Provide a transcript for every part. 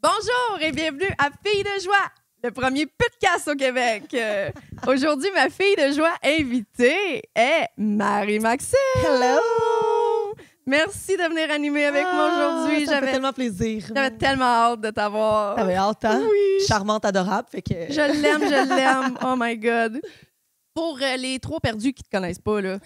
Bonjour et bienvenue à Filles de joie, le premier podcast au Québec. Aujourd'hui, ma fille de joie invitée est Marie-Maxime. Hello! Merci de venir animer avec moi aujourd'hui. Ça me fait tellement plaisir. J'avais tellement hâte de t'avoir. T'avais hâte, hein? Oui. Charmante, adorable. Fait que... Je l'aime. Oh my God. Pour les trois perdus qui te connaissent pas, là.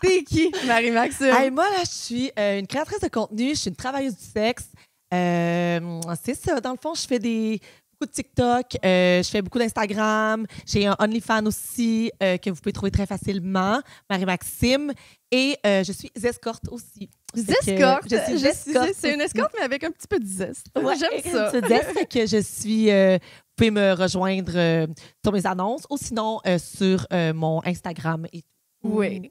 T'es qui, Marie-Maxime? Hey, moi, là, je suis une créatrice de contenu. Je suis une travailleuse du sexe. C'est ça. Dans le fond, je fais beaucoup de TikTok. Je fais beaucoup d'Instagram. J'ai un OnlyFans aussi que vous pouvez trouver très facilement. Marie-Maxime. Et je suis escorte aussi. Escorte? Je suis escorte. C'est une escorte, mais avec un petit peu de zeste. Ouais, j'aime ça. Fait que je suis... vous pouvez me rejoindre sur mes annonces ou sinon sur mon Instagram. Et tout. Oui.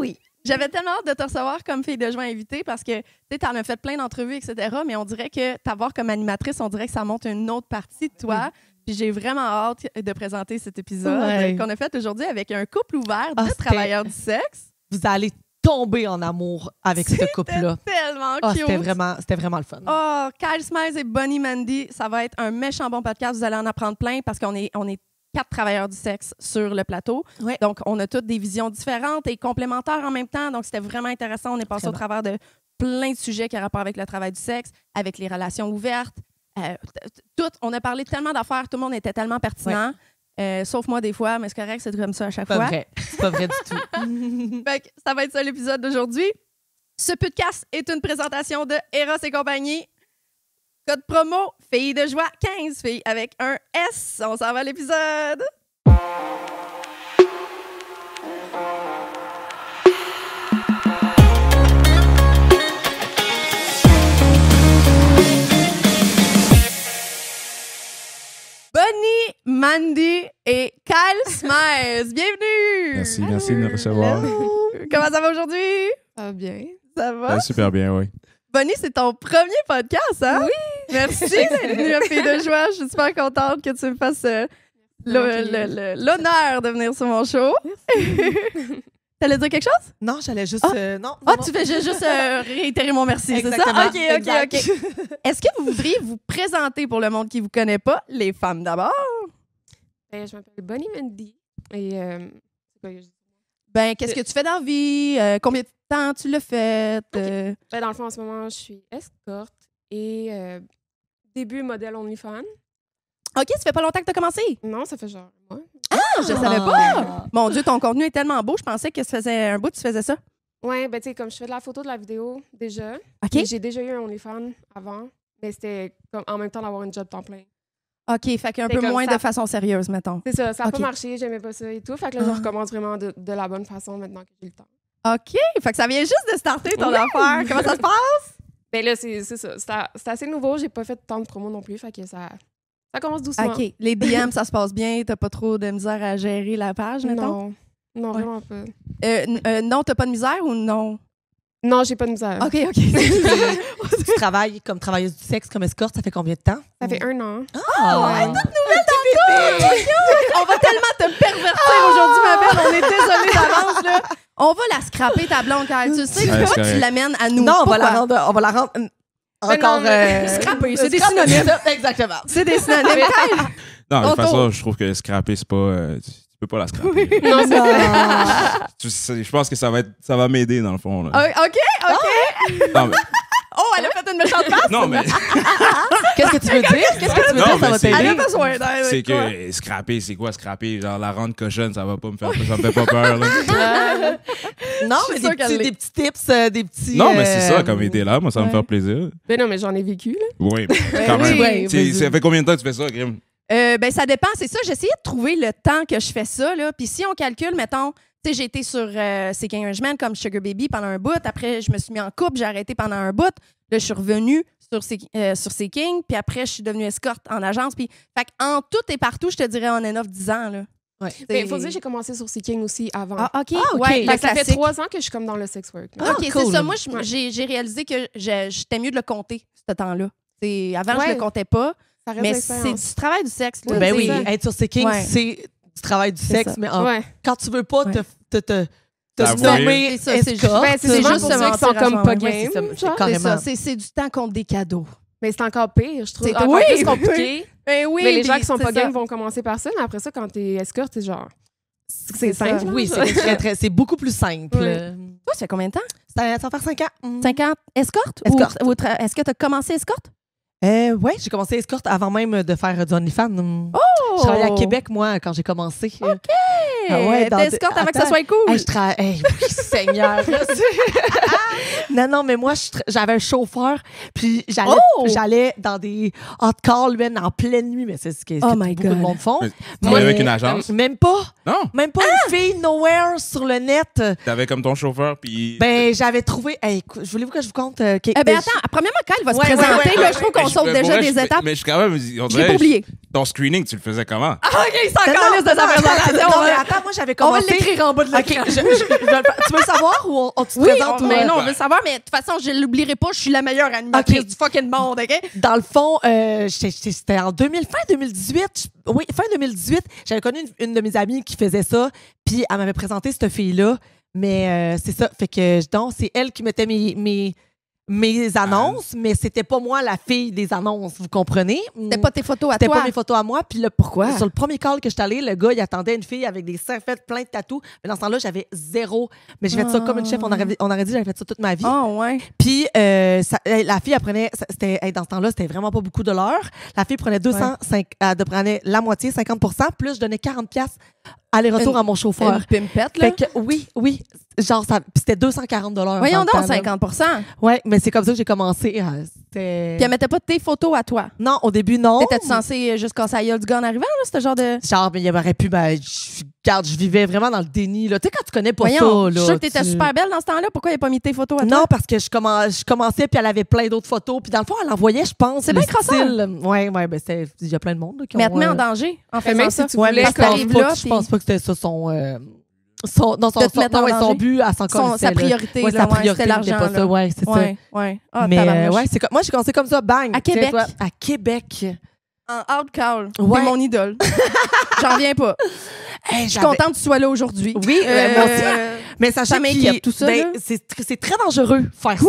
Oui. J'avais tellement hâte de te recevoir comme fille de joie invitée parce que tu en as fait plein d'entrevues, etc. Mais on dirait que t'avoir comme animatrice, on dirait que ça montre une autre partie de toi. Puis j'ai vraiment hâte de présenter cet épisode qu'on a fait aujourd'hui avec un couple ouvert de travailleurs du sexe. Vous allez tomber en amour avec ce couple-là. Tellement cute. C'était vraiment le fun. Oh, Kyle Smiles et Bonnie Mandy, ça va être un méchant bon podcast. Vous allez en apprendre plein parce qu'on est 4 travailleurs du sexe sur le plateau. Ouais. Donc, on a toutes des visions différentes et complémentaires en même temps. Donc, c'était vraiment intéressant. On est passé au travers de plein de sujets qui ont rapport avec le travail du sexe, avec les relations ouvertes. On a parlé tellement d'affaires. Tout le monde était tellement pertinent. Ouais. Sauf moi, des fois, mais c'est correct, c'est comme ça à chaque fois. C'est pas vrai du tout. Fait que ça va être ça l'épisode d'aujourd'hui. Ce podcast est une présentation de Eros et compagnie. Code promo, Filles de joie, 15 filles avec un S. On s'en va à l'épisode. Bonnie, Mandy et Kyle Smiles. Bienvenue! Merci de nous recevoir. Comment ça va aujourd'hui? Ça va bien. Ça va? Ça va super bien, oui. Bonnie, c'est ton premier podcast, hein? Oui! Merci d'être venue à Filles de joie. Je suis super contente que tu me fasses l'honneur de venir sur mon show. T'allais dire quelque chose? Non, j'allais juste... non. Tu fais juste réitérer mon merci, exactement, c'est ça? OK. Est-ce que vous voudriez vous présenter pour le monde qui ne vous connaît pas, les femmes d'abord? Je m'appelle Bonnie Mandy. Et qu'est-ce que tu fais dans la vie? Combien de temps tu l'as fait? Okay. Dans le fond, en ce moment, je suis escorte et début modèle OnlyFans. OK, ça fait pas longtemps que tu as commencé? Non, ça fait genre un mois. Je savais pas! Mon Dieu, ton contenu est tellement beau, je pensais que ça faisait un bout que tu faisais ça. Ouais, tu sais, comme je fais de la photo, de la vidéo déjà. OK. J'ai déjà eu un OnlyFans avant, mais c'était comme en même temps d'avoir une job temps plein. OK, fait qu'un peu moins de façon sérieuse, mettons. C'est ça, ça n'a pas marché, j'aimais pas ça et tout. Fait que là, je recommence vraiment de la bonne façon maintenant que j'ai le temps. OK, fait que ça vient juste de starter ton affaire. Comment ça se passe? Là, c'est ça. C'est assez nouveau, j'ai pas fait tant de promos non plus, fait que ça commence doucement. OK, les DM, ça se passe bien, t'as pas trop de misère à gérer la page, mettons? Non, vraiment pas. Non, t'as pas de misère ou non? Non, j'ai pas de misère. OK. Tu travailles comme travailleuse du sexe, comme escorte, ça fait combien de temps? Ça fait 1 an. Toute nouvelle tantôt! On va tellement te pervertir aujourd'hui, ma belle. On est désolé d'avance, là. On va la scraper, ta blonde, car tu sais, pourquoi tu l'amènes à nous? Non, on va la rendre encore... scraper, c'est des synonymes. Exactement. C'est des synonymes. Non, de toute façon, je trouve que scraper, c'est pas... tu peux pas la scraper. Non, c'est ça. Je pense que ça va m'aider, dans le fond. Là. OK. Non, mais... Oh, elle a fait une méchante face. Non, mais... Qu'est-ce que tu veux dire? Qu'est-ce que tu veux dire? Ça va t'aider? Elle a besoin d'aide. C'est que scraper, c'est quoi scraper? Genre, la rendre cochonne, ça va pas me faire... Ça me fait pas peur, là. Non, mais des petits tips, des petits... Non, mais c'est ça, comme idée là, moi, ça va me faire plaisir. Mais non, mais j'en ai vécu, là. Oui, quand même. Ça fait combien de temps que tu fais ça, Grim? Ça dépend, c'est ça. J'essayais de trouver le temps que je fais ça, là. Puis si on calcule, mettons... Tu sais, j'ai été sur Seeking Arrangement comme Sugar Baby pendant un bout. Après, je me suis mis en couple, j'ai arrêté pendant un bout. Là, je suis revenue sur Seeking. Puis après, je suis devenue escorte en agence. Puis, fait en tout et partout, je te dirais on est 10 ans, là. Ouais. Mais il faut dire que j'ai commencé sur Seeking aussi avant. Ah, OK. Ouais, ça fait 3 ans que je suis comme dans le sex work. OK, cool. C'est ça. Moi, j'ai réalisé que j'étais mieux de le compter, ce temps-là. Avant, je le comptais pas. Mais c'est du travail du sexe. Là. Ben oui, être sur Seeking, c'est du travail du sexe, mais quand tu veux pas te nommer c'est escorte, c'est juste pour ceux qui sont comme pas game. C'est du temps contre des cadeaux. Mais c'est encore pire, je trouve. C'est- Encore oui, plus compliqué. Ben oui, Mais les gens puis qui sont pas c'est ça. game vont commencer par ça, mais après ça, quand t'es escorte, c'est genre. C'est ça. simple. Oui, c'est beaucoup plus simple. Ouais. Toi, ça fait combien de temps? Ça va faire 5 ans. 50 escorte? Escorte. Ou est-ce que tu as commencé escorte? Ouais, j'ai commencé escorte avant même de faire du OnlyFans. Oh! Je travaillais à Québec, moi, quand j'ai commencé. OK! Ah ouais, T'es escorte avant que ça soit cool. Hey, oui, Seigneur. Non, mais moi, j'avais un chauffeur, puis j'allais dans des hot calls, man, en pleine nuit, mais c'est ce que Oh my beaucoup de God. monde font. Mais tu travaillais avec une agence? Même pas. Non. Même pas une fille nowhere sur le net. T'avais comme ton chauffeur, puis... Ben, j'avais trouvé... Hey, écoute, voulez-vous que je vous compte? Ben attends, premièrement, quand elle va se Ouais, présenter, ouais, là, ouais, je trouve Mais qu'on je- saute pour déjà vrai, des étapes. Mais je suis quand même... On J'ai dirait, pas oublié. ton screening, tu le faisais comment? Ah, OK, c'est Non, encore liste de sa présentation. non, mais attends, moi, j'avais On va commencé... l'écrire en bas de OK, l'écran. tu veux le savoir ou tu te Oui, présentes? mais ou- non, on veut savoir, mais de toute façon, je l'oublierai pas, je suis la meilleure animatrice OK. du fucking monde, OK? Dans le fond, c'était en fin 2018. Oui, fin 2018, j'avais connu une de mes amies qui faisait ça, puis elle m'avait présenté cette fille-là. Mais c'est ça. Fait que donc, c'est elle qui mettait mes annonces, mais c'était pas moi la fille des annonces, vous comprenez? C'était pas tes photos à C'était toi. pas mes photos à moi. Puis Pourquoi? Sur le premier call que je suis allée, le gars, il attendait une fille avec des seins faits, plein de tatous. Mais dans ce temps-là, j'avais 0. Mais j'ai fait ça comme une chef. On aurait dit que j'avais fait ça toute ma vie. Oh, ouais. Puis la fille, elle prenait... dans ce temps-là, c'était vraiment pas beaucoup de l'heure. La fille prenait elle prenait la moitié, 50 plus je donnais 40$ aller-retour à mon chauffeur. Une pimpette, là. Fait que oui. Genre, puis c'était 240$. Voyons dans donc, le temps, là. 50%. Ouais, mais c'est comme ça que j'ai commencé. C'était... Puis elle mettait pas tes photos à toi. Non, au début, non. T'étais-tu censée juste casser la gueule du gars en arrivant, là, ce genre de... Genre, mais il aurait pu. Regarde, je vivais vraiment dans le déni. Tu sais, quand tu connais pas Voyons, ça. Là, je suis sûre que t'étais super belle dans ce temps-là. Pourquoi il a pas mis tes photos à toi? Non, parce que je commençais, puis elle avait plein d'autres photos. Puis dans le fond, elle envoyait, je pense. C'est le bien crossant. style. Ouais, ben il y a plein de monde là, qui Mais ont. elle te met en danger en faisant même ça. si tu Ouais, voulais mais parce que t'arrives là, je pense pas que c'était ça son De te mettre en son danger. but à son sa priorité, Ouais, là, sa ouais, priorité, c'était l'argent, pas ça. là. Ouais, c'est Ouais, ouais. Ah, ça. Mais tabarnouche. ouais, c'est moi, j'ai commencé comme ça, bang. À Tiens, Québec? toi, à Québec. En out call. Ouais. T'es mon idole. J'en reviens pas. Hey, Je suis contente que tu sois là aujourd'hui. Oui, moi aussi. Mais ça sachez m'inquiète, tout ça, là. c'est très dangereux faire ça.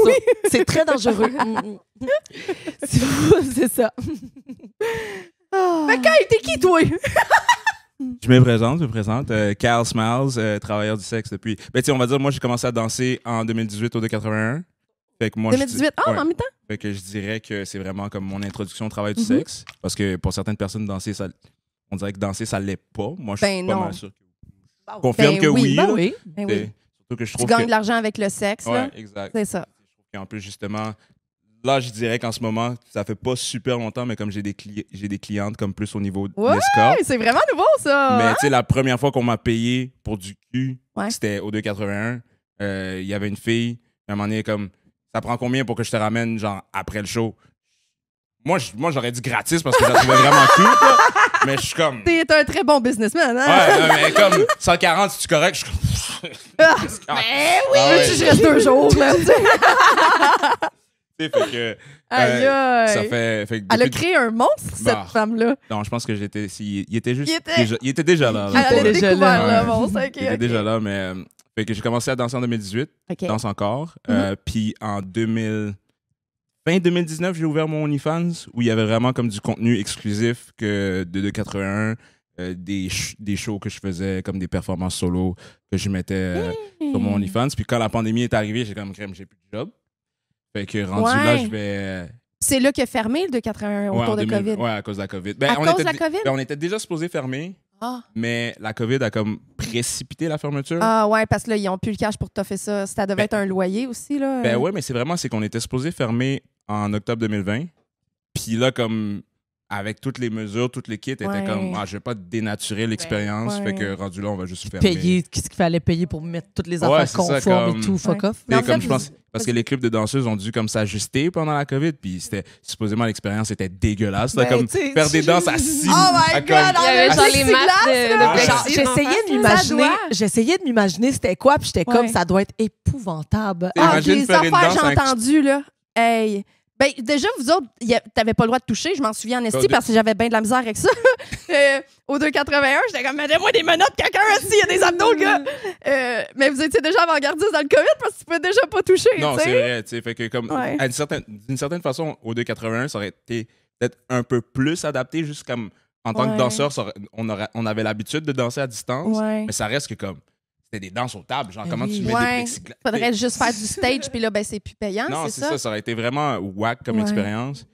C'est très dangereux. C'est ça. Mais Kyle, t'es qui, toi? Je me présente. Kyle Smiles, travailleur du sexe depuis... Ben, tu sais, on va dire, moi, j'ai commencé à danser en 2018 au 281. Fait que moi, 2018? Ah, ouais. en même temps? Fait que je dirais que c'est vraiment comme mon introduction au travail du sexe. Parce que pour certaines personnes, danser, ça... On dirait que danser, ça l'est pas. Moi, je suis Ben pas non. mal sûr. Je confirme que oui. Ben là. oui. Ben C'est- oui. Surtout que je Tu trouve gagnes que... de l'argent avec le sexe, là. Ouais, exact. C'est ça. Et en plus, justement, là, je dirais qu'en ce moment, ça fait pas super longtemps, mais comme j'ai des clientes comme plus au niveau de Ouais, l'escorte. c'est vraiment nouveau, ça. Mais hein? tu sais, la première fois qu'on m'a payé pour du cul, Ouais. c'était au 281. Il y avait une fille, à un moment donné, comme, ça prend combien pour que je te ramène, genre, après le show? Moi, j'aurais dit gratis parce que je la trouvais vraiment cute, là. Mais je suis comme... T'es un très bon businessman, hein? Ouais, mais comme 140, si tu correct, je suis comme... Ah, Ah oui, ouais. veux-tu que je reste 2 jours, là? tu sais? Tu sais, fait que... Aïe, aïe. ça fait que Elle a depuis- créé un monstre, cette Bah. femme-là. Non, je pense que j'étais... Il était juste... Il était- déjà là. Elle a déjà découvert là, le ouais. monstre. OK, Il était OK. déjà là, mais... fait que j'ai commencé à danser en 2018. OK. Je danse encore. Mhm. Puis en fin 2019, j'ai ouvert mon OnlyFans où il y avait vraiment comme du contenu exclusif que de 281, des shows que je faisais, comme des performances solo que je mettais sur mon OnlyFans. Puis quand la pandémie est arrivée, j'ai comme crème, j'ai plus de job. Fait que rendu Ouais. là, je vais... C'est là qu'il a fermé, le 281, Ouais, autour en de 2000 COVID. Ouais, à cause de la COVID. À cause de la COVID? On était déjà supposé fermer, Ah. mais la COVID a comme précipité la fermeture. Ah ouais, parce que là, ils n'ont plus le cash pour toffer ça. Ça devait Ben- être un loyer aussi, là. Ben ouais, mais c'est qu'on était supposé fermer en octobre 2020. Puis là, comme avec toutes les mesures, toutes les kits, Ouais. étaient comme, je vais pas dénaturer l'expérience. Ouais. Fait que rendu là, on va juste fermer. Payer, qu'est-ce qu'il fallait payer pour mettre toutes les Ouais, affaires c'est ça, conformes comme- et tout, fuck Ouais. off. Mais en Et comme fait, je pense, parce que les clubs de danseuses ont dû comme s'ajuster pendant la COVID, puis c'était supposément l'expérience était dégueulasse, là, Ben, comme tu sais, faire des danses assis. Oh my à God, comme- Il y avait genre les masques là. de Genre, plexi d'en face. j'essayais de m'imaginer c'était quoi, puis j'étais comme, Ouais. ça doit être épouvantable. Et Ah, imagine des faire une affaires, danse j'ai avec- entendu, là. Hey. Ben, déjà, vous autres, t'avais pas le droit de toucher. Je m'en souviens en esti Oh, parce que j'avais bien de la misère avec ça. Au 2,81, j'étais comme, mettez-moi des menottes, quelqu'un aussi, il y a des abdos, le gars. Mais vous étiez déjà avant-gardiste dans le COVID parce que tu pouvais déjà pas toucher. Non, t'sais. c'est vrai. Fait que comme, Ouais. d'une certaine façon, au 2,81, ça aurait été peut-être un peu plus adapté, juste comme en tant que Ouais. danseur, on avait l'habitude de danser à distance, Ouais. mais ça reste que comme c'était des danses aux tables. Genre, Ben comment oui. tu mets Ouais. des plexiglas? Faudrait juste faire du stage, puis là, ben, c'est plus payant, Non, c'est ça? ça aurait été vraiment whack comme Ouais. expérience.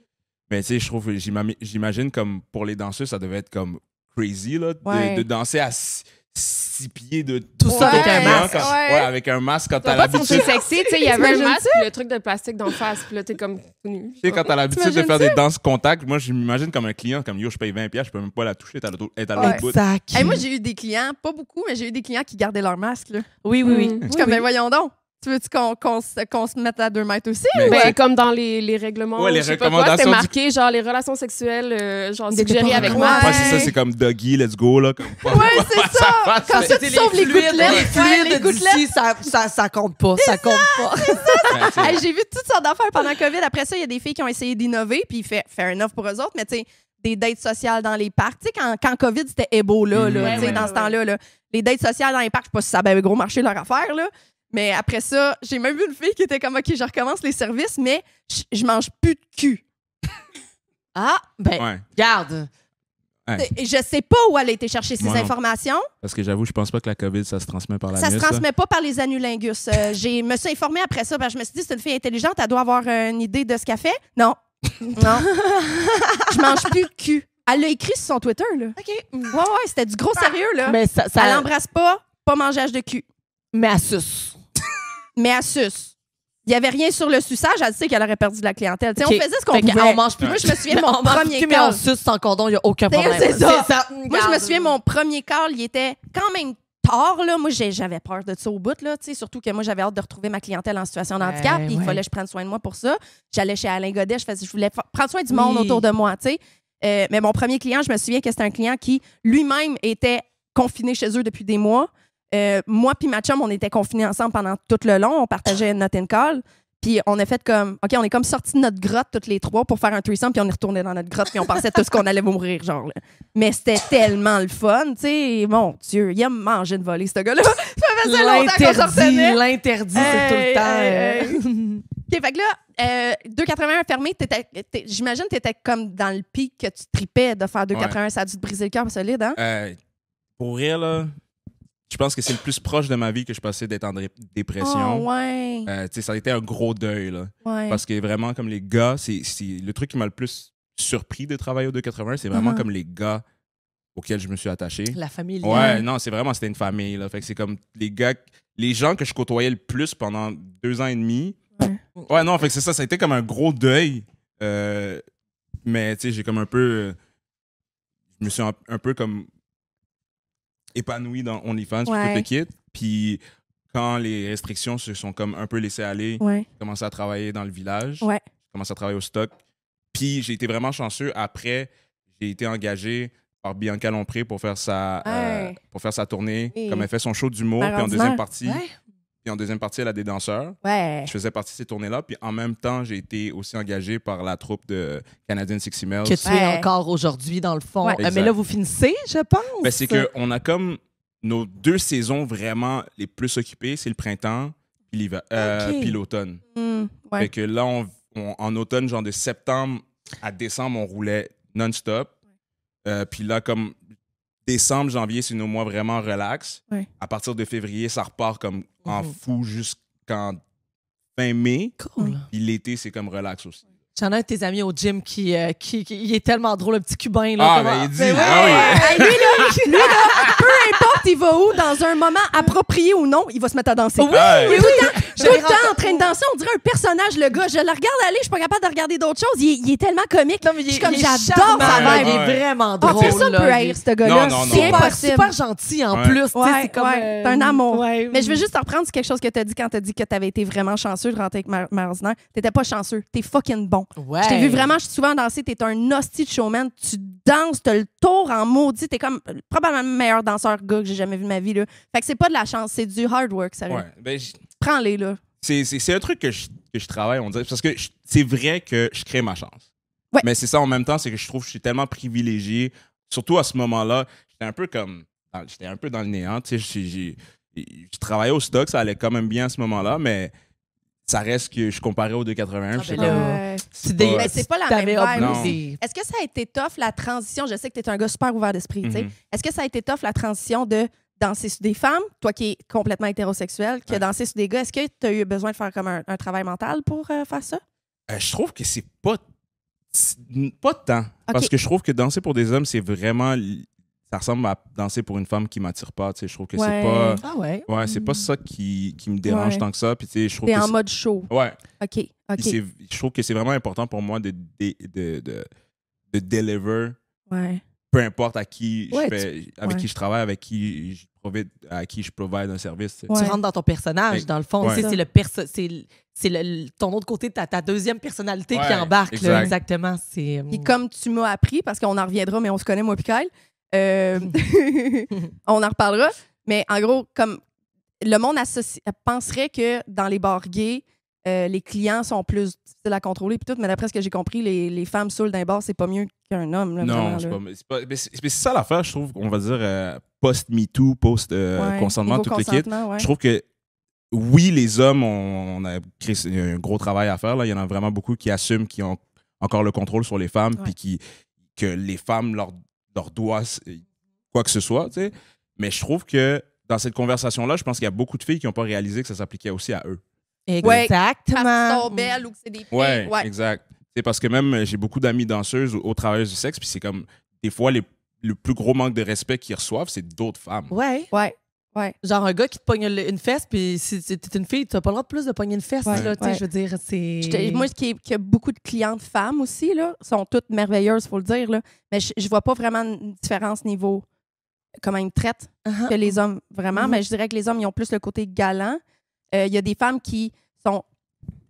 Mais tu sais, je trouve, j'imagine comme pour les danseuses, ça devait être comme crazy, là, Ouais. de danser à 6 pieds de Tout ça avec un client masque. quand- Ouais. ouais, avec un masque quand t'as Pas son l'habitude. truc sexy, tu sais, il y avait un T'imagines masque, puis le truc de plastique d'en face, puis là, t'es comme tout nu. Tu sais, quand t'as l'habitude de T'imagines faire des danses contact, moi, je m'imagine comme un client, comme yo, je paye 20$, je peux même pas la toucher, être à l'autre bout. Exact. Hey, moi, j'ai eu des clients, pas beaucoup, mais j'ai eu des clients qui gardaient leur masque. Là. Oui, oui, oui. Je suis comme, ben voyons donc. Tu veux-tu qu'on se mette à 2 mètres aussi? Mais- Ben, comme dans les règlements, Ouais, les je sais pas quoi, recommandations c'était du- marqué, genre, les relations sexuelles, genre, C'était suggérées pas avec vrai. moi. Ouais, c'est ça, c'est comme Dougie, let's go, là. Comme, Ouais, c'est ça! Quand ça, tu sauves les gouttelettes. Les Ouais, fluides les gouttelettes. d'ici, ça compte pas. Ça compte pas. Hey, j'ai vu toutes sortes d'affaires pendant le COVID. Après ça, il y a des filles qui ont essayé d'innover, puis faire une offre pour eux autres, mais tu sais, des dates sociales dans les parcs. Tu sais, quand COVID, c'était Ebola, là, Ouais, tu sais, ouais, dans ce temps-là. Là. Les dates sociales dans les parcs, je sais pas si ça avait gros marché leur affaire, là. Mais après ça, j'ai même vu une fille qui était comme, OK, je recommence les services, mais je mange plus de cul. Ah, ben, Ouais, regarde. Et je sais pas où elle a été chercher ces Moi non. informations. parce que j'avoue, je pense pas que la COVID, ça se transmet par la Ça se nuit. transmet pas par les anulingus. Je me suis informée après ça, parce que je me suis dit, c'est une fille intelligente, elle doit avoir une idée de ce qu'elle fait. Non. Non. Je mange plus de cul. Elle l'a écrit sur son Twitter, là. OK. Ouais, c'était du gros sérieux, là. Mais ça, Elle embrasse pas mangeage de cul. mais à sus. Mais elle suce. Il y avait rien sur le suçage, elle sait qu'elle aurait perdu de la clientèle. Tu sais, OK. On faisait ce qu'on Fait pouvait. qu'on mange plus. Moi, je me souviens de Mais mon on mange premier plus, mais on call. suce sans condom, il n'y a aucun C'est problème. ça. Moi, je me Regarde. souviens, mon premier call, il était quand même tard. Là. Moi, j'avais peur de ça au bout. Là, surtout que moi, j'avais hâte de retrouver ma clientèle en situation de handicap. Puis il ouais. fallait que je prenne soin de moi pour ça. J'allais chez Alain Godet. Je voulais prendre soin du monde Oui. autour de moi. Tu sais. Mais mon premier client, je me souviens que c'était un client qui lui-même était confiné chez eux depuis des mois. Moi puis ma chum, on était confinés ensemble pendant tout le long. On partageait notre call. Puis on a fait comme, OK, on est comme sortis de notre grotte toutes les trois pour faire un threesome, puis on est retourné dans notre grotte, puis on pensait tous qu'on allait mourir, genre. Là. Mais c'était tellement le fun, tu sais. Mon Dieu, il a mangé une volée, ce gars-là. Ça faisait longtemps qu'on se retenait. L'interdit, c'est tout le temps. OK, fait que là, 2,81 fermé, j'imagine que t'étais comme dans le pic que tu tripais de faire 2,81. Ça a dû te briser le cœur solide, hein? Pour rire, là, je pense que c'est le plus proche de ma vie que je passais d'être en dépression. Oh, ouais. Tu sais, ça a été un gros deuil, là. Ouais. Parce que vraiment, comme les gars, c'est le truc qui m'a le plus surpris de travailler au 2,81, c'est vraiment comme les gars auxquels je me suis attaché. La famille. Ouais, non, c'était une famille, là. Fait que c'est comme les gens que je côtoyais le plus pendant 2 ans et demi. Ouais, non, fait que c'est ça a été comme un gros deuil. Mais, tu sais, j'ai comme un peu... je me suis un peu comme épanoui dans OnlyFans, puis tout le kit. Puis quand les restrictions se sont comme un peu laissées aller, Ouais. j'ai commencé à travailler dans le village. Ouais. J'ai commencé à travailler au stock. Puis j'ai été vraiment chanceux. Après, j'ai été engagé par Bianca Lompré pour faire sa tournée. Oui. Comme elle fait son show d'humour. Mère Puis en ordinaire. deuxième partie, elle a des danseurs. Ouais. Je faisais partie de ces tournées-là. Puis en même temps, j'ai été aussi engagé par la troupe de Canadian 60 Males. Que tu es encore aujourd'hui, dans le fond. Ouais. Mais là, vous finissez, je pense. Ben, c'est qu'on a comme nos 2 saisons vraiment les plus occupées. C'est le printemps puis l'hiver, puis l'automne. Ouais. Fait que là, en automne, genre de septembre à décembre, on roulait non-stop. Puis là, comme décembre, janvier, c'est nos mois vraiment relax. Ouais. À partir de février, ça repart comme en fou jusqu'en fin mai. Cool. Puis l'été, c'est comme relax aussi. J'en ai un de tes amis au gym qui il est tellement drôle, le petit cubain. Là, Ah, comment- ben il dit. Mais ouais. Ah oui. Hey, lui, là, peu importe il va où, dans un moment approprié ou non, il va se mettre à danser. Oui, Ah, Il est tout Je l'ai le temps en train de danser, on dirait un personnage, le gars. Je le regarde aller, je suis pas capable de regarder d'autres choses. Il est tellement comique. Non, mais Je suis comme, il est j'adore charmant, sa là, vibe. Il est Ouais. vraiment Ah, drôle. personne là. peut Il est haïr ce gars-là. Non, non, C'est non. super, impossible. super gentil en Ouais. plus. tu sais, Ouais, c'est comme. ouais, c'est un amour. Ouais. Mais je veux juste te reprendre sur quelque chose que tu as dit quand tu as dit que tu avais été vraiment chanceux de rentrer avec Mère Ordinaire. T'étais pas chanceux. T'es fucking bon. Ouais. Je t'ai vu vraiment, je suis souvent danser. T'es un hostie de showman. Tu danses, t'as le tour en maudit. T'es comme probablement le meilleur danseur gars que j'ai jamais vu de ma vie. Là. Fait que c'est pas de la chance, c'est du hard work, sérieux. Ouais. Ben, Prends-les, là. c'est un truc que que je travaille, on dirait. Parce que c'est vrai que je crée ma chance. Ouais. Mais c'est ça en même temps, c'est que je trouve que je suis tellement privilégié. Surtout à ce moment-là, j'étais un peu comme. J'étais un peu dans le néant. Tu sais, je travaillais au stock, ça allait quand même bien à ce moment-là, mais ça reste que je comparais au 281. Mais c'est pas la même vibe. Est-ce que ça a été tough, la transition? Je sais que tu es un gars super ouvert d'esprit. tu sais. Mhm. Est-ce que ça a été tough, la transition de danser sur des femmes, toi qui es complètement hétérosexuel, qui a dansé sur des gars? Est-ce que tu as eu besoin de faire comme un travail mental pour faire ça? Je trouve que c'est pas tant. Parce que je trouve que danser pour des hommes, c'est vraiment. Ça ressemble à danser pour une femme qui m'attire pas. Tu sais, je trouve que c'est pas. Ah ouais? Ouais, c'est pas ça qui me dérange tant que ça. Puis, tu sais, je trouve T'es que en mode show. Ouais. OK. Je trouve que c'est vraiment important pour moi de deliver, Ouais. peu importe à qui Ouais, je fais, avec qui je travaille, à qui je provide un service. Tu sais. Ouais. Tu rentres dans ton personnage, dans le fond. Ouais. Tu sais, c'est ton autre côté, ta deuxième personnalité qui Ouais, embarque. exact. Là, exactement. C'est, Puis comme tu m'as appris, parce qu'on en reviendra, mais on se connaît, moi et Kyle, on en reparlera. Mais en gros, comme le monde penserait que dans les bars gays, les clients sont plus difficiles à contrôler puis tout, mais d'après ce que j'ai compris, les femmes saoules d'un bar, c'est pas mieux qu'un homme. Là, Non, mais c'est ça l'affaire, je trouve, on va dire, post-MeToo, post-consentement, toute l'équipe. Ouais. Je trouve que oui, les hommes, on a créé un gros travail à faire. Là. Il y en a vraiment beaucoup qui assument qu'ils ont encore le contrôle sur les femmes puis que les femmes leur doivent quoi que ce soit. Tu sais. Mais je trouve que dans cette conversation-là, je pense qu'il y a beaucoup de filles qui n'ont pas réalisé que ça s'appliquait aussi à eux. Exactement. Parce qu'elles sont belles ou que c'est des filles. Ouais. Exact. C'est parce que même j'ai beaucoup d'amis danseuses ou travailleuses du sexe, puis c'est comme des fois le plus gros manque de respect qu'ils reçoivent, c'est d'autres femmes. Ouais. Genre un gars qui te pogne une fesse, puis si t'es une fille, tu n'as pas le droit de plus de pogner une fesse. Là, je veux dire, c'est. Moi, qui a beaucoup de clientes femmes aussi, là, sont toutes merveilleuses, il faut le dire. Là. Mais je vois pas vraiment une différence niveau comment ils me traitent que les hommes, vraiment. Mais je dirais que les hommes, ils ont plus le côté galant. Il y a des femmes qui sont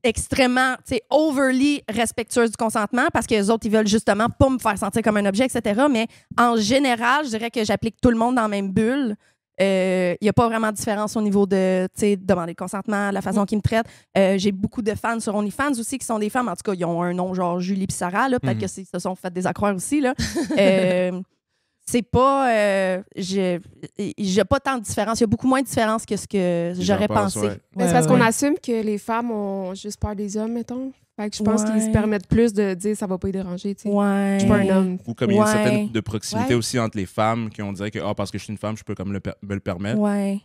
extrêmement, overly respectueuses du consentement parce que les autres, ils veulent justement pas me faire sentir comme un objet, etc. Mais en général, je dirais que j'applique tout le monde dans la même bulle. Il n'y a pas vraiment de différence au niveau de demander le consentement, la façon qu'ils me traitent. J'ai beaucoup de fans sur OnlyFans aussi qui sont des femmes. En tout cas, ils ont un nom genre Julie puis Sarah. Peut-être qu'ils se sont fait des accroires aussi. Là. C'est pas. J'ai pas tant de différence. Il y a beaucoup moins de différence que ce que j'aurais pensé. Mais c'est parce qu'on assume que les femmes ont juste peur des hommes, mettons. Fait que je pense qu'ils se permettent plus de dire ça va pas y déranger. Je suis pas un homme. Ou comme il y a une certaine de proximité aussi entre les femmes qui ont dit que parce que je suis une femme, je peux comme me le permettre. Ouais.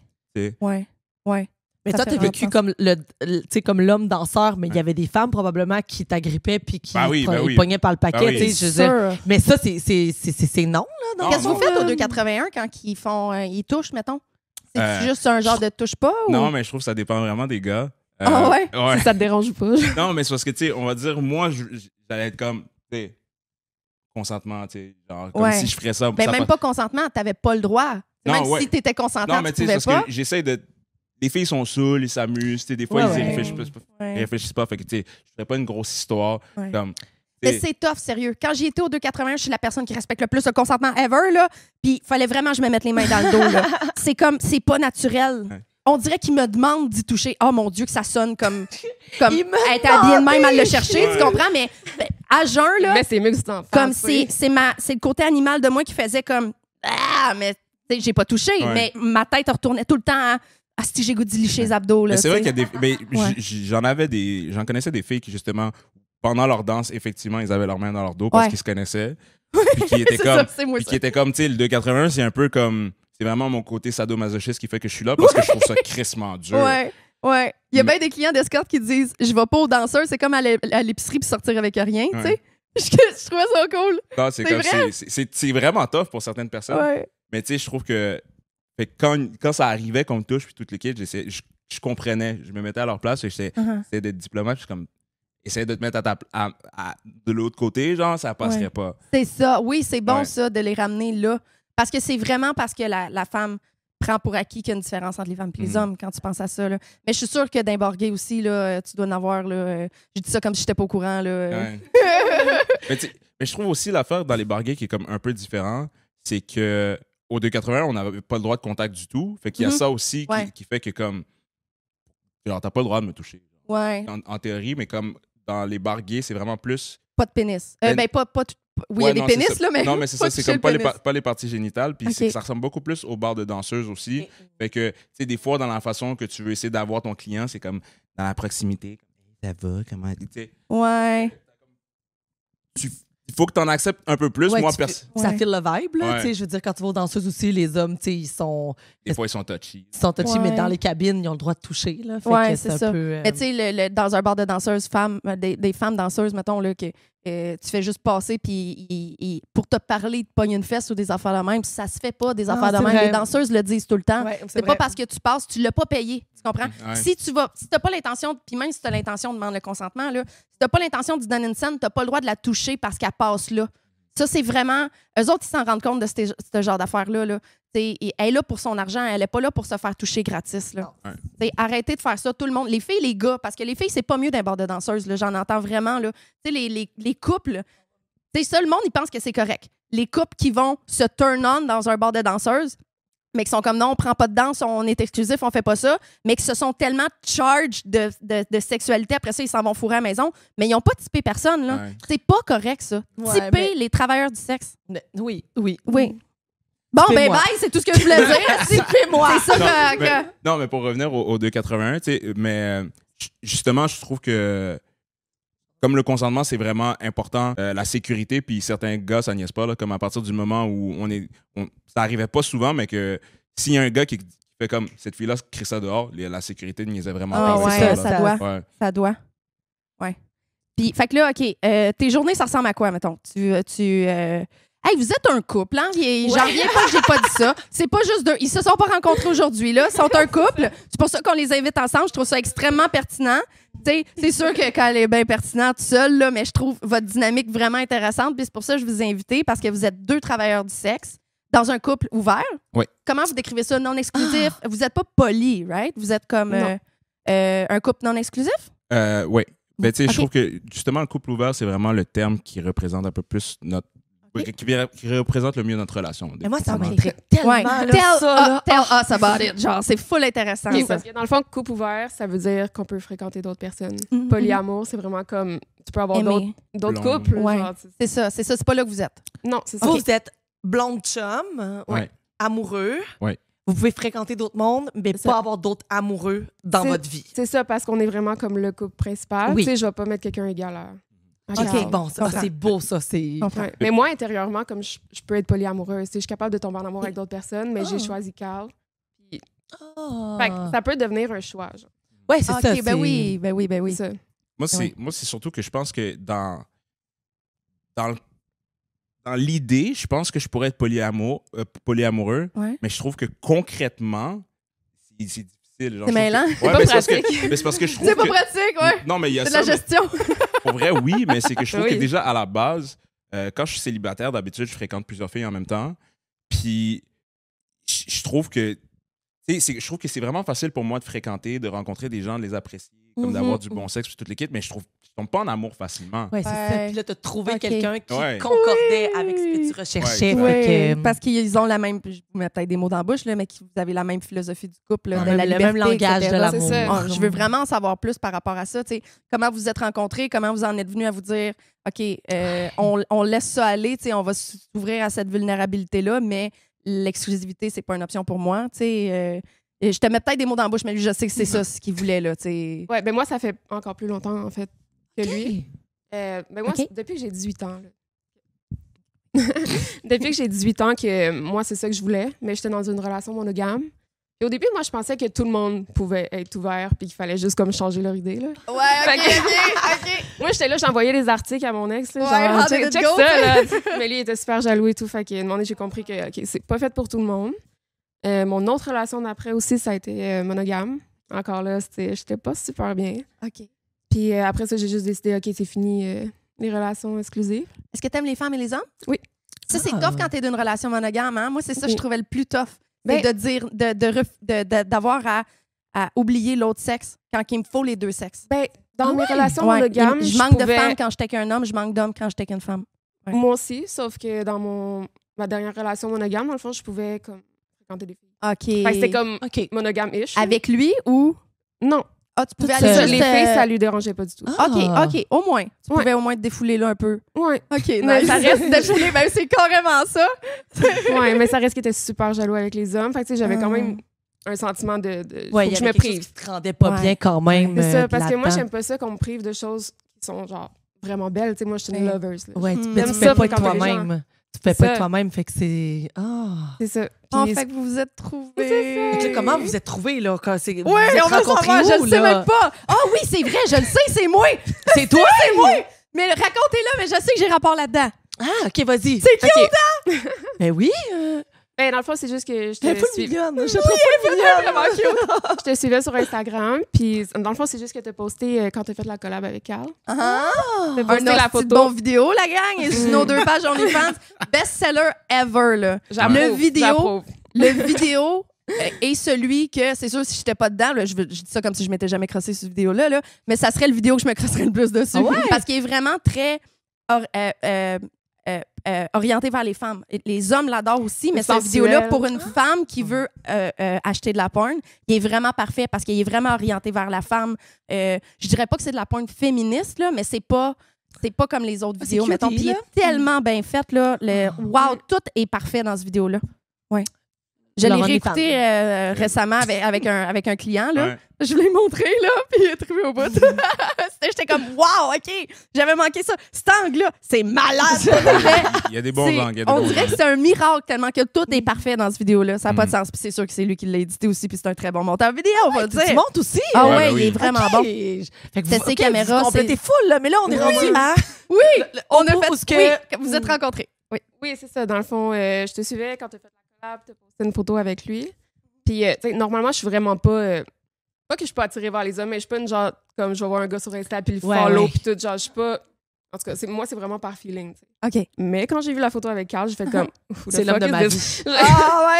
Mais toi, t'as vécu comme l'homme danseur, mais il y avait des femmes probablement qui t'agrippaient puis qui pognaient par le paquet. Mais ça, c'est non. Là, qu'est-ce que vous faites au 281 quand ils touchent, mettons? C'est juste un genre de touche pas? Ou? Non, mais je trouve que ça dépend vraiment des gars. Ouais? Si ça te dérange ou pas? Non, mais c'est parce que, tu sais, on va dire, moi, j'allais être comme, tu sais, consentement, tu sais, genre, comme si je ferais ça. Ben, même pas consentement, t'avais pas le droit. Non, même si t'étais consentant, non, mais tu pouvais pas. Parce que j'essaie de... Les filles sont saoules, ils s'amusent, des fois, ils réfléchissent pas. Fait que, tu sais, je ferais pas une grosse histoire. Comme, mais c'est tough, sérieux. Quand j'y étais au 281, je suis la personne qui respecte le plus le consentement ever, là. Puis il fallait vraiment que je me mette les mains dans le dos, là. C'est comme, c'est pas naturel. Ouais. On dirait qu'il me demande d'y toucher. Oh mon Dieu, que ça sonne comme elle était habillée de même à le chercher, tu comprends? Mais à jeun, là. Mais c'est mieux que tu t'en fasses. Comme c'est le côté animal de moi qui faisait comme mais j'ai pas touché, mais ma tête retournait tout le temps à si j'ai goût d'y licher les abdos. Là, c'est vrai qu'il y a j'en connaissais des filles qui, justement, pendant leur danse, effectivement, ils avaient leurs mains dans leur dos parce qu'ils se connaissaient. Puis qui étaient comme, tu sais, le 281, c'est un peu comme. C'est vraiment mon côté sadomasochiste qui fait que je suis là parce que je trouve ça crissement dur. Ouais. Il y a bien des clients d'escorte qui disent je vais pas aux danseurs, c'est comme à l'épicerie puis sortir avec rien, tu sais. Je trouvais ça cool. Non, c'est vraiment tough pour certaines personnes. Ouais. Mais tu sais, je trouve que quand ça arrivait qu'on me touche puis toute l'équipe, je comprenais. Je me mettais à leur place et j'essayais d'être diplomate. Je suis comme, essaye de te mettre de l'autre côté, genre, ça passerait pas. C'est ça. Oui, c'est bon ça de les ramener là. Parce que c'est vraiment parce que la femme prend pour acquis qu'il y a une différence entre les femmes et les hommes quand tu penses à ça. Là. Mais je suis sûre que d'un bar gay aussi, là, tu dois en avoir. Là, je dis ça comme si j'étais pas au courant. Là. mais je trouve aussi l'affaire dans les bars gays qui est comme un peu différent, c'est que au 281, on n'avait pas le droit de contact du tout. Fait qu'il y a ça aussi qui fait que comme genre t'as pas le droit de me toucher. Ouais. en théorie, mais comme dans les bars gays, c'est vraiment plus... Pas de pénis. Pas tout. Oui, il y a des pénis, là, mais. Non, mais c'est ça, c'est comme pas les parties génitales. Puis Okay. ça ressemble beaucoup plus au bar de danseuses aussi. Fait que, tu sais, des fois, dans la façon que tu veux essayer d'avoir ton client, c'est comme dans la proximité. Ça va, comment. Tu sais. Ouais. Il faut que tu en acceptes un peu plus. Ouais, Moi, ça file le vibe, là. Ouais. Je veux dire, quand tu vas aux danseuses aussi, les hommes, ils sont. Des fois, ils sont touchy. Ils sont touchy, mais Ouais. dans les cabines, ils ont le droit de toucher, là. Fait Ouais, que c'est un ça. peu, Mais tu sais, dans un bar de danseuses, des femmes danseuses, mettons, là, que tu fais juste passer, puis pour te parler, ils te pognent une fesse ou des affaires de même. Ça se fait pas, des affaires de c'est même. vrai. Les danseuses le disent tout le temps. Ouais, c'est pas vrai. parce que tu passes, tu l'as pas payé. Tu comprends? Ouais. Si t'as pas l'intention, puis même si tu as l'intention de demander le consentement, là, si t'as pas l'intention de donner une scène, t'as pas le droit de la toucher parce qu'elle passe là. Ça, c'est vraiment... Eux autres, ils s'en rendent compte de ce genre d'affaires-là. Là. Elle est là pour son argent. Elle n'est pas là pour se faire toucher gratis. Là. Ouais. Arrêtez de faire ça, tout le monde. Les filles, les gars, parce que les filles, c'est pas mieux d'un bar de danseuses. Là. J'en entends vraiment. Là. Les couples, ça, le monde, il pense que c'est correct. Les couples qui vont se turn on dans un bar de danseuses, mais qui sont comme non, on prend pas de danse, on est exclusif, on fait pas ça, mais qui se sont tellement charged de sexualité, après ça, ils s'en vont fourrer à la maison, mais ils n'ont pas typé personne, là. Ouais. C'est pas correct, ça. Ouais, Typer mais- les travailleurs du sexe. Oui. Oui. Bon, ben Typez-moi. bye, c'est tout ce que je voulais dire. Typez-moi. C'est ça que... Non, mais pour revenir au 281, tu sais, mais justement, je trouve que comme le consentement, c'est vraiment important, la sécurité, puis certains gars, ça niaise pas, là, comme à partir du moment où ça arrivait pas souvent, mais que s'il y a un gars qui fait comme cette fille-là, crée ça dehors, la sécurité niaisait vraiment Ah pas. ouais, c'est ça là. doit. Ouais. Ça doit. Ouais. Puis, fait que là, OK, tes journées, ça ressemble à quoi, mettons? Hey, vous êtes un couple, hein? J'en reviens pas que j'ai pas dit ça. C'est pas juste deux. Ils se sont pas rencontrés aujourd'hui, là. Ils sont un couple. C'est pour ça qu'on les invite ensemble. Je trouve ça extrêmement pertinent. T'sais, c'est sûr que quand elle est bien pertinente seule, là, mais je trouve votre dynamique vraiment intéressante. Puis c'est pour ça que je vous ai invité, parce que vous êtes deux travailleurs du sexe dans un couple ouvert. Oui. Comment vous décrivez ça? Non exclusif? Vous n'êtes pas poli, right? Vous êtes comme un couple non exclusif? Oui. Ben, tu sais, Ok. je trouve que justement, le couple ouvert, c'est vraiment le terme qui représente un peu plus notre. Qui représente le mieux notre relation. Mais moi, ça définitivement. m'intrigue tellement. Ouais. là, Tell us about it. Genre, c'est full intéressant. Ok, ça. parce que dans le fond, couple ouvert, ça veut dire qu'on peut fréquenter d'autres personnes. Mhm. Polyamour, c'est vraiment comme tu peux avoir Aimer. d'autres Blonde. couples. Ouais. genre, C'est ça. C'est pas là que vous êtes. non, c'est ça. Vous êtes blonde chum, Ouais. amoureux. Ouais. Vous pouvez fréquenter d'autres mondes, mais C'est pas ça. avoir d'autres amoureux dans C'est- votre vie. C'est ça, parce qu'on est vraiment comme le couple principal. Oui. Tu sais, je vais pas mettre quelqu'un égal à OK, Carl. bon, ça, Comprends. c'est beau, ça. C'est... Comprends. Ouais. Mais moi, intérieurement, comme je peux être polyamoureuse, tu sais, je suis capable de tomber en amour avec d'autres personnes, mais j'ai choisi Carl. Fait que ça peut devenir un choix. Genre. Ouais, c'est OK, ça. ben c'est- oui, ben oui, ben oui. C'est ça. Moi, c'est surtout que je pense que dans l'idée, je pense que je pourrais être polyamoureux, Ouais. mais je trouve que concrètement, c'est difficile. Genre, C'est je trouve mêlant. que- Ouais, pas mais c'est parce que- pratique. mais c'est parce que je trouve C'est pas que- pratique, ouais. Non, mais il y a C'est de ça. la gestion. mais pour vrai, oui, mais c'est que je trouve Oui. que déjà, à la base, quand je suis célibataire, d'habitude, je fréquente plusieurs filles en même temps. Puis, je trouve que... je trouve que c'est vraiment facile pour moi de fréquenter, de rencontrer des gens, de les apprécier, comme Mhm. d'avoir du bon sexe, puis toute l'équipe, mais je tombe pas en amour facilement. Ouais, c'est Ouais. ça. Puis là, t'as trouvé OK. quelqu'un qui Ouais. concordait avec ce que tu recherchais. Ouais, fait que- Parce qu'ils ont la même, je vous mets peut-être des mots dans la bouche, là, mais vous avez la même philosophie du couple, là, Ouais. de la le liberté, même langage etc. de l'amour. C'est ça. Je veux vraiment en savoir plus par rapport à ça. Tu sais, comment vous vous êtes rencontrés, comment vous en êtes venus à vous dire, OK, on laisse ça aller, tu sais, on va s'ouvrir à cette vulnérabilité-là, mais l'exclusivité, c'est pas une option pour moi. Tu sais, je te mets peut-être des mots dans la bouche, mais lui, je sais que c'est ça ce qu'il voulait. Là, tu sais. Ouais, ben moi, ça fait encore plus longtemps, en fait, que lui. Ben moi, OK. depuis que j'ai 18 ans. Là. Depuis que j'ai 18 ans, que moi, c'est ça que je voulais, mais j'étais dans une relation monogame. Et au début, moi, je pensais que tout le monde pouvait être ouvert puis qu'il fallait juste comme changer leur idée. Là. Ouais, Fait OK. Moi, j'étais là, j'envoyais des articles à mon ex. Là, Ouais, genre, how did it check go, ça. Là. Mais lui, il était super jaloux et tout. Fait qu'à un moment donné, j'ai compris que OK, c'est pas fait pour tout le monde. Mon autre relation d'après aussi, ça a été monogame. Encore là, j'étais pas super bien. OK. Puis après ça, j'ai juste décidé, OK, c'est fini les relations exclusives. Est-ce que tu aimes les femmes et les hommes? Oui. Ça, c'est Ah. tough quand tu es d'une relation monogame. Hein? Moi, c'est ça que je Oui. trouvais le plus tough. Ben- C'est de dire, d'avoir à oublier l'autre sexe quand il me faut les deux sexes. Ben, dans mes relations Ouais, monogames, je manque de pouvais- femmes quand j'étais qu'un homme, je manque d'hommes quand j'étais qu'une femme. Ouais. Moi aussi, sauf que dans ma dernière relation monogame, dans le fond, je pouvais comme fréquenter des filles. OK. Fait que c'était comme OK. monogame-ish. Avec lui ou... Non. Ah, tu pouvais Tout aller seul. juste... Les filles, ça lui dérangeait pas du tout. OK, au moins. Tu Ouais. pouvais au moins te défouler là un peu. Ouais. OK, Mais nice. ça reste- défouler, ben c'est carrément ça. Ouais, mais ça reste qu'il était super jaloux avec les hommes. Fait que, tu sais, j'avais quand même un sentiment de Ouais, faut il y que je avait me quelque chose prive. qui te rendait pas Ouais. bien quand même. C'est ça, parce que moi, là-dedans. j'aime pas ça qu'on me prive de choses qui sont genre vraiment belles. Tu sais, moi, je suis une Ouais. lovers. Là. Ouais, Mm. mais tu J'aime fais ça pas de fréquenter les toi-même. Tu fais C'est pas de ça. toi-même, fait que c'est... C'est ça. En Puis- fait que vous vous êtes trouvés. Fait que là, comment vous êtes trouvés, là? Quand c'est... Oui, vous êtes on veut rencontrés savoir, je où, le sais là? même pas. Ah oui, c'est vrai, je le sais, c'est moi. C'est toi? C'est moi. Mais racontez-le, mais je sais que j'ai rapport là-dedans. Ah, OK, vas-y. C'est qui? OK. Ben oui, Ben, dans le fond, c'est juste que je elle est te, pas suis... mignonne. Je trouve pas mignonne. Vraiment cute. je te suivais sur Instagram. Puis, dans le fond, c'est juste que tu as posté quand tu as fait la collab avec Carl. Ah. Tu as Un posté la hostie de photo. bon vidéo, la gang. Et sur nos 2 pages OnlyFans. Best-seller ever, là. J'approuve, j'approuve. Le vidéo est celui que, c'est sûr, si j'étais pas dedans, là, je dis ça comme si je m'étais jamais crossée sur cette vidéo-là, là, mais ça serait le vidéo que je me crosserais le plus dessus. Ah ouais? Parce qu'il est vraiment très orienté vers les femmes. Et les hommes l'adorent aussi, mais cette Sensuel. vidéo-là, pour une femme qui veut acheter de la porn, il est vraiment parfait parce qu'il est vraiment orienté vers la femme. Je dirais pas que c'est de la porn féministe, là, mais c'est pas comme les autres Ah, c'est vidéos, mettons. cutie, Puis il là. est tellement bien fait, là. Wow, tout est parfait dans cette vidéo-là. Ouais. Je l'ai Leur réécouté OnlyFans. récemment avec un client, là. Ouais. Je l'ai montré, là, puis il est trouvé au bout. J'étais comme, wow, OK, j'avais manqué ça. Cet angle-là, c'est malade. Il y a des bons angles. il y a des On bons dirait que angles. c'est un miracle tellement que tout est parfait dans cette vidéo-là. Ça n'a pas de Mm. sens. Puis c'est sûr que c'est lui qui l'a édité aussi, puis c'est un très bon monteur vidéo, on va Tu dire. montes aussi? Ah Ouais, ouais, ben il est oui. vraiment OK. bon. Fait que C'est vous, ses OK, caméras, vous complétez c'est- full, là, mais là, on est Oui. rendu à... Oui, on a bout où fait ce que- oui, vous êtes rencontrés. Oui. Oui, c'est ça. Dans le fond, je te suivais quand tu as fait la collab, tu as posté une photo avec lui. Puis, tu sais, normalement, je suis vraiment pas. Pas que je suis pas attirée vers les hommes, mais je suis pas une genre comme je vais voir un gars sur Insta puis le Ouais, follow ouais. puis tout. Genre, je suis pas. En tout cas, moi, c'est vraiment par feeling. tu sais. OK. Mais quand j'ai vu la photo avec Carl, j'ai fait comme. Who the C'est l'homme fuck de is ma this? vie. Oh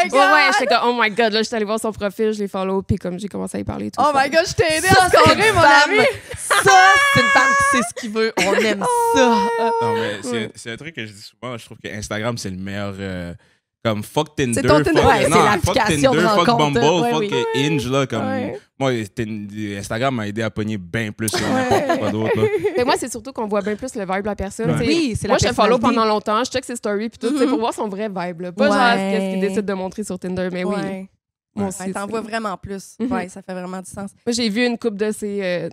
my God! Ouais, j'étais comme, oh my god, là, j'étais allée voir son profil, je l'ai follow, puis comme j'ai commencé à y parler et tout. Oh my God, je t'ai aidé Ça, à c'est scorer, une mon femme. ami! Ça, c'est une femme qui sait ce qu'il veut. On aime ça. Non, mais c'est un truc que je dis souvent. Je trouve que Instagram, c'est le meilleur. Comme fuck Tinder. C'est ton Tinder. fuck- Ouais, c'est non, l'application fuck de Tinder, fuck rencontre. Bumble, Ouais, fuck oui. Hinge, là. Comme, Ouais. moi, Instagram m'a aidé à pogner bien plus que n'importe quoi d'autre. là. Mais moi, c'est surtout qu'on voit bien plus le vibe de la personne. Ouais. tu sais. Oui, c'est la Moi, je te follow personnalité. pendant longtemps, je check ses stories, puis tout, tu sais, pour voir son vrai vibe. Là. Pas Ouais. genre qu'est-ce qu'il décide de montrer sur Tinder, mais oui. Ouais. Moi Ouais. aussi. Ouais, t'en c'est- vois vraiment plus. Mhm. Ouais, ça fait vraiment du sens. Moi, j'ai vu une couple de ces.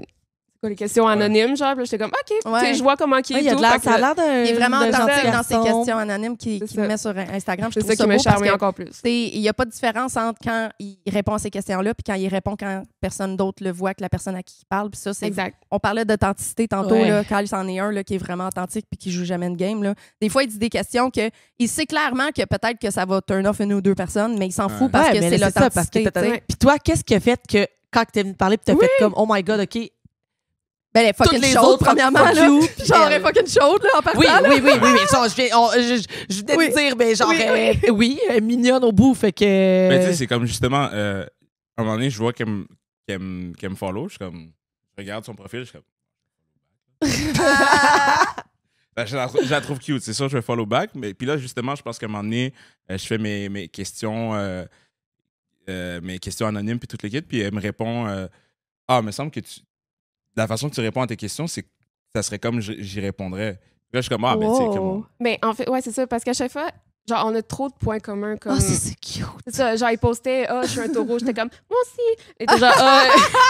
C'est quoi, les questions anonymes, genre, puis là, j'étais comme, OK, Ouais. tu sais, je vois comment il Ouais, est. il y a tout, de l'air, fait que ça a l'air d'un Il est vraiment d'un authentique gentil dans ses garçon. questions anonymes qu'il C'est qu'il ça. met sur Instagram. Je C'est trouve ça ça qui m'a beau parce charmé que encore plus. il n'y a pas de différence entre quand il répond à ces questions-là puis quand il répond quand personne d'autre le voit que la personne à qui il parle. Puis ça, c'est Exact. on parlait d'authenticité tantôt. Ouais. Là, Kyle, c'en est un là, qui est vraiment authentique puis qui joue jamais une game. Là. Des fois, il dit des questions que il sait clairement que peut-être que ça va turn off une ou deux personnes, mais il s'en fout parce Ouais, que mais c'est là, ça, parce que l'authenticité. t'as- tu sais. Puis toi, qu'est-ce qui a fait que quand t'es venu te parler, puis t'as Oui. fait comme, oh my God, OK, Ben, les toutes fucking les chaudes, autres, premièrement. fuck Là, you, puis genre, elle. elle est fucking chaude, là, en partant. Oui, là. oui, oui, oui, oui. Genre, je venais Oui. de dire, mais genre, Oui, oui, mignonne au bout, fait que... Mais tu sais, c'est comme justement, à un moment donné, je vois qu'elle me follow. Je suis comme, je regarde son profil, je suis comme. Ben, je la trouve cute, c'est sûr, je vais follow back. Mais puis là, justement, je pense qu'à un moment donné, je fais mes questions anonymes puis toute l'équipe, puis elle me répond ah, il me semble que la façon que tu réponds à tes questions, c'est que ça serait comme j'y répondrais. Puis là, je suis comme, ah, ben, tu sais, comme. Mais en fait, ouais, c'est ça, parce qu'à chaque fois, genre, on a trop de points communs. Comme... Oh, c'est cute. C'est ça, genre, il postait, je suis un taureau, j'étais comme, moi aussi. Et t'es genre, ah,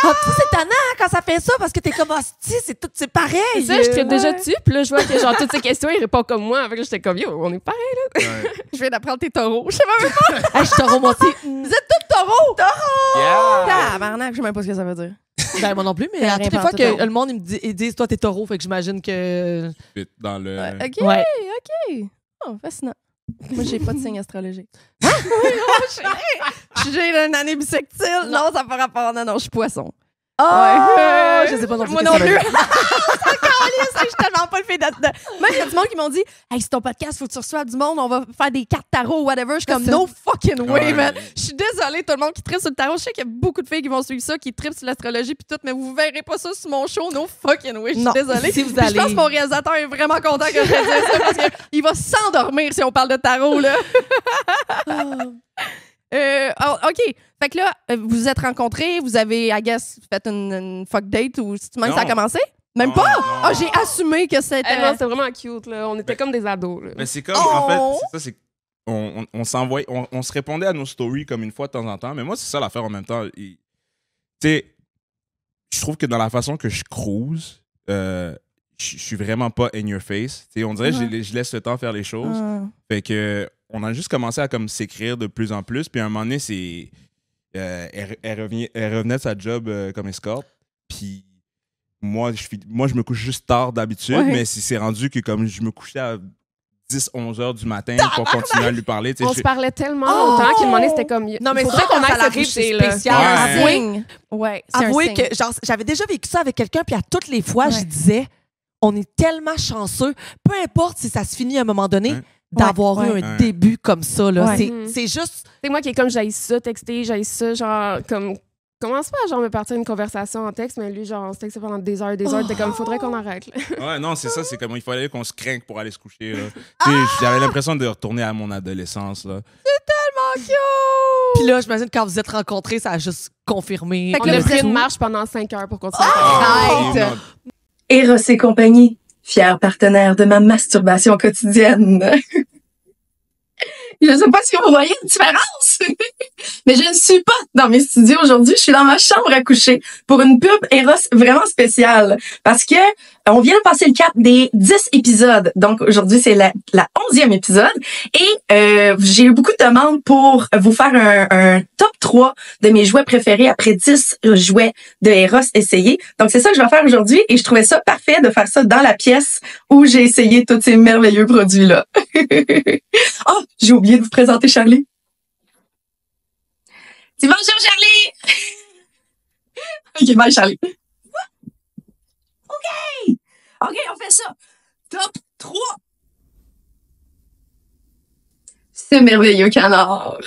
Ah, ça, c'est tannant quand ça fait ça, parce que t'es comme, ah, c'est pareil. c'est ça, je tripe déjà Ouais. dessus. Puis là, je vois que, genre, toutes ces questions, il répond comme moi. Fait que là, j'étais comme, yo, on est pareil. Ouais. Je viens d'apprendre tes taureaux. Je sais même pas. Hey, je te remonté. Vous êtes tous taureaux! Yeah! Tabarnak, je sais même pas ce que ça veut dire. Ben, moi non plus, mais T'as à rien toutes les fois pantoute, que le monde, ils disent, toi, t'es taureau, fait que j'imagine que... Vite dans le. OK, Ouais. OK. Oh, fascinant. Moi, j'ai pas de signe astrologique. J'ai une année bisextile. Non, ça n'a pas rapport. Non, je suis poisson. Oh! Ouais. Je sais pas non plus. Moi qu'est-ce non que ça veut plus. dire. Je suis tellement pas le fait d'être dedans. Même, il y a du monde qui m'ont dit hey, c'est ton podcast, faut que tu reçoives du monde, on va faire des cartes tarot ou whatever. Je suis comme ça. no fucking way, Ouais. man. Je suis désolée, tout le monde qui tripe sur le tarot. Je sais qu'il y a beaucoup de filles qui vont suivre ça, qui trippent sur l'astrologie puis tout, mais vous verrez pas ça sur mon show, no fucking way. Je suis Non, désolée. si vous Puis je pense allez- que mon réalisateur est vraiment content que je dise ça parce qu'il va s'endormir si on parle de tarot, là. OK. Fait que là, vous vous êtes rencontrés, vous avez, I guess, fait une fuck date ou même ça a commencé? Même Non, pas? non. Ah, j'ai assumé que c'était... Non, c'était vraiment cute, là. On était comme des ados, là. Mais c'est comme, en fait, c'est ça, c'est on s'envoie, on se répondait à nos stories comme une fois de temps en temps, mais moi, c'est ça l'affaire en même temps. Tu sais, je trouve que dans la façon que je cruise, je suis vraiment pas in your face. Tu sais, on dirait que je laisse le temps faire les choses. Fait que on a juste commencé à comme s'écrire de plus en plus, puis à un moment donné, c'est... elle revenait de sa job comme escorte, puis moi, je me couche juste tard d'habitude, mais c'est rendu que comme je me couchais à 10-11 heures du matin pour continuer à lui parler. On se parlait tellement longtemps qu'à un moment donné, c'était comme... Non, mais faudrait ça, qu'on aille ça se coucher, là. spécial. Avouez que genre, j'avais déjà vécu ça avec quelqu'un, puis à toutes les fois, je disais, on est tellement chanceux, peu importe si ça se finit à un moment donné, d'avoir eu un début comme ça. Là. C'est juste... C'est moi qui est comme, j'haïs ça, texter, j'haïs ça, genre, comme... Commence pas à genre me partir une conversation en texte, mais lui, genre, on se textait pendant des heures, t'es comme, faudrait qu'on arrête. Là. Ouais, non, c'est ça, c'est comme, il fallait qu'on se craigne pour aller se coucher. J'avais l'impression de retourner à mon adolescence. Là. C'est tellement cute! Puis là, j'imagine quand vous êtes rencontrés, ça a juste confirmé. On a pris une marche pendant 5 heures pour continuer à Arrête! Eros et compagnie, fier partenaire de ma masturbation quotidienne. Je sais pas si vous voyez une différence, mais je ne suis pas dans mes studios aujourd'hui. Je suis dans ma chambre à coucher pour une pub Eros vraiment spéciale parce que on vient de passer le cap des 10 épisodes. Donc aujourd'hui, c'est la 11e épisode et j'ai eu beaucoup de demandes pour vous faire un top 3 de mes jouets préférés après 10 jouets de Eros essayés. Donc c'est ça que je vais faire aujourd'hui et je trouvais ça parfait de faire ça dans la pièce où j'ai essayé tous ces merveilleux produits-là. Oh, j'ai oublié de vous présenter Charlie. Dis bonjour, Charlie! OK, bye, Charlie. OK, on fait ça. Top 3. Ce merveilleux canard.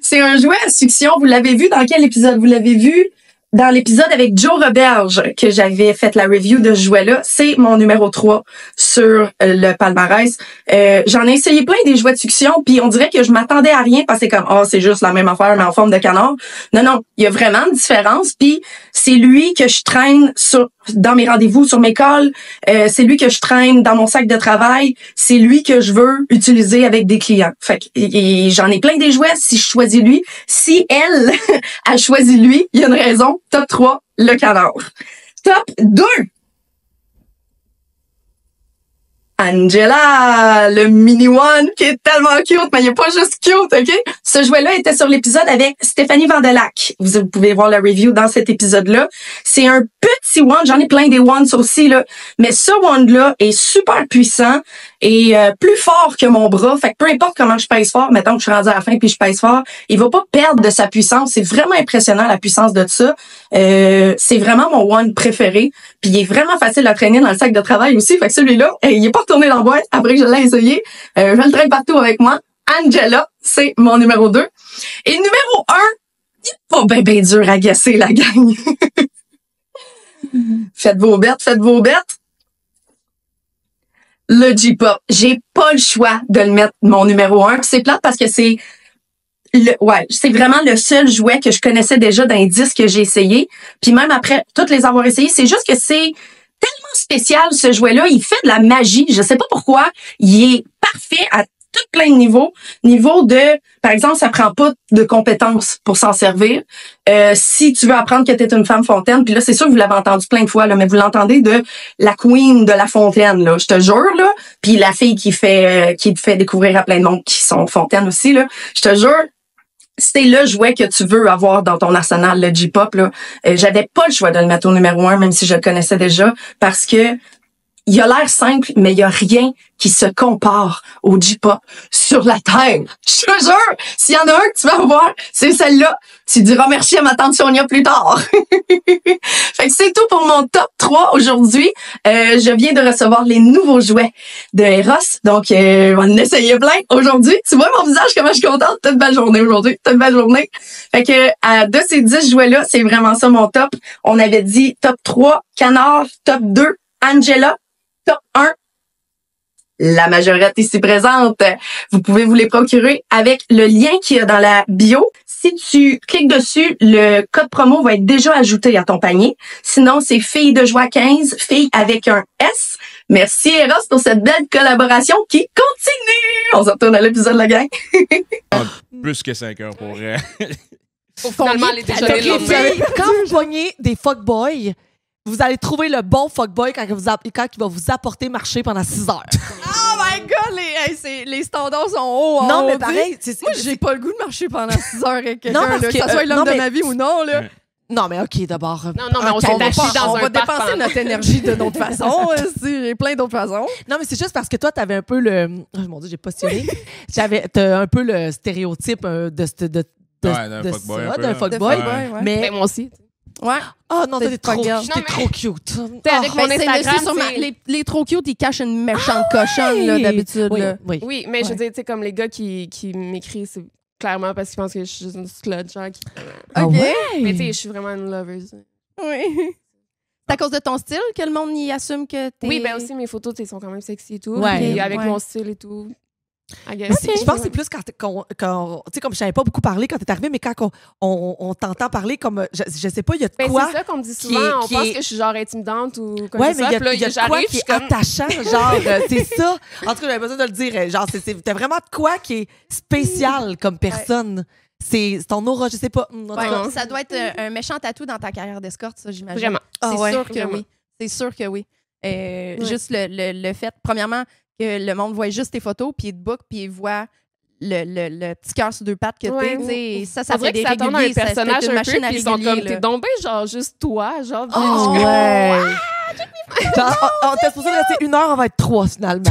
C'est un jouet à succion. Vous l'avez vu dans quel épisode? Vous l'avez vu dans l'épisode avec Joe Roberge que j'avais fait la review de ce jouet-là. C'est mon numéro 3 sur le palmarès. J'en ai essayé plein des jouets de succion, puis on dirait que je m'attendais à rien parce que c'est comme, c'est juste la même affaire, mais en forme de canard. Non, il y a vraiment une différence, puis c'est lui que je traîne dans mes rendez-vous, sur mes calls. C'est lui que je traîne dans mon sac de travail. C'est lui que je veux utiliser avec des clients. Fait que et j'en ai plein des jouets si je choisis lui. Si elle a choisi lui, il y a une raison. Top 3, le canard. Top 2. Angela, le mini one qui est tellement cute, mais il est pas juste cute, OK? Ce jouet-là était sur l'épisode avec Stéphanie Vandelac. Vous pouvez voir la review dans cet épisode-là. C'est un petit wand, j'en ai plein des wands aussi, là. Mais ce wand-là est super puissant et plus fort que mon bras. Fait que peu importe comment je pèse fort, mettons que je suis rendue à la fin puis je pèse fort, il va pas perdre de sa puissance. C'est vraiment impressionnant, la puissance de ça. C'est vraiment mon wand préféré. Puis il est vraiment facile à traîner dans le sac de travail aussi. Fait que celui-là, il est pas retourné dans la boîte après que je l'ai essayé. Je le traîne partout avec moi. Angela, c'est mon numéro 2. Et numéro 1, il est pas ben dur à gasser, la gang. Faites vos bêtes. Le J-Pop. J'ai pas le choix de le mettre mon numéro 1. Puis c'est plate parce que c'est vraiment le seul jouet que je connaissais déjà d'un 10 que j'ai essayé. Puis même après toutes les avoir essayés, c'est juste que c'est tellement spécial, ce jouet-là. Il fait de la magie. Je sais pas pourquoi. Il est parfait à tout plein de niveaux. Niveau de, par exemple, ça prend pas de compétences pour s'en servir. Si tu veux apprendre que t'es une femme fontaine, puis là, c'est sûr que vous l'avez entendu plein de fois, là, mais vous l'entendez de la queen de la fontaine, là. Je te jure, là. Puis la fille qui te fait découvrir à plein de monde qui sont fontaines aussi, là. Je te jure, c'est le jouet que tu veux avoir dans ton arsenal, le J-Pop, là. J'avais pas le choix de le mettre au numéro 1, même si je le connaissais déjà, parce que il a l'air simple, mais il y a rien qui se compare au J-Pop sur la Terre. Je te jure, s'il y en a un que tu vas avoir, c'est celle-là. Tu diras merci à ma tante Sonia plus tard. Fait que c'est tout pour mon top 3 aujourd'hui. Je viens de recevoir les nouveaux jouets de Eros. Donc, on va en essayer plein aujourd'hui. Tu vois mon visage, comment je suis contente. T'as une belle journée aujourd'hui. T'as une belle journée. Fait que de ces 10 jouets-là, c'est vraiment ça mon top. On avait dit top 3, Canard, top 2, Angela, top 1, la majorette ici présente. Vous pouvez vous les procurer avec le lien qu'il y a dans la bio. si tu cliques dessus, le code promo va être déjà ajouté à ton panier. Sinon, c'est Filles de joie 15, filles avec un S. Merci Eros pour cette belle collaboration qui continue. On se retourne à l'épisode de la gang. Plus que 5 heures pour vrai. Finalement, elle est déjà Fait là. que quand vous voyez des fuckboys, vous allez trouver le bon fuckboy quand il va vous apporter marcher pendant 6 heures. Oh my God, les standards sont hauts. Non, mais on dit. pareil. Moi, j'ai pas le goût de marcher pendant 6 heures avec quelqu'un, Non, parce là, que que, ça soit l'homme non, de mais- ma vie ou non. Là. Non, mais OK, d'abord. Non, mais on Ok, s'est On va, assis pas- dans on un va parc dépenser pendant- notre énergie de d'autres façons. J'ai plein d'autres façons. Non, mais c'est juste parce que toi, t'avais un peu le. Oh, mon Dieu, j'ai postulé. T'as un peu le stéréotype de D'un fuckboy. un peu, d'un là. fuckboy. Ouais. Mais. Ben, moi aussi. Ouais. Oh non, C'est t'es trop, fuck girl. t'es Non, trop cute. T'sais, avec Ben, mon c'est Instagram, sûrement- c'est- les trop cute, ils cachent une méchante cochonne là, d'habitude. Oui, là. oui. Oui, mais je Ouais. veux dire, tu sais, comme les gars qui m'écrivent, c'est clairement parce qu'ils pensent que je suis juste une slut, genre. Ah OK. ouais? Mais tu sais, je suis vraiment une lover. Oui. C'est à cause de ton style que le monde y assume que t'es... Oui, ben aussi, mes photos, tu sais, sont quand même sexy et tout. Ouais. Puis avec Ouais. mon style et tout. I guess. Mais je pense que c'est plus quand tu sais, comme je savais pas beaucoup parler quand t'es arrivé, mais quand on t'entend parler comme, je sais pas, il y a de Ben, quoi. c'est ça qu'on me dit qui souvent. est- On qui pense est- que je suis genre intimidante ou comme Ouais, ça. mais il y Puis là, a de quoi j'arrive, qui je est suis comme- attachant, genre, c'est ça. En tout cas, j'avais besoin de le dire. Genre, t'as vraiment de quoi qui est spécial comme personne. C'est ton aura, je sais pas. En tout Ouais, cas. ça doit être un méchant atout dans ta carrière d'escorte, ça, j'imagine. Vraiment. C'est Ah ouais. sûr que Vraiment. oui. C'est sûr que oui. Juste le fait, premièrement, que le monde voit juste tes photos, puis il te book, puis il voit le petit cœur sur deux pattes que Ouais. t'es. Tu sais, ça On dirait fait des que ça donne un réguliers. Ça personnage c'est une un peu, machine à puis ils sont réguliers, comme, t'es là. donc ben genre juste toi, genre. puis Oh, je suis comme, ouais. Genre, on était supposé rester 1 heure, on va être 3 finalement.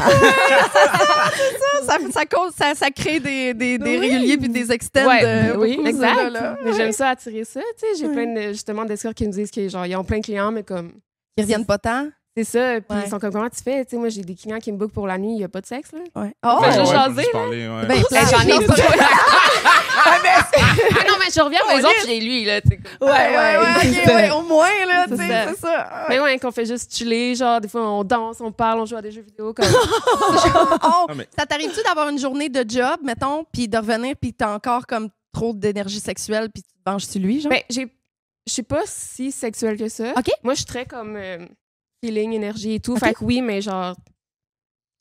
Ça crée des réguliers puis des extends. Ouais, oui, beaucoup, ça, exact. là. Mais j'aime ça attirer ça. Tu sais, j'ai plein de, justement d'escorts qui me disent qu'ils genre, ils ont plein de clients, mais comme, Ils reviennent pas tant. c'est ça. Puis Ouais. ils sont comme, comment tu fais? Tu sais, moi, j'ai des clients qui me bookent pour la nuit, il n'y a pas de sexe, là. Ouais. Oh, Ouais, j'ai faut jasé, juste là. parler, ouais. Ben, Ben, j'en ai Non, pas. Ah non, mais je reviens à la maison, puis j'ai lui, là. Tu sais, comme- ouais, au moins, là, tu C'est sais, ça. c'est ça. Mais ouais, qu'on fait juste chiller, genre, des fois, on danse, on parle, on joue à des jeux vidéo. Comme... Oh, Ah, mais- ça t'arrive-tu d'avoir une journée de job, mettons, puis de revenir, puis t'as encore comme trop d'énergie sexuelle, puis tu te venges sur lui, genre? Ben, je suis pas si sexuelle que ça. OK. Moi, je suis très comme feeling, énergie et tout. OK. Fait que oui, mais genre,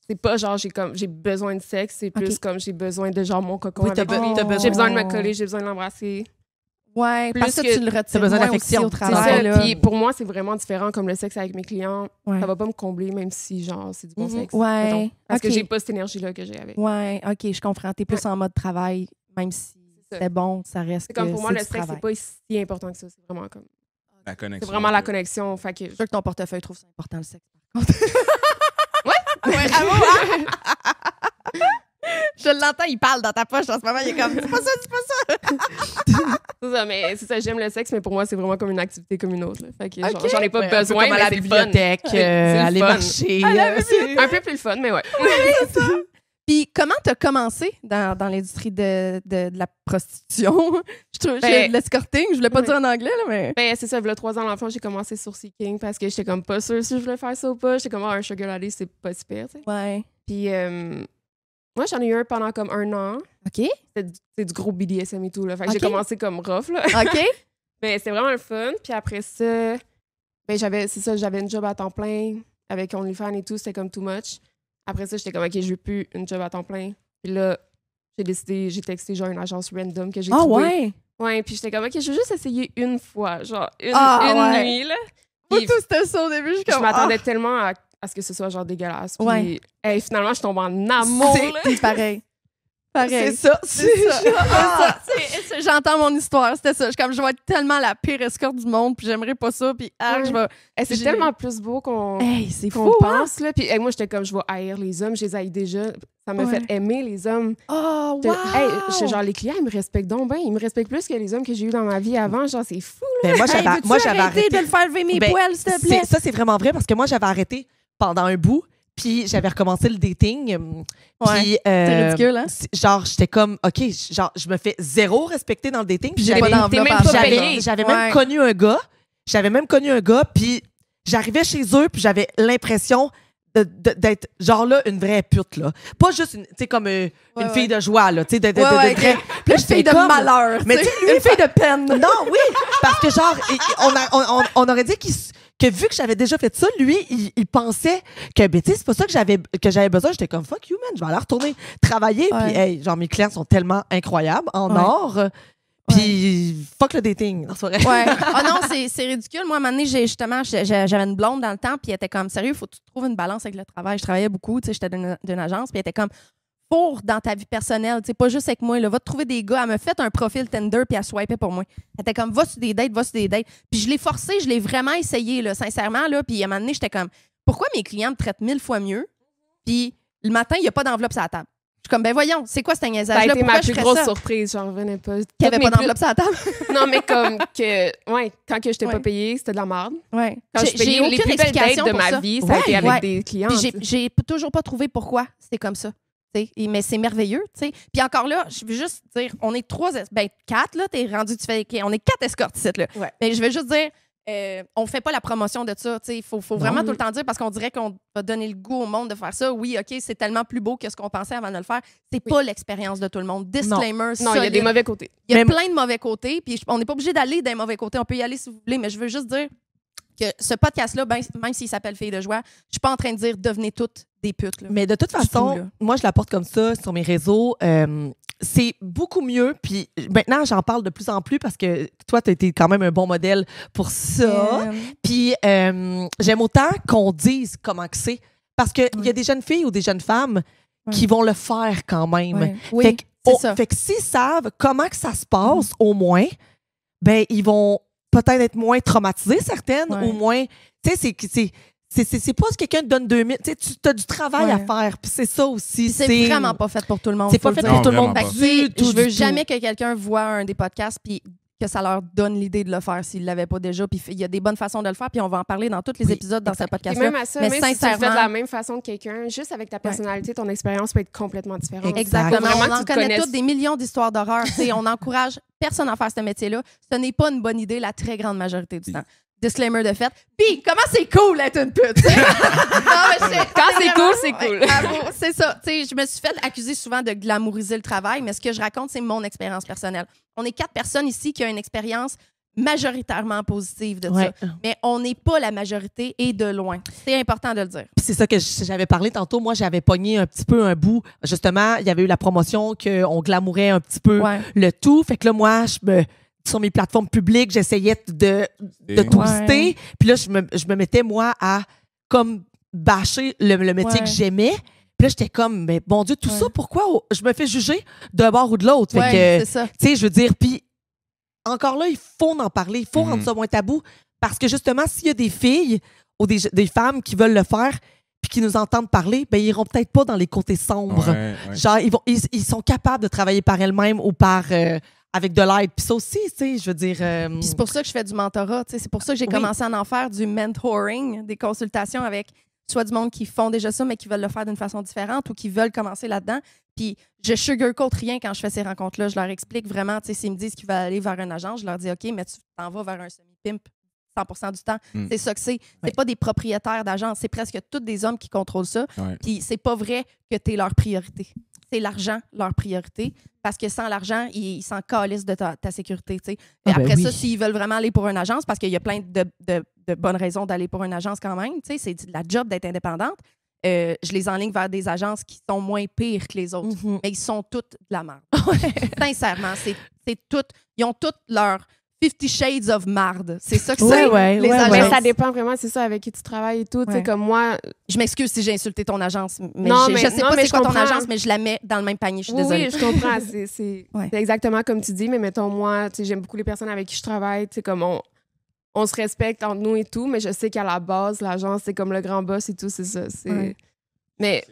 c'est pas genre j'ai besoin de sexe, c'est plus OK. comme j'ai besoin de genre mon cocon Oui, t'as avec lui. t'as besoin. J'ai besoin de me coller, j'ai besoin de l'embrasser. Ouais, plus parce que que tu le retires t'as besoin moins d'affection. aussi au C'est C'est travail, ça. là. Puis pour moi, c'est vraiment différent comme le sexe avec mes clients. Ouais. Ça va pas me combler, même si genre c'est du bon Mhm. sexe. Ouais, mettons. Parce que OK. j'ai pas cette énergie-là que j'ai avec. Ouais, OK, je comprends. T'es plus en mode travail, même si ça. c'est bon, ça reste C'est comme que pour moi, c'est le du sexe, travail. c'est pas si important que ça. C'est vraiment comme. La connexion. C'est vraiment la connexion. Fait que. Je suis sûre que ton portefeuille trouve ça important, le sexe, par contre. Ouais, Je l'entends, il parle dans ta poche en ce moment, il est comme, c'est pas ça, c'est pas ça. C'est ça, mais c'est ça, j'aime le sexe, mais pour moi, c'est vraiment comme une activité comme une autre. Là. Fait que genre, Ok. j'en ai pas Ouais, un peu besoin, comme à mais la c'est le fun. bibliothèque, C'est le aller fun. marcher. Un peu plus le fun, mais ouais. Puis comment t'as commencé dans l'industrie de la prostitution? Je trouve Ben, de l'escorting, je voulais pas oui. dire en anglais, là, mais... Ben, c'est ça, il y a 3 ans, l'enfant, j'ai commencé sur Seeking parce que j'étais comme pas sûre si je voulais faire ça ou pas. J'étais comme, un sugar daddy, c'est pas super, tu sais. Ouais. Puis, moi, j'en ai eu un pendant comme 1 an. OK. C'est du gros BDSM et tout, là. Fait que Ok. j'ai commencé comme rough, là. OK. Mais c'était vraiment le fun. Puis après ça, ben, j'avais une job à temps plein avec OnlyFans et tout. C'était comme too much. Après ça, j'étais comme, OK, je veux plus une job à temps plein. Puis là, j'ai texté genre une agence random que j'ai Ah trouvée. ouais? Ouais, puis j'étais comme, OK, je veux juste essayer une fois, genre une Ouais. nuit, là. Moi, Puis tout c'était ça au début, je suis je comme... m'attendais tellement à ce que ce soit genre dégueulasse. Puis Ouais. hey, finalement, je tombe en amour, là. C'est pareil. Pareil. C'est ça. C'est ça. J'entends mon histoire, c'était ça. Je suis comme, je vais être tellement la pire escorte du monde, puis j'aimerais pas ça, puis Ouais. je vais... Hey, c'est j'ai- tellement plus beau qu'on Hey, c'est qu'on fou, hein? pense, là. Puis hey, moi, j'étais comme, je vais haïr les hommes. Je les haïs déjà. Ça m'a Ouais. fait aimer les hommes. Oh, J'étais- wow! Hey, j'étais genre, les clients, ils me respectent donc bien. Ils me respectent plus que les hommes que j'ai eu dans ma vie avant. Genre, c'est fou. Ben, moi, Hey, j'avais veux-tu arrêté. arrêter de le faire lever mes Ben, poils, s'il te plaît? Ça, c'est vraiment vrai parce que moi, j'avais arrêté pendant un bout, puis j'avais recommencé le dating. Ouais, Puis, c'est ridicule, hein? Genre, j'étais comme, OK, genre, je me fais zéro respecter dans le dating. Puis j'ai j'avais- pas d'enveloppe t'es même à pas faire. payé. J'avais Ouais. même connu un gars. Puis j'arrivais chez eux, puis j'avais l'impression d'être genre là une vraie pute là, pas juste une, tu sais comme une fille de joie là, tu sais de vraie. Plus fille de malheur, mais tu sais une fille de peine. Non, oui, parce que genre on aurait dit que vu que j'avais déjà fait ça, lui il pensait que ben tu sais c'est pas ça que j'avais besoin. J'étais comme fuck you man, je vais aller retourner travailler puis hey, genre mes clients sont tellement incroyables en or. Puis, fuck le dating. Non, c'est vrai. Ouais. Ah non, c'est ridicule. Moi, à un moment donné, j'avais une blonde dans le temps, puis elle était comme, sérieux, faut que tu trouves une balance avec le travail. Je travaillais beaucoup, tu sais, j'étais d'une agence, puis elle était comme, pour dans ta vie personnelle, tu sais, pas juste avec moi, là, va te trouver des gars. Elle m'a fait un profil Tinder, puis elle swipait pour moi. Elle était comme, va sur des dates. Puis je l'ai forcé, je l'ai vraiment essayé, là, sincèrement, là, puis à un moment donné, j'étais comme, pourquoi mes clients me traitent 1000 fois mieux, puis le matin, il n'y a pas d'enveloppe sur la table? Je suis comme, ben voyons, c'est quoi ce niaisage-là? Ça a été ma plus grosse ça? surprise, j'en revenais pas. Qu'il n'y avait pas d'enveloppe sur la table? Non, mais comme que, quand que je t'ai pas payé, c'était de la merde. Ouais. Quand je payais les plus belles dates de ma vie, ça a été avec des clients. Puis j'ai toujours pas trouvé pourquoi c'est comme ça. Mais c'est merveilleux, tu sais. Puis encore là, je veux juste dire, on est 4, là, t'es rendu, on est 4 escortes ici, là. Ouais. Mais je veux juste dire, on fait pas la promotion de ça, tu sais. Il faut vraiment tout le temps dire, parce qu'on dirait qu'on va donner le goût au monde de faire ça. Oui, OK, c'est tellement plus beau que ce qu'on pensait avant de le faire. C'est pas l'expérience de tout le monde. Disclaimer, non, il y a des mauvais côtés. Il y a plein de mauvais côtés, puis on n'est pas obligé d'aller dans les mauvais côtés. On peut y aller si vous voulez, mais je veux juste dire que ce podcast-là, même s'il s'appelle Filles de joie, je suis pas en train de dire devenez toutes des putes. Là. Mais de toute façon, moi, je la porte comme ça sur mes réseaux. C'est beaucoup mieux. Puis maintenant, j'en parle de plus en plus parce que toi, tu as été quand même un bon modèle pour ça. Puis j'aime autant qu'on dise comment que c'est. Parce qu'il y a des jeunes filles ou des jeunes femmes qui vont le faire quand même. Ouais. Oui, fait que s'ils savent comment que ça se passe, au moins, ben ils vont peut-être être moins traumatisées, certaines, ou moins... Tu sais, c'est pas si quelqu'un te donne 2000. Tu sais, tu as du travail à faire. Puis c'est ça aussi. C'est vraiment pas fait pour tout le monde. C'est pas fait pour tout le monde. Je veux jamais que quelqu'un voit un des podcasts puis que ça leur donne l'idée de le faire s'ils ne l'avaient pas déjà. Puis il y a des bonnes façons de le faire. Puis on va en parler dans tous les épisodes dans ce podcast-là. Même à ça, mais même si tu le fais de la même façon que quelqu'un, juste avec ta personnalité, ton expérience peut être complètement différente. Exactement. Vraiment, on en connaît toutes des millions d'histoires d'horreur. On n'encourage personne à faire ce métier-là. Ce n'est pas une bonne idée la très grande majorité du temps. Disclaimer de fait. Puis, comment c'est cool d'être une pute? Quand c'est cool, c'est cool. C'est ça. Je me suis fait accuser souvent de glamouriser le travail, mais ce que je raconte, c'est mon expérience personnelle. On est 4 personnes ici qui ont une expérience majoritairement positive de ça. Mais on n'est pas la majorité et de loin. C'est important de le dire. Puis c'est ça que j'avais parlé tantôt. Moi, j'avais pogné un petit peu un bout. Justement, il y avait eu la promotion qu'on glamourait un petit peu le tout. Fait que là, moi, sur mes plateformes publiques, j'essayais de twister. Puis là, je me mettais, moi, à comme bâcher le métier que j'aimais. Puis là, j'étais comme, mais bon Dieu, tout ça, pourquoi je me fais juger d'un bord ou de l'autre? Fait que, c'est ça. Tu sais, je veux dire, puis encore là, il faut en parler. Il faut rendre ça moins tabou. Parce que justement, s'il y a des filles ou des femmes qui veulent le faire puis qui nous entendent parler, ben ils iront peut-être pas dans les côtés sombres. Genre, ils sont capables de travailler par elles-mêmes ou par... avec de l'aide. Puis ça aussi, tu sais, je veux dire... Puis c'est pour ça que je fais du mentorat. C'est pour ça que j'ai commencé à en faire du mentoring, des consultations avec soit du monde qui font déjà ça, mais qui veulent le faire d'une façon différente ou qui veulent commencer là-dedans. Puis je sugarcoat rien quand je fais ces rencontres-là. Je leur explique vraiment, tu sais, s'ils me disent qu'ils veulent aller vers un agent, je leur dis, OK, mais tu t'en vas vers un semi-pimp 100% du temps. C'est ça que c'est. C'est pas des propriétaires d'agences. C'est presque tous des hommes qui contrôlent ça. Puis c'est pas vrai que tu es leur priorité. C'est l'argent, leur priorité. Parce que sans l'argent, ils s'en calissent de ta sécurité. Et après ça, s'ils veulent vraiment aller pour une agence, parce qu'il y a plein de bonnes raisons d'aller pour une agence quand même, c'est de la job d'être indépendante, je les enligne vers des agences qui sont moins pires que les autres. Mais ils sont toutes de la merde. Sincèrement, c'est toutes... Ils ont toutes leur... 50 Shades of marde. C'est ça que c'est. Les agences. Mais ça dépend vraiment, c'est ça, avec qui tu travailles et tout. Tu sais, comme moi... Je m'excuse si j'ai insulté ton agence. Mais non, je sais pas c'est quoi ton agence, mais je la mets dans le même panier. Je suis désolée. Oui, je comprends. C'est exactement comme tu dis. Mais mettons, moi, tu sais, j'aime beaucoup les personnes avec qui je travaille. Tu sais, comme on se respecte entre nous et tout, mais je sais qu'à la base, l'agence, c'est comme le grand boss et tout, c'est ça. Mais,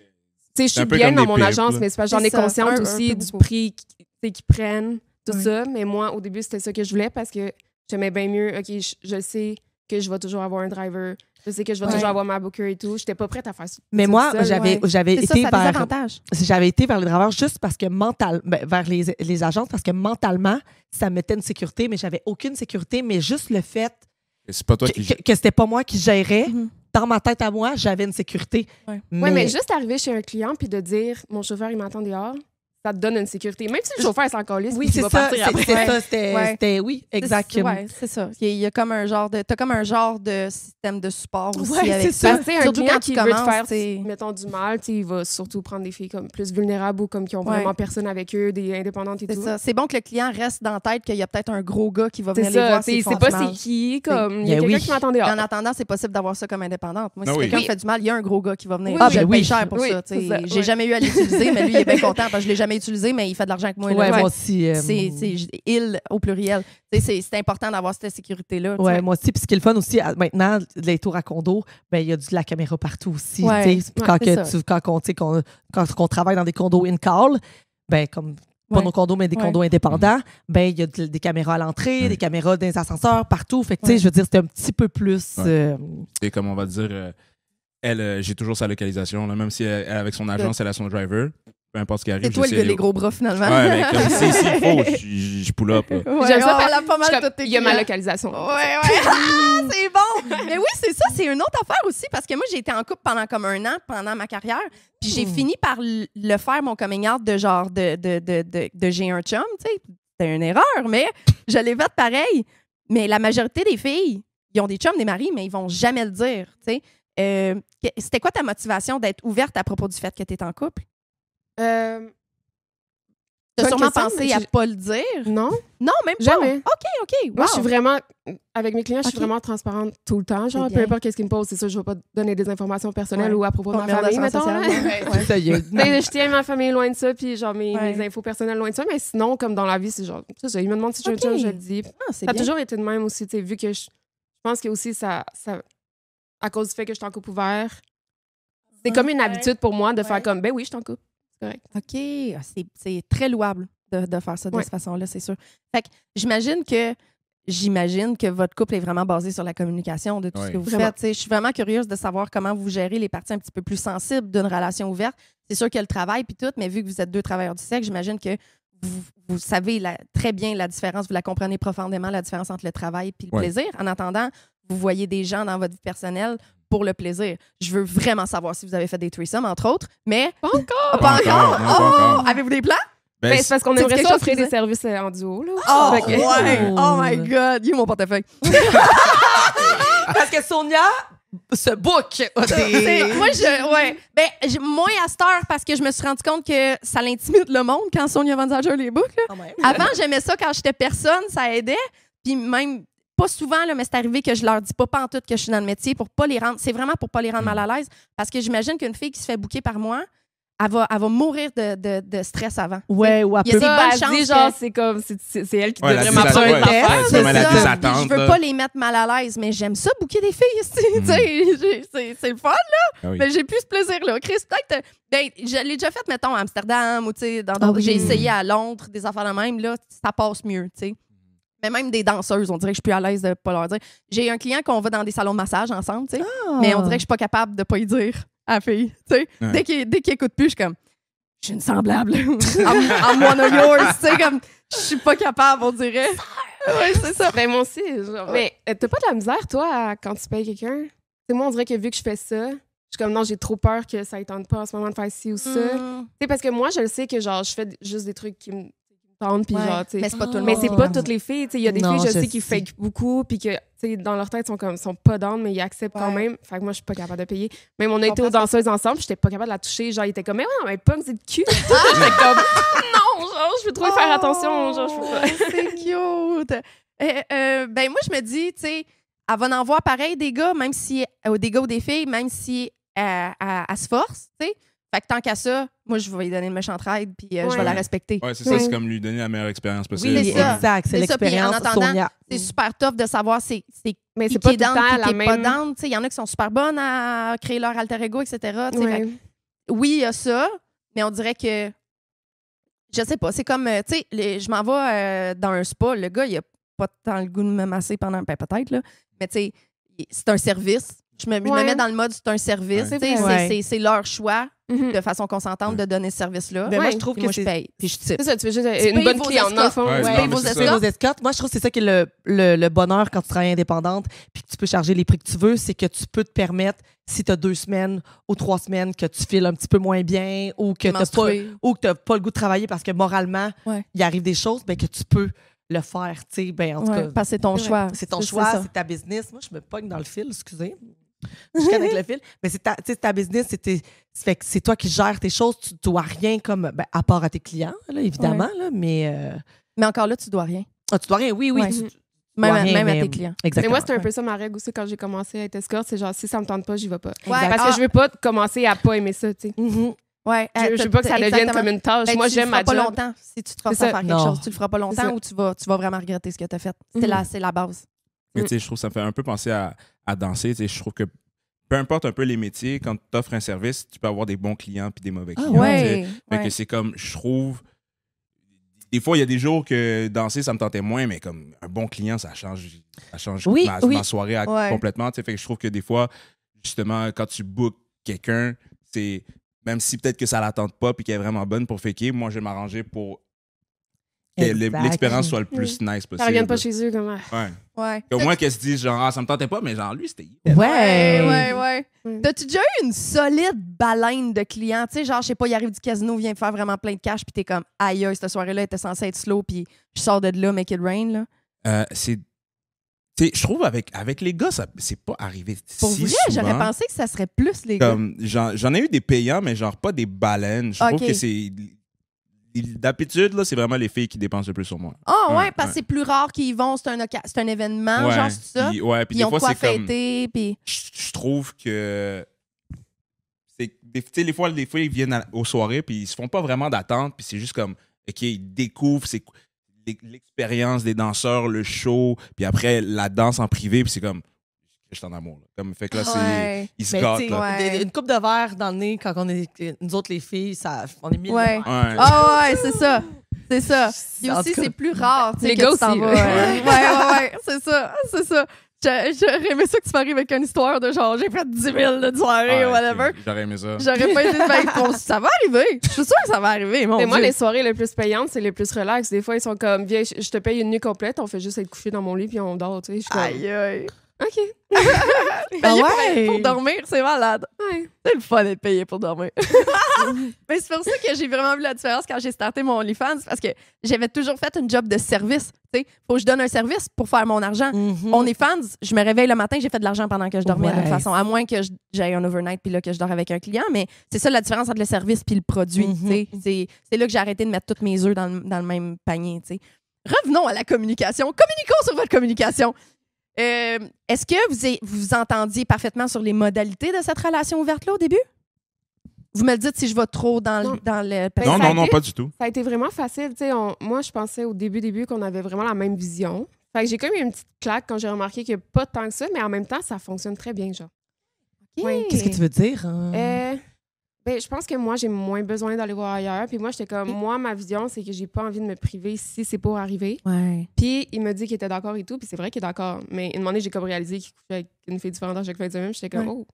tu sais, je suis bien dans mon agence, mais c'est parce que j'en ai conscience aussi du prix qu'ils prennent. Tout ça, mais moi, au début, c'était ça que je voulais parce que j'aimais bien mieux, OK, je sais que je vais toujours avoir un driver, je sais que je vais toujours avoir ma booker et tout. J'étais pas prête à faire ça. Mais moi, j'avais été vers les drivers juste parce que vers les agences, parce que mentalement, ça me mettait une sécurité, mais j'avais aucune sécurité, mais juste le fait c'est pas toi que c'était pas moi qui gérais, dans ma tête à moi, j'avais une sécurité. Ouais. Mais juste arriver chez un client puis de dire mon chauffeur, il m'attend dehors, ça te donne une sécurité. Même si le chauffeur s'en calisse, oui, puis c'est il va ça. partir après. C'est ça. C'était Ouais. exact. Ouais, c'est ça. Il y a comme un genre de... T'as comme un genre de système de support aussi Ouais, avec c'est ça. ça. Tu sais, un Surtout client quand qui tu veut te commences, faire, t'sais. mettons, du mal, il va surtout prendre des filles comme plus vulnérables ou comme qui ont Ouais. vraiment personne avec eux, des indépendantes et C'est tout. ça. C'est bon que le client reste dans la tête qu'il y a peut-être un gros gars qui va C'est venir les ça. voir. C'est s'ils font pas du c'est mal. qui, comme il y a Ben quelqu'un oui. qui m'attend dehors. En attendant, c'est possible d'avoir ça comme indépendante. Moi, si Ben Oui. quelqu'un Oui. me fait du mal, il y a un gros gars qui va venir. Oui, Ah, oui. je le paye Oui. cher pour Oui, ça. tu sais. c'est ça, J'ai ouais. jamais eu à l'utiliser, mais lui, il est bien content parce que je l'ai jamais utilisé, mais il fait de l'argent avec moi. là. Ouais, Ouais. moi aussi. C'est il au pluriel. Tu sais, c'est important d'avoir cette sécurité-là. tu Ouais, sais. moi aussi. Puis ce qui est le fun aussi, maintenant, les tours à condo, ben il y a de la caméra partout aussi. Ouais. Tu sais. Puis quand, Ouais, c'est quand on travaille dans des condos in-call, ben comme pas Ouais. nos condos, mais des Ouais. condos indépendants, ben il y a des caméras à l'entrée, Ouais. des caméras dans les ascenseurs, partout. Fait que, tu sais, Ouais. je veux dire, c'était un petit peu plus... Ouais. Et comme on va dire, elle, j'ai toujours sa localisation. Là, même si elle, avec son agence, elle a son driver. Peu importe ce qui arrive. C'est toi le j'essaie gars de- des gros bras, finalement. Ouais, mais comme s'il faut, je pull up. Là. Ouais, J'aime ça, on a pas mal Je suis comme, toutes tes il y a ma clients. localisation. Ouais. Ah, c'est bon. Mais oui, c'est ça. C'est une autre affaire aussi parce que moi, j'ai été en couple pendant comme 1 an pendant ma carrière. Puis j'ai fini par le faire, mon coming out de genre de j'ai un chum. Tu sais, c'était une erreur, mais je l'ai fait pareil. Mais la majorité des filles, ils ont des chums, des maris, mais ils vont jamais le dire. Tu sais. C'était quoi ta motivation d'être ouverte à propos du fait que tu es en couple? Tu as Bonne sûrement question, pensé mais à j'ai- pas le dire. Non, Non, même pas. jamais. OK. Wow. Moi, je suis vraiment, avec mes clients, je suis Ok. vraiment transparente tout le temps. Genre, C'est peu bien. importe qu'est-ce qu'ils me posent, c'est sûr, je vais pas donner des informations personnelles Ouais. ou à propos de Ton ma numéro famille, d'assurance mettons. sociale. là. Ouais. Ça y est. Mais je tiens ma famille loin de ça, puis genre mes Ouais. infos personnelles loin de ça. Mais sinon, comme dans la vie, c'est genre, c'est ça. Ils me demandent si je suis un Ok. chum, je le dis. Ah, c'est Ça a bien. toujours été de même aussi, tu sais, vu que je pense que aussi, ça, à cause du fait que je suis en couple ouvert, c'est comme une Ouais. habitude pour moi de Ouais. faire comme, ben oui, je suis en couple. C'est correct. OK. Ah, c'est très louable de faire ça de Ouais. cette façon-là, c'est sûr. Fait que j'imagine que votre couple est vraiment basé sur la communication de tout ce Ouais. que vous Vraiment. faites. Tu sais, je suis vraiment curieuse de savoir comment vous gérez les parties un petit peu plus sensibles d'une relation ouverte. C'est sûr qu'il y a le travail puis tout, mais vu que vous êtes 2 travailleurs du sexe, j'imagine que vous savez très bien la différence, vous la comprenez profondément, la différence entre le travail et le Ouais. plaisir. En attendant, vous voyez des gens dans votre vie personnelle pour le plaisir. Je veux vraiment savoir si vous avez fait des threesomes, entre autres, mais... Pas encore! Ah, pas Pas encore? encore, non, pas encore. Oh! Avez-vous des plans? Ben, c'est parce qu'on c'est aimerait quelque ça chose offrir qui des vous- services en duo. Là. Oh, Fait que- ouais! Oh my God! Il est mon portefeuille. Parce que Sonia se book. Ouais. Ben, moins à cette heure parce que je me suis rendu compte que ça l'intimide le monde quand Sonia Van Zager les book. là. Avant, j'aimais ça quand j'étais personne, ça aidait. Puis même, pas souvent, là, mais c'est arrivé que je leur dis pas pantoute que je suis dans le métier pour pas les rendre. C'est vraiment pour pas les rendre mal à l'aise. Parce que j'imagine qu'une fille qui se fait booker par moi, elle va mourir de stress avant. Ouais, ou à Il y a peu des Ça, bonnes elle chances dit, genre, que- c'est comme, c'est elle qui Ouais, devrait la m'apprendre disattente, une ouais. affaire. Ouais, C'est comme elle a ça. des Puis attentes, je veux là. pas les mettre mal à l'aise, mais j'aime ça booker des filles ici. Tu sais, c'est le fun. Ah oui. Mais j'ai plus ce plaisir-là. Chris, peut-être. Ben, je l'ai déjà fait, mettons, à Amsterdam ou tu sais, dans d'autres. oui. J'ai essayé à Londres, des affaires de même. Là, ça passe mieux, tu sais. Mais même des danseuses, on dirait que je suis plus à l'aise de pas leur dire. J'ai un client qu'on va dans des salons de massage ensemble, tu sais. Mais on dirait que je suis pas capable de pas y dire à la fille. Tu sais. Ouais. Dès qu'il écoute plus, je suis comme. Je suis une semblable. I'm one of yours. Tu sais, comme. Je suis pas capable, on dirait. Oui, c'est ça. Ben, moi aussi. Genre, mais t'as pas de la misère, toi, quand tu payes quelqu'un? C'est moi, on dirait que vu que je fais ça, je suis comme, non, j'ai trop peur que ça ne tente pas en ce moment de faire ci ou ça. Tu sais, parce que moi, je le sais que, genre, je fais juste des trucs qui me tentent, puis Ouais. genre, tu sais. Mais c'est pas tout le Mais monde. c'est pas toutes les filles. Tu sais, il y a des Non, filles, je je sais, qui sais. fake beaucoup, puis que, tu sais, dans leur tête, sont pas down, mais ils acceptent quand Ouais. même. Fait que moi, je suis pas capable de payer. Même on a été comprends aux danseuses ensemble, j'étais pas capable de la toucher. Genre, il était comme, mais ouais, mais pas me c'est de cul. J'étais comme, non, genre, je veux trop y faire attention. Genre, je peux pas. Oh, c'est cute. Ben moi, je me dis, tu sais, elle va en voir pareil des gars, même si, des gars ou des filles, même si elle se force, tu sais. Fait que tant qu'à ça, moi, je vais lui donner une méchante ride, puis je vais Ouais. la respecter. Ouais, c'est ça, c'est comme lui donner la meilleure expérience possible. Oui, c'est ça. Exact, c'est C'est ça, puis en l'expérience attendant, Sonia. C'est super tough de savoir c'est Mais qui c'est pas est tout le down, temps puis la qui est pas même. down. Tu sais, il y en a qui sont super bonnes à créer leur alter ego, etc. Tu sais, Ouais. fait que oui, il y a ça, mais on dirait que je sais pas, c'est comme tu sais, je m'en vais dans un spa, le gars, il a pas tant le goût de me masser pendant peut-être là, mais tu sais, c'est un service. Je me Ouais. mets dans le mode c'est un service, Ouais. tu sais, Ouais. c'est leur choix. de façon consentante de donner ce service-là. Mais moi, je Ouais. trouve Puis que moi, je c'est... paye. Puis je type. C'est ça, tu veux juste Tu une payes bonne vos cliente, dans le fond. Ouais, Tu non, payes mais vos c'est ça. escortes. Nos escortes. Moi, je trouve que c'est ça qui est le bonheur quand tu travailles indépendante puis que tu peux charger les prix que tu veux, c'est que tu peux te permettre, si tu as 2 semaines ou 3 semaines que tu files un petit peu moins bien ou que tu n'as pas le goût de travailler parce que moralement, Ouais. il arrive des choses, ben, que tu peux le faire. Tu sais, ben, en tout Ouais, cas, parce que c'est ton choix. c'est ton choix, ça. c'est ta business. Moi, je me pogne dans le fil, excusez. Je connais avec le fil. Mais c'est ta business, fait que c'est toi qui gères tes choses. Tu dois rien comme, ben, à part à tes clients, là, évidemment, là, mais... Mais encore là, tu dois rien. Ah, tu dois rien, oui. Ouais. tu Même, dois rien, même à mais- tes clients. Mais Exactement. moi, c'était un peu ça ma règle aussi quand j'ai commencé à être escorte. C'est genre, si ça me tente pas, j'y vais pas. Ouais. Parce que je veux pas commencer à pas aimer ça, tu sais. Mhm. Ouais, Je veux pas que ça devienne comme une tâche. Ben, moi, tu j'aime le ma feras pas job. longtemps. Si tu te forces C'est à ça. faire quelque Non. chose, tu le feras pas longtemps ça. ou tu vas vraiment regretter ce que tu as fait. C'est la base. Mais tu sais, je trouve que ça me fait un peu penser à danser. Tu sais, je trouve que peu importe un peu les métiers, quand tu offres un service, tu peux avoir des bons clients puis des mauvais clients. tu sais. Ouais. Fait que c'est comme, je trouve... Des fois, il y a des jours que danser, ça me tentait moins, mais comme un bon client, ça change Oui, oui. ma soirée Ouais. complètement. Tu sais. Fait que je trouve que des fois, justement, quand tu bookes quelqu'un, c'est même si peut-être que ça la tente pas puis qu'elle est vraiment bonne pour faker, moi, je vais m'arranger pour que Exact. l'expérience soit le plus nice possible. Ça revient pas chez eux, comment. Ouais. Ouais. Au moins qu'elle se dise genre, ah, ça me tentait pas, mais genre, lui, c'était... Ouais. Ouais. T'as-tu déjà eu une solide baleine de clients? Tu sais, genre, je sais pas, il arrive du casino, vient faire vraiment plein de cash, puis t'es comme, aïe, cette soirée-là était censée être slow, puis je sors de là, make it rain, là. C'est... Tu sais, je trouve avec les gars, ça c'est pas arrivé Pour si vrai, souvent. j'aurais pensé que ça serait plus les gars. Comme, j'en ai eu des payants, mais genre pas des baleines. Je Ok. trouve que c'est... D'habitude, là, c'est vraiment les filles qui dépensent le plus sur moi. Ah ouais, Ouais, parce que ouais. c'est plus rare qu'ils y vont, c'est un événement, Ouais, genre, c'est ça. Puis, ouais, puis Puis ils des ont fois, de quoi c'est comme... fêter, puis... Je trouve que... Tu sais, des fois, ils viennent aux soirées, puis ils se font pas vraiment d'attente, puis c'est juste comme... OK, ils découvrent l'expérience des danseurs, le show, puis après, la danse en privé, puis c'est comme... Je suis en amour. Là. Comme, fait que là, Ouais. ils se Mais gâtent. tu sais, Là. Ouais. une coupe de verre dans le nez quand on est nous autres les filles, on est mille. Ouais. Ouais. Ah ouais, c'est ça. C'est ça. Puis En aussi, tout cas. c'est plus rare. tu sais, Les que gars tu t'en aussi, vas, là. ouais, c'est ça. C'est ça. J'aurais aimé ça que tu m'arrives avec une histoire de genre, j'ai fait 10 000 de soirée Ouais, ou whatever. ok, j'aurais aimé ça. J'aurais pas été bon, ça va arriver. Je suis sûre que ça va arriver, mon Mais moi, Dieu. les soirées les plus payantes, c'est les plus relax. Des fois, ils sont comme, viens, je te paye une nuit complète, on fait juste être couché dans mon lit puis on dort, tu sais. Je suis comme, Aïe, aïe. OK. Payé ouais. pour dormir, c'est malade. Ouais. C'est le fun d'être payé pour dormir. Mais c'est pour ça que j'ai vraiment vu la différence quand j'ai starté mon OnlyFans, parce que j'avais toujours fait une job de service. Tu sais, faut que je donne un service pour faire mon argent. Mhm. OnlyFans, je me réveille le matin, j'ai fait de l'argent pendant que je dormais de toute Ouais. façon, à moins que j'aille un overnight puis là que je dors avec un client. Mais c'est ça la différence entre le service puis le produit. Mhm. Tu sais. C'est là que j'ai arrêté de mettre tous mes œufs dans le même panier. Tu sais. Revenons à la communication. Communiquons sur votre communication. Est-ce que vous entendiez parfaitement sur les modalités de cette relation ouverte-là au début? Vous me le dites si je vais trop dans Non. le... Ben, Non, ça a non, été- pas du tout. Ça a été vraiment facile. Tu sais, moi, je pensais au début qu'on avait vraiment la même vision. Fait que j'ai comme eu une petite claque quand j'ai remarqué qu'il n'y a pas tant que ça, mais en même temps, ça fonctionne très bien, genre. Ouais. Qu'est-ce que tu veux dire? Ben, je pense que moi, j'ai moins besoin d'aller voir ailleurs. Puis moi, j'étais comme, moi, ma vision, c'est que j'ai pas envie de me priver si c'est pour arriver. Ouais. Puis il me dit qu'il était d'accord et tout, puis c'est vrai qu'il est d'accord. Mais une moment donné, j'ai comme réalisé qu'il couchait avec une fille différente à chaque fin de semaine. J'étais comme, Ouais. oh,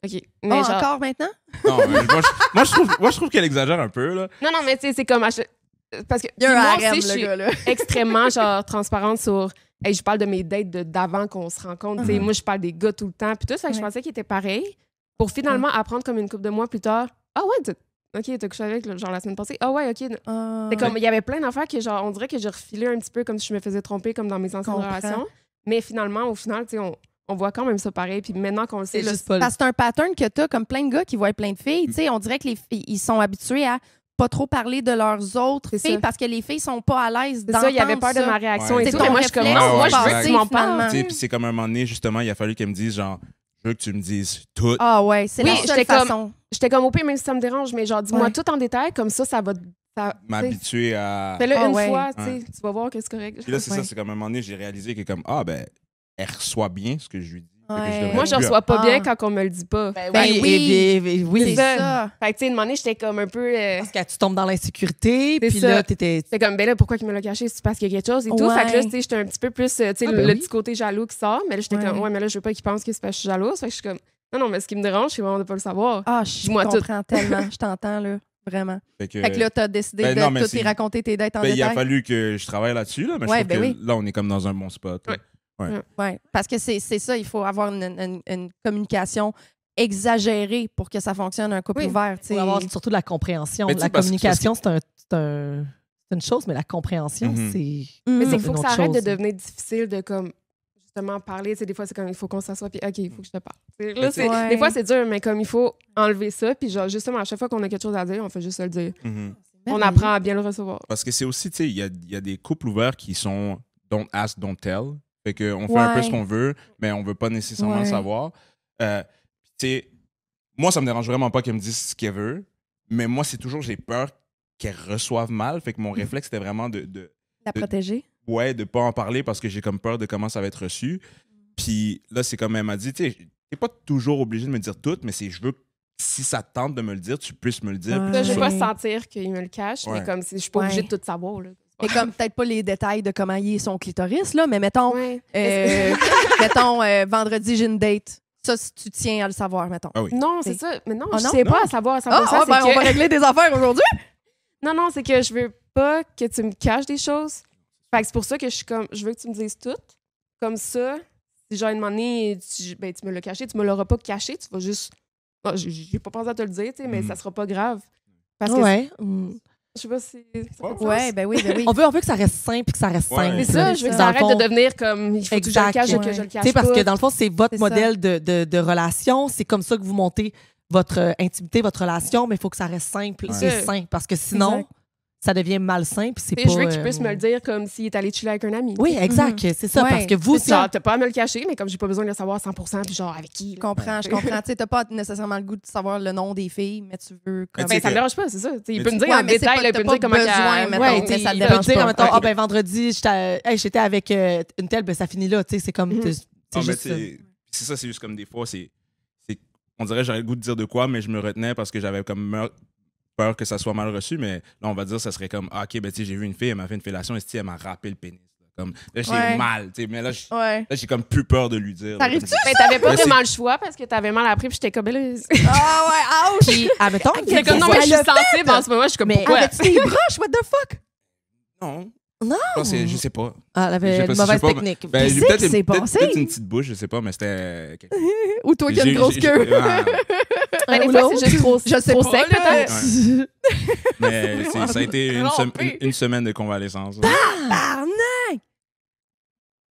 OK. Oh, Mais genre, encore maintenant? Non, mais moi, je trouve qu'elle exagère un peu. Là. non, mais tu sais, c'est comme, parce que Il y a puis un moi harem, aussi, je le suis gars, là. extrêmement genre transparente sur. Hey, je parle de mes dates d'avant qu'on se rencontre. Tu sais, Moi, je parle des gars tout le temps. Puis tout ça, je Ouais. pensais qu'il était pareil. Pour finalement apprendre comme une couple de mois plus tard. Ah ouais, OK, t'as couché avec genre la semaine passée. Ah ouais, OK. Ah. C'est comme, il y avait plein d'affaires que genre, on dirait que je refilais un petit peu comme si je me faisais tromper comme dans mes anciennes Comprends. relations. Mais finalement, au final, tu sais, on voit quand même ça pareil. Puis maintenant qu'on le sait, C'est là, juste pas Parce que c'est un pattern que t'as, comme plein de gars qui voient plein de filles. Tu sais, on dirait que les filles, ils sont habitués à pas trop parler de leurs autres C'est filles ça. parce que les filles sont pas à l'aise c'est ça, il y avait d'entendre peur de ça. ma réaction Ouais. et C'est tout. ton Mais moi, je suis comme, réflexe non, moi, je veux passer, que tu m'en finalement. parles. Tu sais, puis c'est comme un moment donné, justement, il a fallu qu'elle me dise, genre, je veux que tu me dises tout. Ah ouais, c'est Oui, la seule j'étais comme- façon. J'étais comme au pire, même si ça me dérange, mais genre, dis-moi Ouais. tout en détail, comme ça va. Tu sais, M'habituer à... fais-le Ah une ouais. fois, tu sais, Ouais. tu vas voir que c'est correct. Puis là, c'est Ouais. ça, c'est comme un moment donné, j'ai réalisé que comme, ah, ben, elle reçoit bien ce que je lui dis. Fait que Ouais. devrais Moi, je plus- reçois pas Ah. bien quand on me le dit pas. Ben Ben oui. oui. C'est ça. Fait que, tu sais, une moment donné, j'étais comme un peu. Parce que tu tombes dans l'insécurité, C'est puis ça. là, t'étais... C'était comme, ben là, pourquoi il me l'a caché? C'est parce qu'il y a quelque chose et tout. Ouais. Fait que là, tu sais, j'étais un petit peu plus, tu sais, Ah, le ben oui. petit côté jaloux qui sort. Mais là, j'étais Ouais. comme, ouais, mais là, je veux pas qu'il pense que c'est parce que je suis jalouse. Fait que je suis comme, Non, mais ce qui me dérange, c'est vraiment de pas le savoir. Ah, je Dis-moi comprends tellement. Je t'entends, là. Vraiment. Fait Fait que là, t'as décidé Ben de non, mais tout c'est- y raconter tes dettes en il a détail. fallu que je travaille là-dessus, là, mais Ouais, je trouve ben que oui. là, on est comme dans un bon spot. là. Ouais, parce que c'est ça, il faut avoir une communication exagérée pour que ça fonctionne, un couple Oui. ouvert. Il faut avoir surtout de la compréhension. Mais tu sais, La parce que- communication, c'est une chose, mais la compréhension, Mhm. c'est... Mais c'est une qu'il faut que autre ça arrête de chose. devenir difficile de comme justement parler. Tu sais, des fois, c'est comme il faut qu'on s'assoie puis OK, il faut que je te parle. Tu sais, là, Ouais. des fois, c'est dur, mais comme il faut enlever ça. Puis genre, justement, à chaque fois qu'on a quelque chose à dire, on fait juste le dire. Mhm. On apprend à bien le recevoir. Parce que c'est aussi, tu sais, il y a des couples ouverts qui sont don't ask, don't tell. Fait qu'on fait un peu Ouais. ce qu'on veut, mais on veut pas nécessairement Ouais. savoir. Tu sais, moi, ça me dérange vraiment pas qu'elle me dise ce qu'elle veut, mais moi, c'est toujours, j'ai peur qu'elle reçoive mal. Fait que mon réflexe, c'était vraiment de La protéger. ouais, de pas en parler parce que j'ai comme peur de comment ça va être reçu. Puis là, c'est comme elle m'a dit, tu sais, t'es pas toujours obligé de me dire tout, mais je veux que si ça te tente de me le dire, tu puisses me le dire. Ouais. Puis Je veux que pas ce sentir qu'il me le cache, Ouais. mais comme si je suis pas obligée Ouais. de tout savoir. Là. Et comme peut-être pas les détails de comment il est son clitoris, là, mais mettons, Ouais. mettons vendredi, j'ai une date. Ça, si tu tiens à le savoir, mettons. Ah oui. Non, c'est ça. Mais non, Oh je non? sais pas Non. à savoir. Ah, Ça, ben, on va régler des affaires aujourd'hui. Non, c'est que je veux pas que tu me caches des choses. Fait que c'est pour ça que je suis comme, je veux que tu me dises tout. Comme ça, si genre, à un moment donné, tu me l'as caché, tu me l'auras pas caché, tu vas juste... Non, j'ai pas pensé à te le dire, tu sais, mais ça sera pas grave. Parce que, Ouais. je sais pas si... ça fait sens. Ouais, ben oui, ben oui. On veut que ça reste simple et que ça reste Ouais. simple. C'est ça, je veux que Dans ça le arrête fond, de devenir comme, il faut que je le Exact. cache, Ouais. que je le cache Tu sais, parce pas. que dans le fond, c'est votre C'est ça. modèle de relation. C'est comme ça que vous montez votre intimité, votre relation, mais il faut que ça reste simple Ouais. et sain. Parce que sinon, Exact. ça devient malsain. Puis c'est Tu sais, pas, je veux qu'il puisse me le dire comme s'il est allé chiller avec un ami. Oui, exact. C'est ça. Ouais. Parce que vous, C'est genre, t'as pas à me le cacher, mais comme j'ai pas besoin de le savoir à 100%, puis genre, avec qui? Je comprends. Tu sais, t'as pas nécessairement le goût de savoir le nom des filles, mais tu veux comme... Mais tu sais Ben, ça me que- dérange pas, c'est ça. Tu sais, il Mais peut tu- me dire Ouais, en mais c'est détail, pas- là, il peut t'as me dire pas comment besoin, qu'elle- mettons, Ouais, mais tu sais, ça te il peut dérange dire, pas. mettons, Ok. ah ben vendredi, j'étais avec une telle, ben ça finit là. Tu sais, c'est comme. Mhm. C'est Ah, mais juste tu ça. sais, c'est ça, c'est juste comme des fois, on dirait que j'aurais le goût de dire de quoi, mais je me retenais parce que j'avais comme peur que ça soit mal reçu, mais là, on va dire, ça serait comme, ah, OK, ben, tu sais, j'ai vu une fille, elle m'a fait une fellation, et elle m'a râpé le pénis. Comme, là, j'ai Ouais. mal, tu sais, mais là, Ouais. j'ai comme plus peur de lui dire. T'arrives-tu? Comme- Ben, t'avais pas Mais vraiment le choix parce que t'avais mal appris, puis j'étais comme, ben là, Ah ouais, ouch! Puis, admettons, c'est comme, non, mais je suis sensible en ce moment, je suis comme, Mais pourquoi? Avais-tu des broches? What the fuck? Non. Non. Je sais pas. Ah, elle avait Je sais une pas si- mauvaise je sais pas, technique. Ben, j'ai Qu'est-ce peut-être qui s'est passé? peut-être une petite bouche, je sais pas, mais c'était. Ou toi qui as une J'ai- grosse j'ai- queue? ah, Ben, des Ou fois, l'autre. c'est juste trop, Je sais trop pas, sec, là. peut-être. mais ça a été Rampé. une semaine de convalescence. Tabarnak!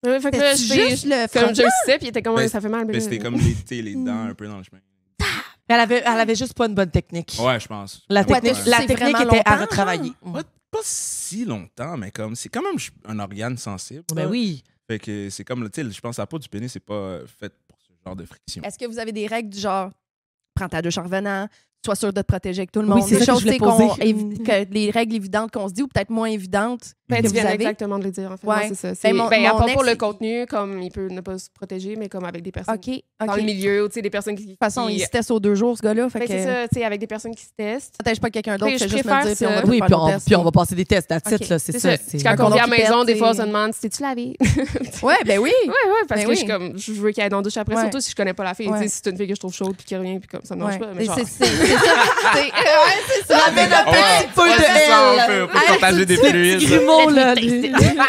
Ouais, fait que là, C'était j'étais- juste le comme front. je le sais, puis il était comme, Ben, ça fait mal. Mais c'était comme tu sais, les dents un peu dans le chemin. Elle avait juste pas une bonne technique. Ouais, je pense. La Ouais, technique, t'as la sucé technique vraiment était à longtemps, retravailler. Pas si longtemps, mais comme c'est quand même un organe sensible. Ben là. oui. Fait que c'est comme, tu sais, je pense que la peau du pénis, c'est pas fait pour ce genre de friction. Est-ce que vous avez des règles du genre prends ta douche en revenant, sois sûr de te protéger avec tout le Oui, monde? c'est Des ça que choses je voulais tu sais, poser. que les règles évidentes qu'on se dit ou peut-être moins évidentes Ben, que tu vous viens avez? exactement de le dire, en fait. Ouais. Ouais, c'est ça. C'est, Ben, mon à part ex, pour le il- contenu, comme il peut ne pas se protéger, mais comme avec des personnes OK. dans le milieu, ou tu sais, des personnes qui. De toute façon, qui- il se teste aux 2 jours, ce gars-là. Fait Ben, que c'est ça, tu sais, avec des personnes qui se testent. ça t'aide pas quelqu'un d'autre, Oui, c'est je juste me le dire, préfère puis on va ça. tout Oui, faire puis nos tests. on va passer des tests. That's it, Ok, là, c'est C'est ça. ça. c'est- Puis quand Quand on vient à on la maison, pipette, des fois, on c'est- se demande, t'es-tu lavé? Ouais, ben oui. Ouais, parce Ben que oui. je suis comme, je veux qu'elle aille dans la douche après, Ouais. surtout si je connais pas la fille. Ouais. Tu sais, si c'est une fille que je trouve chaude puis qui revient, puis comme ça me dérange Ouais. pas. Mais Mais genre, c'est ça. Ouais, c'est ça. Ramène un On va- petit peu ouais, de c'est ça, on elle. peut partager des fluides. Grumeaux, là. Des petits grumeaux.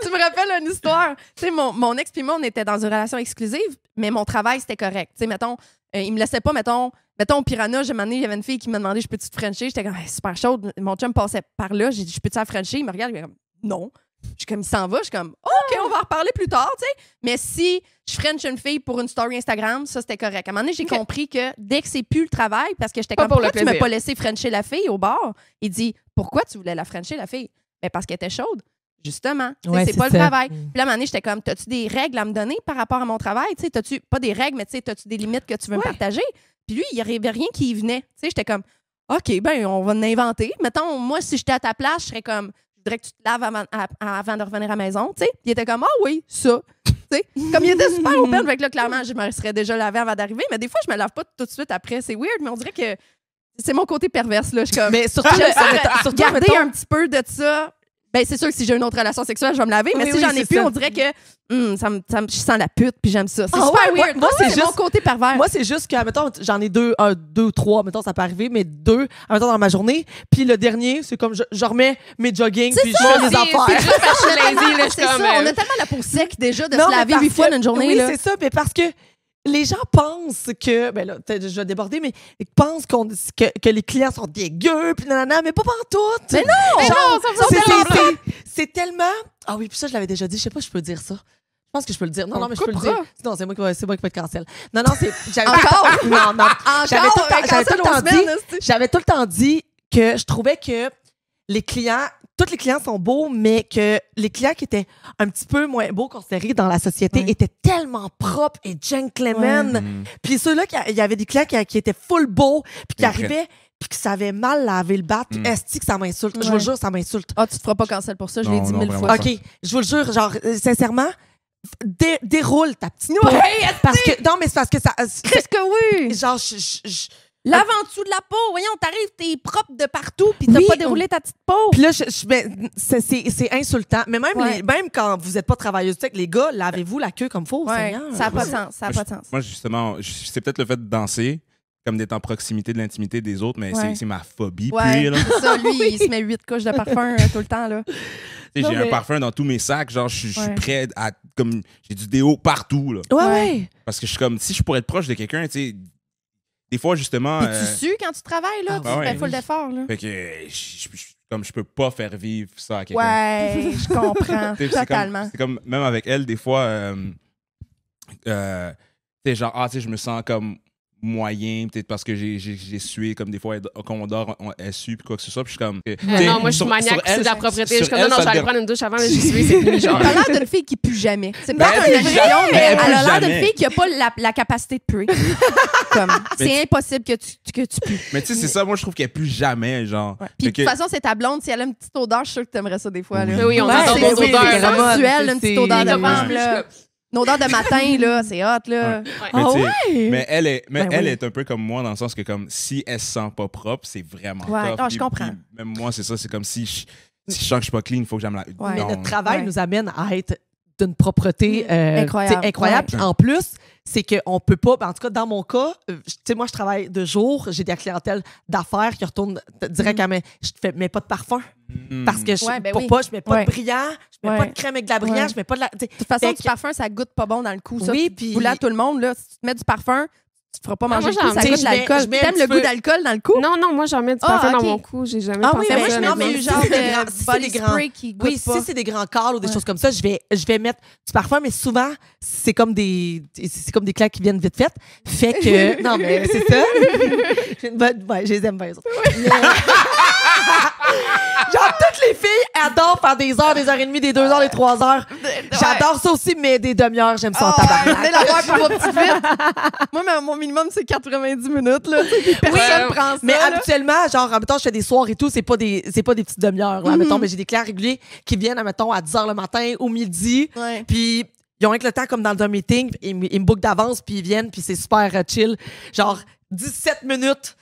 Tu me rappelles une histoire. Tu sais, mon ex puis moi, on était dans une relation exclusive, mais mon travail, c'était correct. Tu sais, mettons, il me laissait pas, mettons, au Piranha, j'ai demandé, il y avait une fille qui m'a demandé, je peux-tu te frencher? J'étais comme, hey, super chaude. Mon chum passait par là, j'ai dit, je peux-tu la frencher? Il me regarde, il est comme, non. Je suis comme, il s'en va. Je suis comme, OK, on va en reparler plus tard, tu sais. Mais si je french une fille pour une story Instagram, ça, c'était correct. À un moment donné, j'ai compris que dès que c'est plus le travail, parce que j'étais Pas comme, pour le pourquoi tu m'as plaisir. pas laissé frencher la fille au bar? Il dit, pourquoi tu voulais la frencher, la fille? Ben, parce qu'elle était chaude. Justement. Tu sais, Ouais, c'est pas le ça. travail. Puis là, à un moment donné, j'étais comme, t'as-tu des règles à me donner par rapport à mon travail? Tu sais, t'as-tu, pas des règles, mais tu sais, t'as-tu des limites que tu veux me Ouais. partager? Puis lui, il n'y avait rien qui y venait. Tu sais, j'étais comme, OK, ben, on va en inventer. Mettons, moi, si j'étais à ta place, je serais comme, je voudrais que tu te laves avant de revenir à la maison. Tu sais, il était comme, ah oui, ça. Tu sais, comme il était super open, fait que là, clairement, je me serais déjà lavé avant d'arriver. Mais des fois, je me lave pas tout de suite après. C'est weird, mais on dirait que c'est mon côté perverse, là. Je suis comme, Mais surtout, garder surtout, un petit peu de ça. Ben, c'est sûr que si j'ai une autre relation sexuelle, je vais me laver. Mais si j'en ai plus, on dirait que je sens la pute puis j'aime ça. C'est super weird. Moi, c'est juste mon côté pervers. Moi, c'est juste que, mettons, j'en ai deux ou trois, mettons, ça peut arriver, mais deux, mettons, dans ma journée. Puis le dernier, c'est comme je remets mes jogging puis je fais mes affaires. C'est juste parce que je suis lazy, là. C'est ça. On a tellement la peau sec déjà de se laver 8 fois dans une journée. Oui, c'est ça. Mais parce que les gens pensent que, ben là, je vais déborder, mais ils pensent que les clients sont dégueux, puis nanana, mais pas pantoute. Mais non! C'est tellement... Ah oui, puis ça, je l'avais déjà dit. Je sais pas si je peux dire ça. Je pense que je peux le dire. Non, mais je peux le dire. Non, c'est moi qui vais être cancel. Non, c'est... J'avais tout le temps dit que je trouvais que tous les clients sont beaux, mais que les clients qui étaient un petit peu moins beaux considérés dans la société étaient tellement propres et gentlemen. Puis ceux-là, il y avait des clients qui étaient full beaux, puis qui arrivaient, puis qui savaient mal laver le bat. Est-ce que ça m'insulte? Je vous le jure, ça m'insulte. Ah, tu te feras pas cancel pour ça, je l'ai dit 1000 fois. OK, je vous le jure, genre, sincèrement, déroule ta petite peau. Parce que, non, mais c'est parce que ça... Qu'est-ce que oui? Genre, lave en dessous de la peau. Voyons, t'arrives, t'es propre de partout, puis t'as pas déroulé ta petite peau. Puis là, c'est insultant. Mais même quand vous n'êtes pas travailleuse, tu sais que les gars, lavez-vous la queue comme faut. Ça n'a pas de sens. Ça n'a pas de sens. Moi, justement, c'est peut-être le fait de danser, comme d'être en proximité de l'intimité des autres, mais c'est ma phobie. Puis, là. C'est ça, lui, il se met 8 couches de parfum tout le temps. Là. J'ai un parfum dans tous mes sacs. Genre, je suis prêt à... Comme, j'ai du déo partout. Là. Ouais. Parce que je suis comme... Si je pourrais être proche de quelqu'un, tu sais... Des fois, justement... Et tu sues quand tu travailles, là? Tu fais full d'efforts, là. Fait que je peux pas faire vivre ça à quelqu'un. Ouais, je comprends. Totalement. C'est comme, même avec elle, des fois, tu sais, genre, je me sens comme moyen, peut-être parce que j'ai sué, comme des fois, quand on dort, elle sue, puis quoi que ce soit, puis je suis comme... non, moi, je suis maniaque, c'est de la propreté. Je suis comme, non, je vais aller prendre une douche avant, mais j'ai sué, c'est fini, genre. T'as l'air d'une fille qui pue jamais. C'est peut-être une illusion, mais elle a l'air d'une fille qui a pas la capacité de puer. C'est impossible que tu pues. Mais tu sais, c'est ça, moi, je trouve qu'elle pue jamais, genre. Puis de toute façon, c'est ta blonde, si elle a une petite odeur, je suis sûre que t'aimerais ça des fois. Oui, on adore nos odeurs. C'est sensuel, une petite odeur de femme, là. Une odeur de matin, là, c'est hot, là. Mais elle est un peu comme moi, dans le sens que comme si elle se sent pas propre, c'est vraiment tough. Je comprends. Même moi, c'est ça, c'est comme si je sens que je suis pas clean, il faut que j'aime la... Mais notre travail nous amène à être d'une propreté incroyable. Ouais. En plus, c'est qu'on peut pas, en tout cas dans mon cas, tu sais, moi je travaille de jour, j'ai de la clientèle d'affaires qui retourne direct à je mets pas de parfum. Parce que je mets pas de brillant, je mets pas de crème avec de la brillant, je mets pas de la... De toute façon, du parfum, ça goûte pas bon dans le cou. Oui, puis... Là, tout le monde, là, si tu te mets du parfum, tu te feras pas manger le cou, ça goûte de l'alcool. T'aimes le goût d'alcool dans le cou? Non, moi, j'en mets du parfum dans mon cou. J'ai jamais pensé à ça. Moi, je mets du genre de body spray qui goûte pas. Si c'est des grands cals ou des choses comme ça, je vais mettre du parfum, mais souvent, c'est comme des claques qui viennent vite faites. Fait que... Non, mais c'est ça. Je les aime bien, les autres. Genre, toutes les filles adorent faire des heures et demie, des 2 heures, des 3 heures. J'adore ça aussi, mais des demi-heures, j'aime ça en tabarnak. Venez la voir par vos petites vites. Moi, mon minimum, c'est 90 minutes, là. Personne prend ça. Mais habituellement, genre, en même temps, je fais des soirs et tout, c'est pas des petites demi-heures, là. Mettons, mais j'ai des clients réguliers qui viennent, mettons, à 10 heures le matin ou midi. Puis, ils ont avec le temps, comme dans un meeting, ils me bookent d'avance, puis ils viennent, puis c'est super chill. Genre, 17 minutes.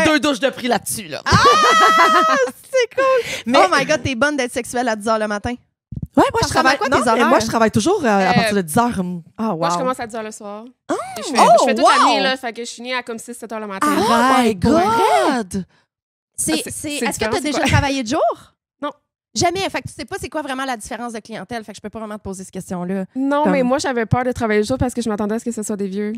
2 douches de prix là-dessus, là. C'est cool. Mais, oh my God, t'es bonne d'être sexuelle à 10 h le matin. Ouais, moi, je travaille. Moi, je travaille toujours à partir de 10 h. Moi, je commence à 10 h le soir. Je fais toute la nuit, là. Fait que je finis à comme 6-7 h le matin. Oh my God! Est-ce que t'as déjà travaillé de jour? Non. Jamais. Fait que tu sais pas c'est quoi vraiment la différence de clientèle. Fait que je peux pas vraiment te poser cette question-là. Non, mais moi, j'avais peur de travailler le jour parce que je m'attendais à ce que ce soit des vieux.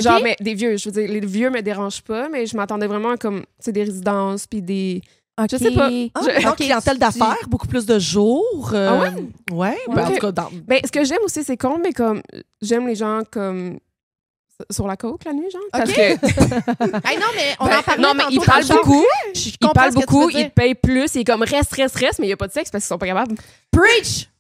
Genre, mais des vieux, je veux dire, les vieux me dérangent pas, mais je m'attendais vraiment à comme, tu sais, des résidences, puis des... Je sais pas. Donc, clientèle d'affaires, beaucoup plus de jours. Ouais, en tout cas, Ben, ce que j'aime aussi, c'est con, mais comme, j'aime les gens comme... sur la coke la nuit, genre. Parce que... non, mais on en parlait. Non, mais ils parlent beaucoup. Ils parlent beaucoup, ils te payent plus. Ils comme reste, mais il n'y a pas de sexe parce qu'ils sont pas capables. Preach!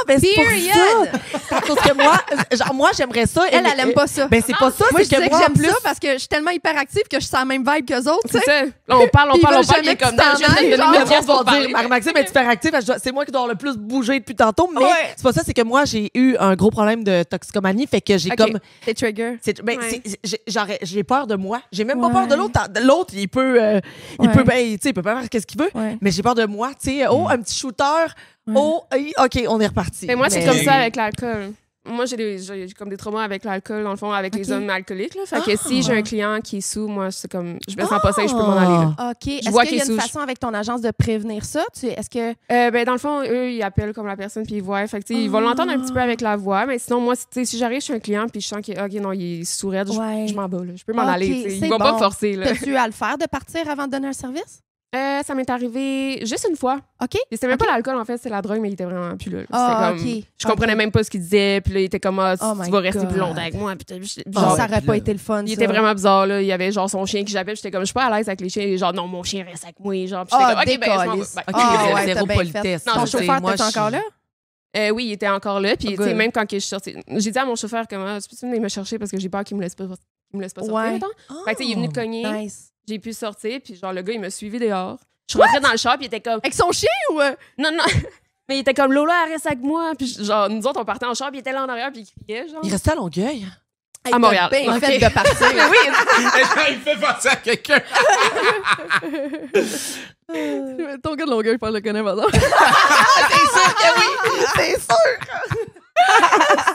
Ben, c'est pour Period. ça. C'est à cause que moi, j'aimerais ça. Elle aime pas ça. Ben, c'est pas ça. Moi, je c'est disais que moi, en j'aime plus, ça parce que je suis tellement hyperactive que je sens la même vibe qu'eux autres, tu C'est sais. ça. Là, on parle, Puis ils veulent il jamais est comme que tu non, t'en je viens de ailles, donner genre. une le pièce monde pour va parler. dire, Marie-Maxime est hyperactive. C'est moi qui dois le plus bouger depuis tantôt. Mais Ouais. c'est pas ça. C'est que moi, j'ai eu un gros problème de toxicomanie. Fait que j'ai Ok. comme... C'est trigger. Ben, Ouais. j'ai peur de moi. J'ai même pas Ouais. peur de l'autre. L'autre, il peut, Ouais. ben, tu sais, il peut pas faire ce qu'il veut. Ouais. Mais j'ai peur de moi. Tu sais, un petit shooter. Ouais. OK, on est reparti. Mais moi, c'est Mais- comme ça avec l'alcool. Moi, j'ai comme des traumas avec l'alcool, dans le fond, avec les Ok. hommes alcooliques. Là. Fait que si j'ai un client qui est sous, moi, c'est comme, je me sens pas safe, je peux m'en Ah. aller. Là. OK. Est-ce vois qu'il y a qu'il est une sous. façon avec ton agence de prévenir ça? Est-ce que... Ben, dans le fond, eux, ils appellent comme la personne, puis ils voient. Fait que, tu sais, ils vont l'entendre un petit peu avec la voix. Mais sinon, moi, si j'arrive chez un client, puis je sens qu'il non, il est sourd, Ouais. je m'en bats. Là. Je peux m'en Ok, aller. Tu sais. c'est Ils vont pas bon. me forcer. Là. T'as-tu à le faire de partir avant de donner un service? Ça m'est arrivé juste une fois. OK. Et c'était même pas l'alcool, en fait, c'est la drogue, mais il était vraiment plus là. Ah, C'était comme, OK. je comprenais OK. même pas ce qu'il disait, puis là, il était comme, Oh tu my vas rester God. plus longtemps avec moi. Puis Genre, ça ouais, aurait puis pas là, été le fun, il ça. était vraiment bizarre, là. Il y avait genre son chien qui j'appelle, j'étais comme, je suis pas à l'aise avec les chiens. Et genre, non, mon chien reste avec moi. Genre, puis j'étais Ah, comme, OK, ben, je m'en vais. décalisse. Ben, OK, Ah, zéro ouais, t'as bien politesse. fait. Non, Ton je sais, chauffeur, moi, t'es encore là? Oui, il était encore là. Puis, tu sais, good. même quand je suis sortie, j'ai dit à mon chauffeur, comment, tu peux venir me chercher parce que j'ai peur qu'il me laisse pas sortir. Ouais. Mettons. Fait que, tu sais, il est venu te cogner. Nice. J'ai pu sortir, puis genre, le gars, il m'a suivi dehors. Je suis rentrée dans le char, puis il était comme, Avec son chien ou... non, non. Mais il était comme, Lola, elle reste avec moi. Puis, genre, nous autres, on partait en char, puis il était là en arrière, puis il criait, genre. Il restait à Longueuil. À Montréal. T'as bien Ok. fait de partir. Il fait penser à quelqu'un. Ton gars de Longueuil, je pense, le connaît, par exemple. C'est sûr.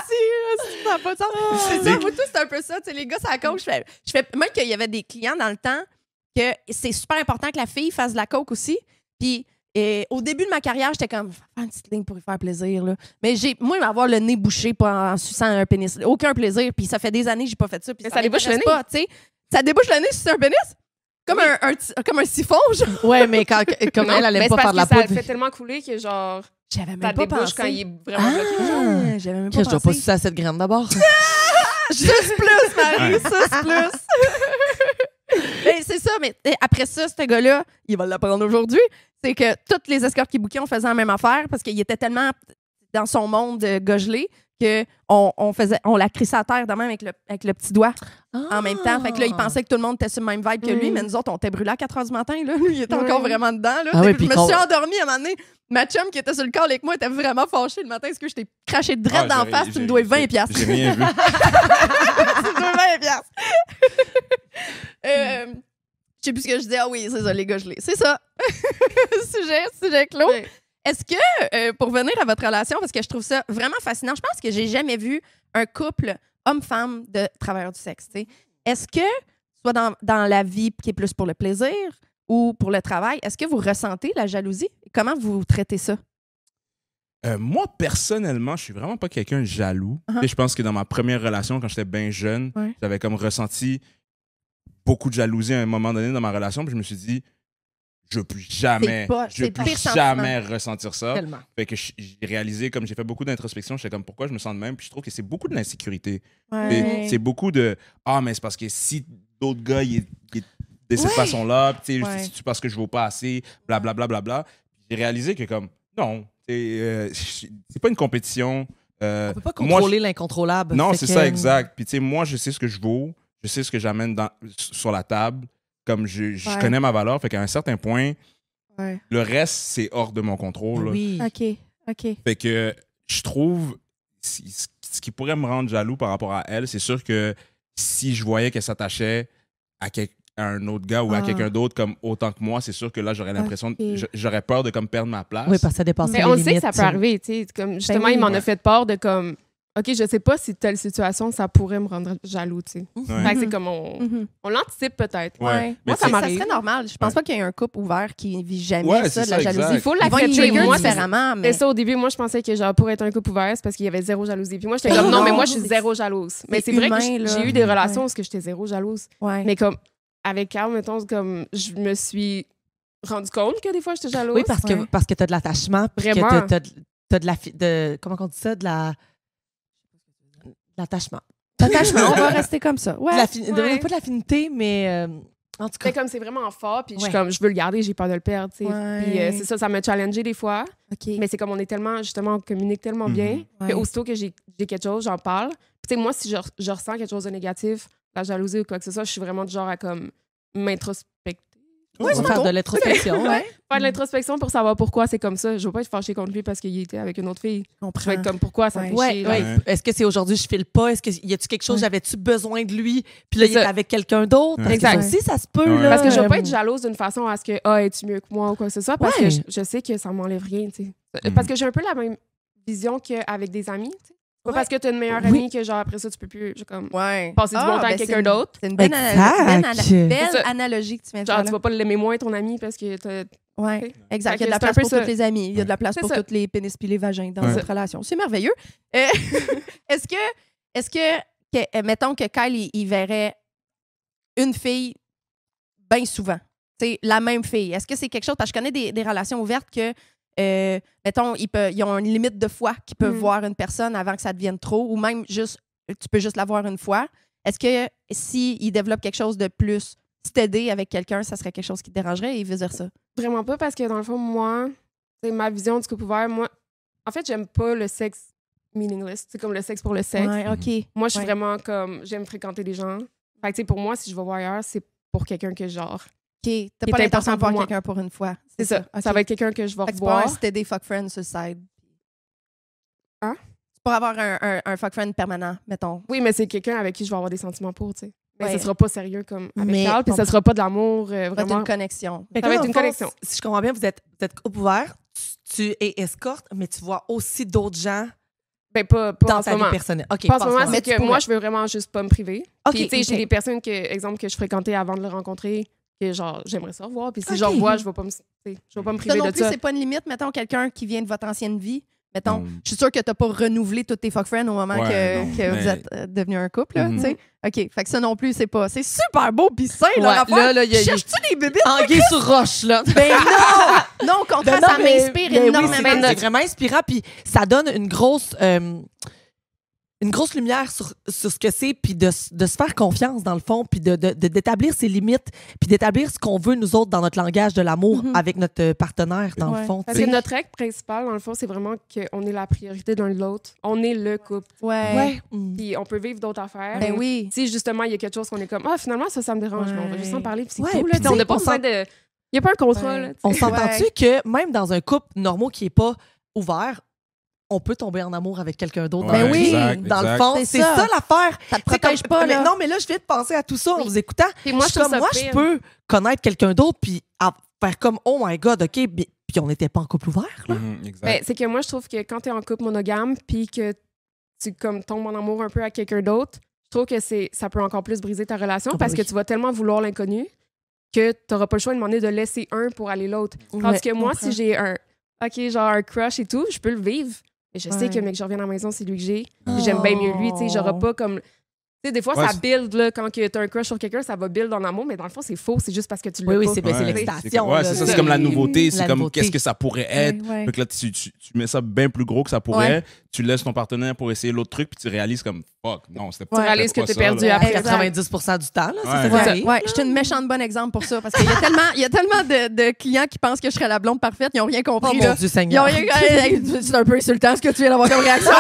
Si, ça n'a pas de sens. C'est ça, moi, tout, c'est un peu ça. Tu sais, les gars, ça coke. Je fais même qu'il y avait des clients dans le temps que c'est super important que la fille fasse de la coke aussi. Puis, au début de ma carrière, j'étais comme, faire une petite ligne pour lui faire plaisir. Là. Mais moi, avoir le nez bouché en suçant un pénis, aucun plaisir. Puis, ça fait des années que j'ai pas fait ça. Puis Mais ça débouche le m'intéresse pas, tu sais. Ça débouche le nez si c'est un pénis? Comme, comme un siphon, genre. Ouais, mais comme Non, elle mais aime c'est pas parce faire de la que ça le poudre. fait tellement couler que, genre, J'avais même ça pas débouche pensé. quand il est vraiment bloqué. J'avais même Que pas je dois pensé. pas sucer à cette graine d'abord. 6 plus, Marie, 6 plus. Et c'est ça, mais après ça, ce gars-là, il va l'apprendre aujourd'hui. C'est que toutes les escortes qui bouquaient, on faisait la même affaire parce qu'il était tellement dans son monde gogelé qu'on la crissait à terre de même avec le petit doigt en même temps. Fait que là, il pensait que tout le monde était sur le même vibe que lui, mais nous autres, on était brûlés à 4 h du matin. Là. Lui, il était encore vraiment dedans. Là. Ah ouais, je puis me suis endormie à un moment donné. Ma chum qui était sur le corps avec moi était vraiment fâchée le matin parce que je t'ai craché direct d'en face. Tu me dois 20 piastres. J'ai rien vu. Tu me dois 20 piastres. Je sais plus ce que je dis. Ah oui, c'est ça, les gars gelés. C'est ça. sujet clos. Ouais. Est-ce que, pour venir à votre relation, parce que je trouve ça vraiment fascinant, je pense que j'ai jamais vu un couple homme-femme de travailleurs du sexe. T'sais. Est-ce que, soit dans la vie qui est plus pour le plaisir ou pour le travail, est-ce que vous ressentez la jalousie? Comment vous traitez ça? Moi, personnellement, je suis vraiment pas quelqu'un de jaloux. Uh-huh. Et je pense que dans ma première relation, quand j'étais bien jeune, Ouais. j'avais comme ressenti beaucoup de jalousie à un moment donné dans ma relation. Puis je me suis dit, je veux plus jamais, C'est le pire jamais ressentir ça. Tellement. Fait que j'ai réalisé, comme j'ai fait beaucoup d'introspection, j'étais comme, pourquoi je me sens de même? Puis je trouve que c'est beaucoup de l'insécurité. C'est beaucoup de, mais c'est parce que si d'autres gars, ils de cette Ouais. façon-là, puis tu sais, Ouais. c'est parce que je vaux pas assez, blablabla. Bla, bla, bla. J'ai réalisé que comme, non, c'est pas une compétition. On peut pas moi, contrôler l'incontrôlable. Non, Fait c'est que- ça, exact. Puis tu sais, moi, je sais ce que je vaux, je sais ce que j'amène sur la table, comme je Ouais. connais ma valeur, fait qu'à un certain point, Ouais. le reste, c'est hors de mon contrôle. là. Oui. OK. Fait que je trouve, ce qui pourrait me rendre jaloux par rapport à elle, c'est sûr que si je voyais qu'elle s'attachait à un autre gars ou à Ah. quelqu'un d'autre comme autant que moi, c'est sûr que là, j'aurais l'impression, Ok. j'aurais peur de comme perdre ma place. Oui, parce que ça dépasse Mais les on sait que limites. ça peut arriver, tu sais. Comme, justement, oui. il m'en Ouais. a fait part de comme, OK, je sais pas si telle situation, ça pourrait me rendre jaloux, tu sais. Ouais. Fait que c'est comme, on l'anticipe peut-être. Ouais. Ouais. Mais Moi, ça tu sais, Ça m'arrive. serait normal. Je pense Ouais. pas qu'il y ait un couple ouvert qui vit jamais Ouais, ça, c'est de la ça, jalousie. exact. Il faut Ils vont y l'accepter. trigger Moi, c'est différemment, mais... Mais ça, au début, moi, je pensais que genre, pour être un couple ouvert, c'est parce qu'il y avait zéro jalousie. Puis moi, j'étais comme, Oh, non, mais moi, je suis c'est- zéro jalouse. Mais c'est c'est vrai humain, que là. j'ai eu des relations Ouais. où j'étais zéro jalouse. Ouais. Mais comme, avec Carl, mettons, comme, je me suis rendu compte que des fois, j'étais jalouse. Oui, parce Ouais. que tu as de l'attachement. puis que Vraiment. t'as de la... comment on dit ça? De l'attachement. L'attachement, on va rester comme ça. Ouais. Pas de l'affinité, mais En tout cas. Mais comme c'est vraiment fort, puis je veux le garder, j'ai peur de le perdre, tu sais. Puis c'est ça m'a challengé des fois. OK. Mais c'est comme on est tellement, justement, on communique tellement bien que aussitôt que j'ai quelque chose, j'en parle. Puis tu sais, moi, si je ressens quelque chose de négatif, la jalousie ou quoi que ce soit, je suis vraiment du genre à comme m'introspecter. Ouais, on va faire de l'introspection. Faire de l'introspection pour savoir pourquoi c'est comme ça. Je veux pas être fâchée contre lui parce qu'il était avec une autre fille. Je vais être comme pourquoi ça me fait chier. Est-ce que c'est aujourd'hui je file pas? Est-ce qu'il y a-tu quelque chose, j'avais-tu besoin de lui? Puis là, il est avec quelqu'un d'autre? Exact. Aussi, ça se peut. Là. Parce que je veux pas être jalouse d'une façon à ce que es-tu mieux que moi ou quoi que ce soit parce que je sais que ça m'enlève rien. Tu sais. Parce que j'ai un peu la même vision qu'avec des amis. Tu sais. Pas parce que tu as une meilleure amie que genre après ça tu peux plus comme passer du bon temps avec quelqu'un d'autre. C'est une belle analogie que tu viens de faire. Genre tu vas pas l'aimer moins ton ami parce que ouais, exact. Il y a de la place pour tous les amis. Il y a de la place pour tous les pénis puis les vagins dans cette relation. C'est merveilleux. Est-ce que mettons que Kyle il verrait une fille bien souvent, c'est la même fille. Est-ce que c'est quelque chose parce que je connais des relations ouvertes que mettons, ils ont une limite de fois qu'ils peuvent voir une personne avant que ça devienne trop, ou même juste, tu peux juste la voir une fois. Est-ce que s'ils développent quelque chose de plus steady avec quelqu'un, ça serait quelque chose qui te dérangerait et vice-versa? Vraiment pas, parce que dans le fond, moi, c'est ma vision du couple ouvert. Moi, en fait, j'aime pas le sexe meaningless. C'est comme le sexe pour le sexe. Ouais, OK. Moi, je suis vraiment comme, j'aime fréquenter les gens. Fait que, pour moi, si je vais voir ailleurs, c'est pour quelqu'un que genre... OK. T'as pas l'intention de voir quelqu'un pour une fois. C'est ça. Okay. Ça va être quelqu'un que je vais revoir. C'est pas un steady fuck friend sur le side. Hein? C'est pour avoir un fuck friend permanent, mettons. Oui, mais c'est quelqu'un avec qui je vais avoir des sentiments pour, tu sais. Mais ça sera pas sérieux comme avec Carl, puis ça sera pas de l'amour vraiment. Ça va être une connexion. Ça va être une connexion. Si je comprends bien, vous êtes couple ouvert, tu es escorte, mais tu vois aussi d'autres gens. Ben, pas dans en ta ce moment. vie personnelle. Okay, pas en ce moment, c'est que moi, je veux vraiment juste pas me priver. Okay, puis, tu sais, j'ai des personnes exemple, que je fréquentais avant de le rencontrer, que genre, j'aimerais ça revoir. Puis si je revois, je vais pas me priver non de plus, ça. C'est pas une limite, mettons, quelqu'un qui vient de votre ancienne vie. Mettons, je suis sûre que t'as pas renouvelé tous tes fuck friends au moment que vous êtes devenu un couple, là, tu sais. OK, fait que ça non plus, c'est pas... C'est super beau pis sain, leur affaire. Là, cherches-tu des bébés? Anguille sur roche, là. Ben non! Non, au contraire, ça m'inspire énormément. Oui, c'est vraiment inspirant, puis ça donne une grosse lumière sur ce que c'est, puis de se faire confiance, dans le fond, puis d'établir ses limites, puis d'établir ce qu'on veut, nous autres, dans notre langage de l'amour avec notre partenaire, dans le fond. Parce que notre règle principale, dans le fond, c'est vraiment qu'on est la priorité l'un de l'autre. On est le couple. Ouais. Puis on peut vivre d'autres affaires. Ben oui. Si, justement, il y a quelque chose qu'on est comme, finalement, ça me dérange, mais on va juste en parler, puis c'est cool. Puis on n'a pas besoin de... Il n'y a pas un contrat, là. On s'entend-tu que même dans un couple normaux qui n'est pas ouvert, on peut tomber en amour avec quelqu'un d'autre. Ben oui, exact, dans le fond, c'est ça l'affaire. Ça te protège pas, là. Non, mais là, je viens de penser à tout ça en vous écoutant. Puis moi, je peux connaître quelqu'un d'autre puis faire comme, oh my God, OK, puis on n'était pas en couple ouvert, là. Ben, c'est que moi, je trouve que quand tu es en couple monogame puis que tu comme, tombes en amour un peu avec quelqu'un d'autre, je trouve que ça peut encore plus briser ta relation parce que tu vas tellement vouloir l'inconnu que tu n'auras pas le choix de demander de laisser un pour aller l'autre. Parce que moi, si j'ai un crush et tout, je peux le vivre. Et je sais que, mec, je reviens à la maison, c'est lui que j'ai. J'aime bien mieux lui, tu sais. J'aurai pas comme... Tu sais, des fois, ça build, là, quand tu as un crush sur quelqu'un, ça va build en amour, mais dans le fond, c'est faux. C'est juste parce que tu l'as pas. Oui, c'est l'excitation. Ouais, c'est ça. C'est comme la nouveauté. C'est comme nouveauté. qu'est-ce que ça pourrait être. Donc là, tu mets ça bien plus gros que ça pourrait. Tu laisses ton partenaire pour essayer l'autre truc, puis tu réalises comme, fuck, non, c'était pas ça. Tu réalises que t'es perdu À après 90% du temps, là. C'est ça. Ouais, je suis une méchante bonne exemple pour ça, parce qu'il y a tellement de clients qui pensent que je serais la blonde parfaite, ils n'ont rien compris. Oh mon Dieu Seigneur. C'est un peu insultant ce que tu viens d'avoir comme réaction.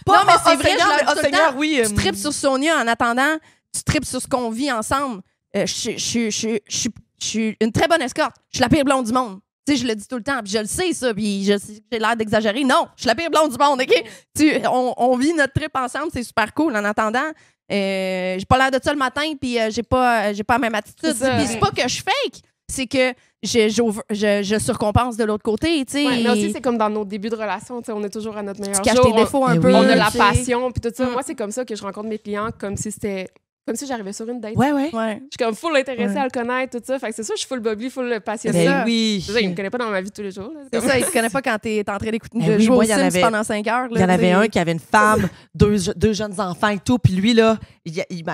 Non, mais c'est vrai, Seigneur, oui. Tu tripes sur Sonia en attendant, tu tripes sur ce qu'on vit ensemble. Je suis une très bonne escorte. Je suis la pire blonde du monde. Tu sais, je le dis tout le temps, puis je le sais, ça, puis j'ai l'air d'exagérer. Non, je suis la pire blonde du monde, OK? On vit notre trip ensemble, c'est super cool. En attendant, j'ai pas l'air de ça le matin, puis j'ai pas la même attitude. Puis c'est pas que je fake, c'est que je surcompense de l'autre côté, tu sais. Ouais, mais aussi, c'est comme dans nos débuts de relation, tu sais, on est toujours à notre meilleur jour. Tu caches tes défauts un peu. On a la passion, puis tout ça. Moi, c'est comme ça que je rencontre mes clients, comme si j'arrivais sur une date. Ouais. Je suis comme full intéressée à le connaître, tout ça. Fait que c'est ça, je suis full bubbly, full passionnée. Ben oui. C'est ça, il me connaît pas dans ma vie de tous les jours. C'est ça, il te connaît pas quand t'es en train d'écouter de jouer au Sims pendant 5 heures. Il y en avait un qui avait une femme, deux jeunes enfants et tout. Puis lui, là,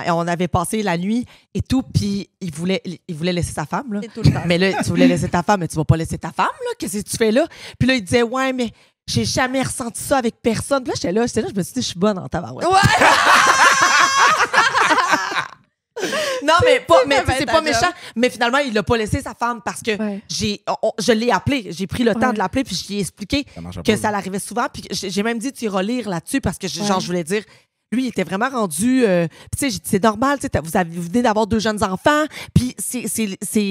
on avait passé la nuit et tout. Puis il voulait laisser sa femme, là. Tout le temps. Mais là, tu voulais laisser ta femme, mais tu vas pas laisser ta femme, là. Qu'est-ce que tu fais là? Puis là, il disait, ouais, mais j'ai jamais ressenti ça avec personne. Puis là, j'étais là, je me suis dit, je suis bonne en tabarouette. Ouais! Non, mais c'est ta pas job. méchant. Mais finalement, il l'a pas laissé sa femme parce que Ouais. je l'ai appelé. J'ai pris le temps Ouais. de l'appeler puis je lui ai expliqué Ça marche que pas. ça l'arrivait souvent. Puis j'ai même dit, tu iras lire là-dessus parce que genre, je voulais dire, lui, il était vraiment rendu. Puis tu sais, j'ai dit, c'est normal, tu sais, vous venez d'avoir 2 jeunes enfants. Puis c'est.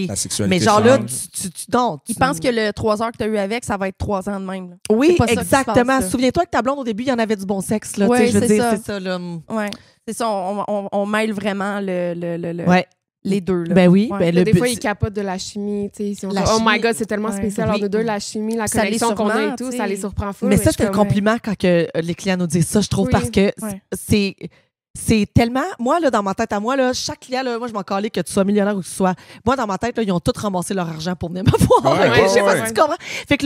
La sexualité Mais genre là, change. non. Il pense que le 3 heures que tu as eu avec, ça va être 3 ans de même. Là. Oui, c'est pas ça qui se exactement. passe, là. Souviens-toi que ta blonde, au début, il y en avait du bon sexe. Là, tu sais, Ouais, je veux c'est dire, ça. c'est ça. Là. Ouais. C'est ça, on mêle vraiment Ouais. les deux. Là. Ben oui. Ouais. Ben, Là, le des but, fois, ils capotent de la chimie. Tu sais, ils sont La comme, oh my chimie, God, c'est tellement ouais. spécial. Oui. entre nous deux, la chimie, la Ça les connexion qu'on a surprend, et tout, tu ça sais. les surprend fou. Mais ça, je suis c'est un comme, compliment quand que les clients nous disent ça, je trouve, Oui. parce que Ouais. c'est tellement. Moi, là, dans ma tête à moi, là, chaque client, là, moi, je m'en calais que tu sois millionnaire ou que tu sois. Moi, dans ma tête, là, ils ont tous ramassé leur argent pour venir me voir. Ouais, OK? ouais, Je sais pas ouais. si tu comprends. Fait que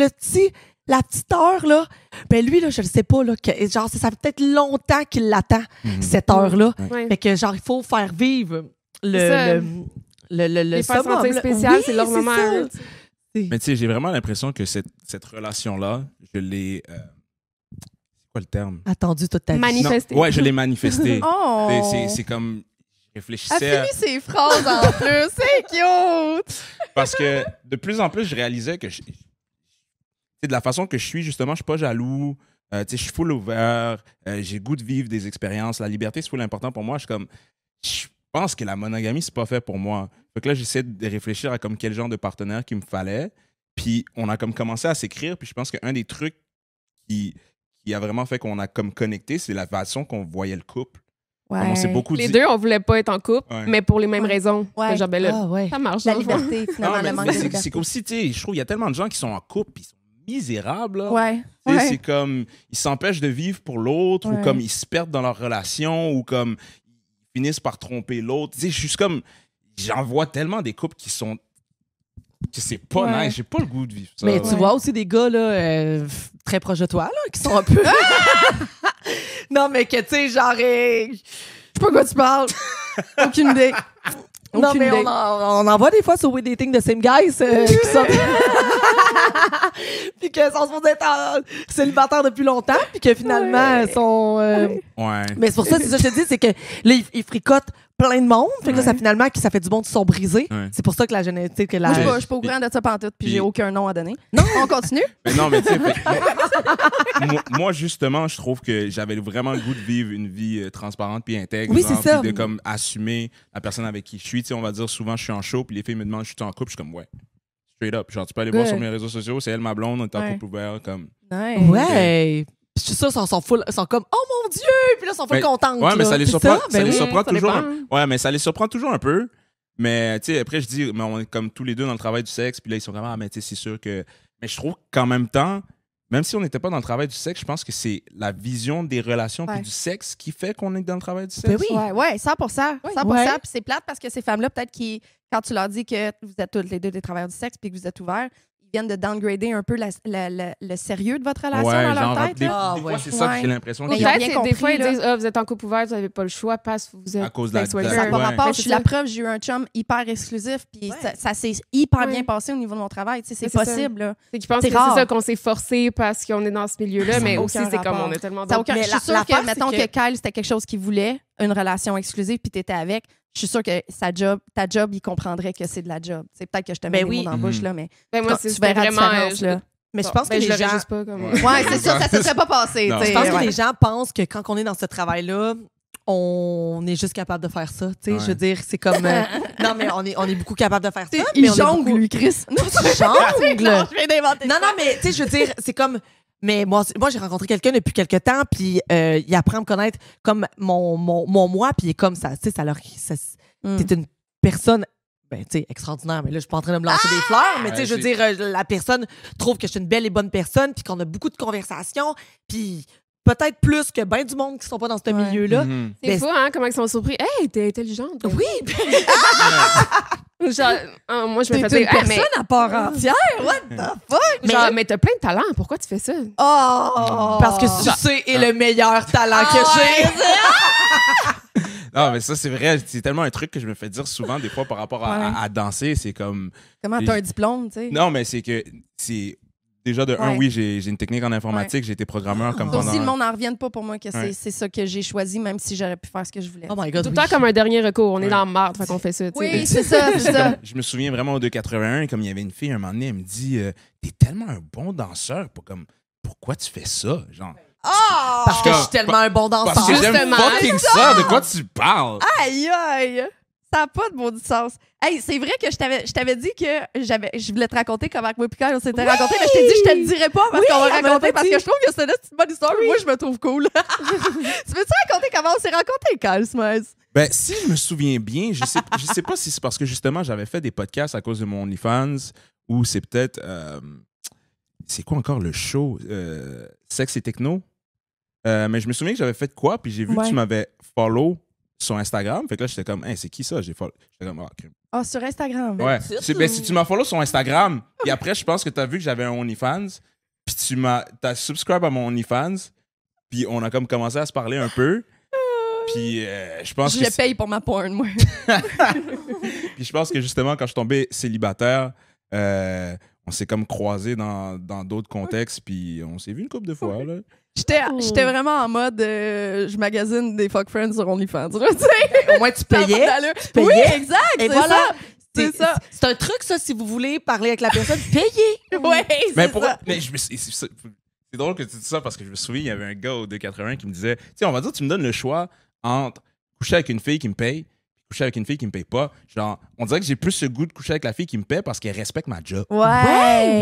la petite heure, là, ben lui, là, je le sais pas, là, genre, ça fait peut-être longtemps qu'il l'attend, cette heure-là. Ouais. Fait que, genre, il faut faire vivre C'est ça. le Les faire summum, sentir là. spécial, Oui, c'est leur moment ça. à eux, tu sais. Mais tu sais, j'ai vraiment l'impression que cette relation-là, je l'ai. C'est quoi le terme? Attendu toute ta vie. Manifester. Non, ouais, je l'ai manifesté. Oh! C'est comme. Je Elle réfléchissais. finit ses phrases en plus. C'est cute! Parce que de plus en plus, je réalisais que de la façon que je suis, justement, je suis pas jaloux. Tu sais, je suis full ouvert. J'ai goût de vivre des expériences. La liberté, c'est full important pour moi. Je pense que la monogamie, c'est pas fait pour moi. Fait que là, j'essaie de réfléchir à comme quel genre de partenaire qu'il me fallait. Puis on a comme commencé à s'écrire. Puis je pense qu'un des trucs qui a vraiment fait qu'on a comme connecté, c'est la façon qu'on voyait le couple. Ouais. Comme on s'est beaucoup Les dit. deux, on voulait pas être en couple, Ouais. mais pour les mêmes Ouais. raisons. Ouais. Genre, ben là, Ah, ouais. ça marche. La dans le fond. liberté, finalement, Non, mais le manque de c'est liberté. comme si, tu sais, je trouve qu'il y a tellement de gens qui sont en couple puis ils sont misérables. Là. Ouais. Tu sais, Ouais. c'est comme, ils s'empêchent de vivre pour l'autre, ou Ouais. comme ils se perdent dans leur relation, ou comme ils finissent par tromper l'autre. Tu sais, juste comme, j'en vois tellement des couples qui sont, que c'est pas Ouais. nice. J'ai pas le goût de vivre ça. Mais tu Ouais. vois aussi des gars là, très proches de toi, là, qui sont un peu. Non, mais que tu sais, genre. Je sais pas de quoi tu parles. Aucune idée. Non, Aucune mais idée. on en voit des fois sur We Dating the Same Guys qui sont. Puis que sont supposés être célibataires depuis longtemps, puis que finalement, ils sont. Ouais. Mais c'est pour ça, c'est ça que je te dis, c'est que là, ils fricotent plein de monde. Fait que là, ça, finalement, ça fait du monde qui sont brisés. Ouais. C'est pour ça que la génétique. Moi, je suis pas au courant de ça pantoute, puis j'ai aucun nom à donner. Non. On continue? Mais non, mais tu sais, moi, justement, je trouve que j'avais vraiment le goût de vivre une vie transparente puis intègre. Oui, genre, c'est ça. puis de comme assumer la personne avec qui je suis. Tu sais, on va dire souvent, je suis en show, puis les filles me demandent, je suis en couple, je suis comme, ouais. Straight up. Genre, tu peux aller voir Good. sur mes réseaux sociaux, c'est elle, ma blonde, on est en Ouais. couple ouvert, comme. Nice. Ouais. Puis je suis sûre, ils sont full, ils sont comme, oh mon Dieu! Puis là, ils sont full Mais- contentes. Ouais, mais là. ça les C'est surprend, Ben oui. surprend ça toujours. dépend. Ouais, mais ça les surprend toujours un peu. Mais tu sais, après, je dis, mais on est comme tous les deux dans le travail du sexe, puis là, ils sont comme, ah, mais tu sais, c'est sûr que. Mais je trouve qu'en même temps, même si on n'était pas dans le travail du sexe, je pense que c'est la vision des relations puis Ouais. du sexe qui fait qu'on est dans le travail du sexe. Ben oui. Ouais, ouais, 100%. 100%. Ouais. Puis c'est plate parce que ces femmes-là, peut-être qui, quand tu leur dis que vous êtes toutes les deux des travailleurs du sexe puis que vous êtes ouverts, ils viennent de downgrader un peu le sérieux de votre relation dans leur tête. des, là. Ah, des fois, ouais. c'est ça que Ouais. j'ai l'impression Mais qu'il ils ont y a rien Peut-être, des compris, fois, ils là. disent, ah, vous êtes en couple ouvert, vous n'avez pas le choix parce que vous êtes. À cause de vous la- êtes de la- Ça n'a swingers. pas Ouais. rapport. Ben, Je suis c'est la ça. preuve, j'ai eu un chum hyper exclusif, puis Ouais. ça s'est hyper Ouais. bien passé au niveau de mon travail. Tu sais, c'est Mais c'est ça. possible. Là. C'est qu'ils pensent C'est que rare. c'est ça qu'on s'est forcé parce qu'on est dans ce milieu-là, Ça mais n'a aussi, aucun c'est comme rapport. on a tellement Ça a d'autres. aucun... Mais Je suis sûre l'affaire, que, c'est mettons que- que Kyle, c'était quelque chose qu'il voulait, une relation exclusive, puis tu étais avec, je suis sûre que ta job, il comprendrait que c'est de la job. C'est peut-être que je te mets Ben des oui. mots dans la bouche, là, mais Ben, moi, tu c'était verras la vraiment. différence. Là. Mais je pense que ben, les je l'aurais gens. juste pas comme. Ouais. Ouais, c'est ça, ça se serait pas passé. Non. tu sais, Je pense que ouais. les gens pensent que quand on est dans ce travail-là, on est juste capable de faire ça. Tu sais, Ouais. je veux dire, c'est comme. Non, mais on est beaucoup capable de faire ça. Il mais on est jongle, beaucoup- lui, Chris. Non, Tu jongles? je viens d'inventer Non, ça. non, mais tu sais, je veux dire, c'est comme. Mais moi j'ai rencontré quelqu'un depuis quelques temps, puis il apprend à me connaître comme mon moi, puis il est comme ça. Tu sais, t'es une personne. Ben, tu sais, extraordinaire, mais là, je suis pas en train de me lancer des fleurs, mais tu sais, Ouais, je veux dire, la personne trouve que je suis une belle et bonne personne, puis qu'on a beaucoup de conversations, puis peut-être plus que ben du monde qui sont pas dans ce Ouais. milieu-là. Mhm. C'est Ben, fou, hein, comment ils sont surpris. Hey, t'es intelligente. Oui, Genre, moi, je me T'es fais une dire, hey, mais, personne à part entière. What the fuck? genre, mais t'as plein de talent. Pourquoi tu fais ça? Oh! parce que sucer est le meilleur talent que j'ai. Non, mais ça, c'est vrai. C'est tellement un truc que je me fais dire souvent, des fois, par rapport Ouais. à danser. C'est comme. Comment t'as un diplôme, tu sais? Non, mais c'est que c'est déjà de un, Ouais. oui, j'ai une technique en informatique, j'ai été programmeur comme Donc, pendant... si le monde n'en revienne pas pour moi que Ouais. c'est ça que j'ai choisi, même si j'aurais pu faire ce que je voulais. Oh my God, Tout le oui. temps comme un dernier recours. On est Ouais. dans la marde, fait qu'on fait ça. tu sais. Oui, c'est ça, c'est ça. Je me souviens vraiment au 281, comme il y avait une fille un moment donné, elle me dit t'es tellement un bon danseur, pourquoi tu fais ça? Genre, Parce que je suis tellement un bon danseur. parce que j'aime Justement. fucking ça, de quoi tu parles? Aïe, aïe! Ça n'a pas de bon sens. Hey, c'est vrai que je t'avais dit que je voulais te raconter comment moi et Pierre, on s'était rencontrés, mais je t'ai dit je te le dirais pas parce qu'on va elle me raconter l'a parce dit. que je trouve que c'est une bonne histoire. Moi, je me trouve cool. Tu veux-tu raconter comment on s'est rencontrés, Kyle Smiles? Ben, si je me souviens bien, je sais pas si c'est parce que justement j'avais fait des podcasts à cause de mon OnlyFans ou c'est peut-être. C'est quoi encore le show? Sexe et techno. Mais je me souviens que j'avais fait quoi, puis j'ai vu que tu m'avais follow sur Instagram. Fait que là, j'étais comme, hey, c'est qui ça? J'étais comme, ah, crime. Ah, sur Instagram. Ouais. Si tu m'as follow sur Instagram, puis après, je pense que tu as vu que j'avais un OnlyFans, puis t'as subscribe à mon OnlyFans, puis on a comme commencé à se parler un peu. Puis je pense que. Je paye pour ma porn, moi. Puis je pense que justement, quand je suis tombé célibataire, on s'est comme croisés dans d'autres contextes, puis on s'est vu une couple de fois. Là. J'étais vraiment en mode je magasine des fuck friends sur OnlyFans. Tu sais? Au moins, tu payais. Oui, payais. exact. Et c'est voilà. ça. C'est ça. C'est un truc, ça, si vous voulez parler avec la personne, payez. Ouais, Mais c'est ça. c'est drôle que tu dis ça parce que je me souviens, il y avait un gars au 281 qui me disait, tu sais, on va dire, tu me donnes le choix entre coucher avec une fille qui me paye, coucher avec une fille qui me paye pas. Genre, on dirait que j'ai plus ce goût de coucher avec la fille qui me paye parce qu'elle respecte ma job. Ouais,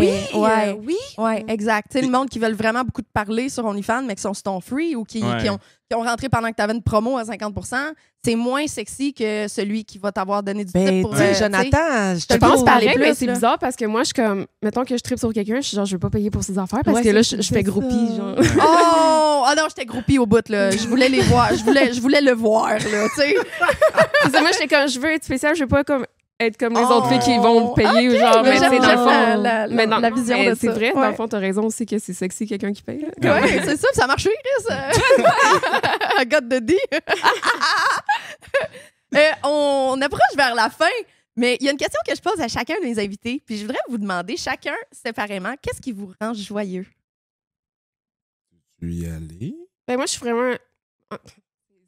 exact. Tu sais, le monde qui veulent vraiment beaucoup te parler sur OnlyFans, mais qui sont sur ton free ou qui ont rentré pendant que tu avais une promo à 50%, c'est moins sexy que celui qui va t'avoir donné du Ben, tip pour tu sais, Jonathan, je je te Je pense trouve pareil, parler mais plus, c'est là. bizarre parce que moi, je suis comme, mettons que je tripe sur quelqu'un, je suis genre, je veux pas payer pour ses affaires parce Ouais, que là, c'est je fais ça. groupie, genre. Oh! Ah non, j'étais groupie au bout, là. Je voulais les voir. Je voulais le voir, là, tu sais. C'est ça, moi, j'étais comme, je veux être spéciale, je veux pas comme être comme les autres filles qui vont me payer ou genre, mais mais tu sais, j'aime dans le fond. la vision de ça. C'est vrai, dans Ouais. le fond, t'as raison aussi que c'est sexy quelqu'un qui paye. là. Ouais, c'est ça, puis ça a marché, Chris. I got the D. On approche vers la fin, mais il y a une question que je pose à chacun des invités, puis je voudrais vous demander, chacun séparément, qu'est-ce qui vous rend joyeux? Tu veux y aller? Ben, moi, je suis vraiment.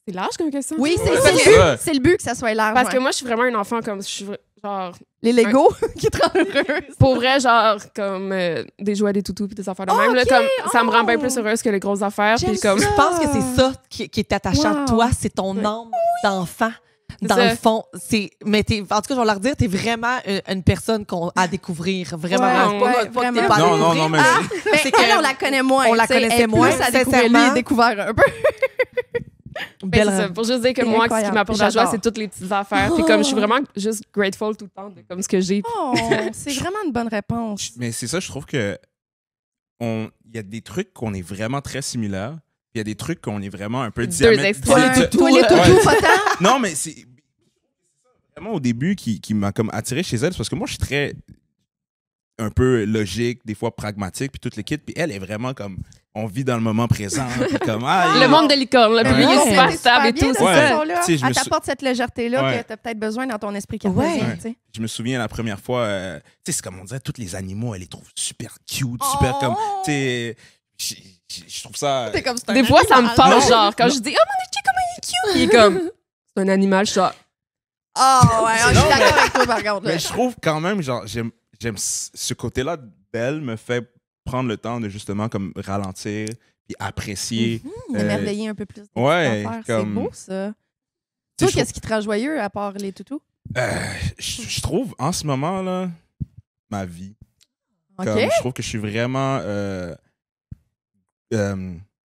C'est large comme question. Oui, Ouais, c'est c'est le ça. but. C'est le but que ça soit large. Parce que ouais. moi, je suis vraiment un enfant comme. Je suis genre. Les Legos qui te rendent heureuse. Pour vrai, genre, comme des jouets, des toutous, puis des affaires de même. Là, comme, ça me rend bien plus heureuse que les grosses affaires. J'aime Puis comme. Je pense que c'est ça qui est attachant Wow. de toi, c'est ton âme d'enfant. Dans ça. le fond, mais en tout cas, je vais leur dire, t'es vraiment une personne à découvrir. Vraiment. Ouais, Pas- ouais, pas que t'es vraiment. pas à Non, découvrir. non, mais Ah, mais c'est que elle, on la connaît moins. on la tu sais, connaissait elle est moins, plus à découvrir sincèrement. lui et découvert un peu. Ben, c'est ça. Pour juste dire que C'est moi, ce qui incroyable. m'apporte la joie, J'adore. c'est toutes les petites affaires. Puis comme je suis vraiment juste grateful tout le temps de comme ce que j'ai. Oh, c'est vraiment une bonne réponse. Mais c'est ça, je trouve que il y a des trucs qu'on est vraiment très similaires, puis il y a des trucs qu'on est vraiment un peu extrêmes. Toi, les toutous, pas tant. Non, mais c'est vraiment au début qui m'a comme attiré chez elle, c'est parce que moi, je suis très un peu logique, des fois pragmatique, puis toute l'équipe, puis elle est vraiment comme, on vit dans le moment présent, puis comme, Le monde de licorne, le public Ouais. est super T'es stable et bien tout, de c'est Ouais. cette ça. façon-là. Tu sais, je me Elle sou- t'apporte cette légèreté-là Ouais. que t'as peut-être besoin dans ton esprit Ouais. cartésien, tu sais. Je me souviens la première fois, tu sais, c'est comme on dirait, tous les animaux, elle les trouve super cute, super comme, tu sais, je trouve ça... T'es comme, c'est un Des fois, ça me animal. passe, Non. genre, quand Non. je dis, oh mon Dieu, comment il est cute! Il est comme, c'est un animal, je suis genre, Ah ouais, je Non, suis d'accord avec toi, par contre. là. Mais je trouve quand même, genre, j'aime ce côté-là d'elle me fait prendre le temps de justement comme ralentir puis apprécier. Émerveiller un peu plus. des ouais, petites affaires. comme- C'est beau, ça. Tu Toi, sais, qu'est-ce qui te rend joyeux à part les toutous? je trouve en ce moment là ma vie. OK. Comme, je trouve que je suis vraiment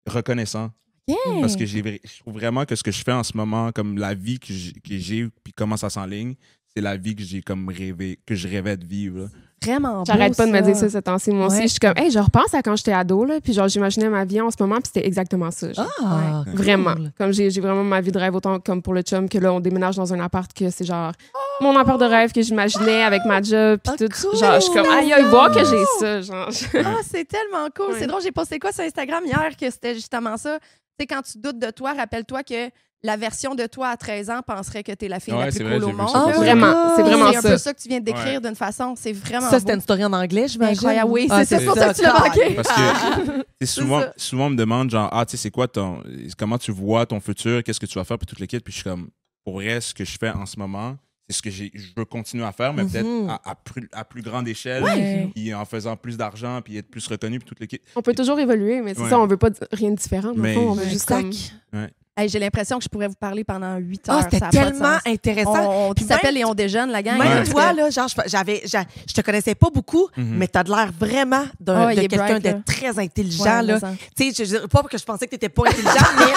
reconnaissant. OK. Parce que je trouve vraiment que ce que je fais en ce moment, comme la vie que j'ai puis comment ça s'enligne, c'est la vie que j'ai comme rêvé, que je rêvais de vivre. Là. Vraiment j'arrête beau, pas de me dire ça ce temps-ci. Moi aussi, Ouais. je suis comme, hey, je repense à quand j'étais ado, là, puis genre, j'imaginais ma vie en ce moment, puis c'était exactement ça. genre. Ah, Vraiment. cool. Comme j'ai vraiment ma vie de rêve, autant comme pour le chum, que là, on déménage dans un appart que c'est genre mon appart de rêve que j'imaginais avec ma job, puis Ah, tout. cool. Genre, je suis comme, aïe, aïe, voir que j'ai ça. Genre, Ah, c'est tellement cool. Ouais. C'est drôle, j'ai posté quoi sur Instagram hier que c'était justement ça. Tu sais, quand tu doutes de toi, rappelle-toi que la version de toi à 13 ans penserait que t'es la fille Ouais, la plus c'est vrai, cool au j'ai vu monde. ça. là. Oh my Vraiment, c'est vraiment C'est un ça. peu ça que tu viens de décrire d'une façon. C'est vraiment Ça, c'était beau. une story en anglais, j'imagine. Incroyable, oui, Ah, c'est pour ça que tu l'as manqué. Parce que c'est souvent, ça. souvent, on me demande, genre, tu sais, c'est quoi comment tu vois ton futur, qu'est-ce que tu vas faire, puis toute l'équipe. Puis je suis comme, pour vrai, ce que je fais en ce moment, c'est ce que je veux continuer à faire, mais peut-être à plus grande échelle, puis en faisant plus d'argent, puis être plus reconnu, puis toute l'équipe. On peut toujours évoluer, mais c'est Ouais. ça, on veut pas rien de différent. Dans le Mais- fond, on veut juste comme... Hey, j'ai l'impression que je pourrais vous parler pendant 8 heures. C'était ça a pas de tellement sens. intéressant. On Puis s'appelle même- et on déjeune, la gang. Même Ouais. toi, là, genre, je te connaissais pas beaucoup, mais t'as de l'air vraiment il de est quelqu'un bright, là. de très intelligent, Ouais, là. mais ça. Tu sais, je pas que je pensais que t'étais pas intelligent, mais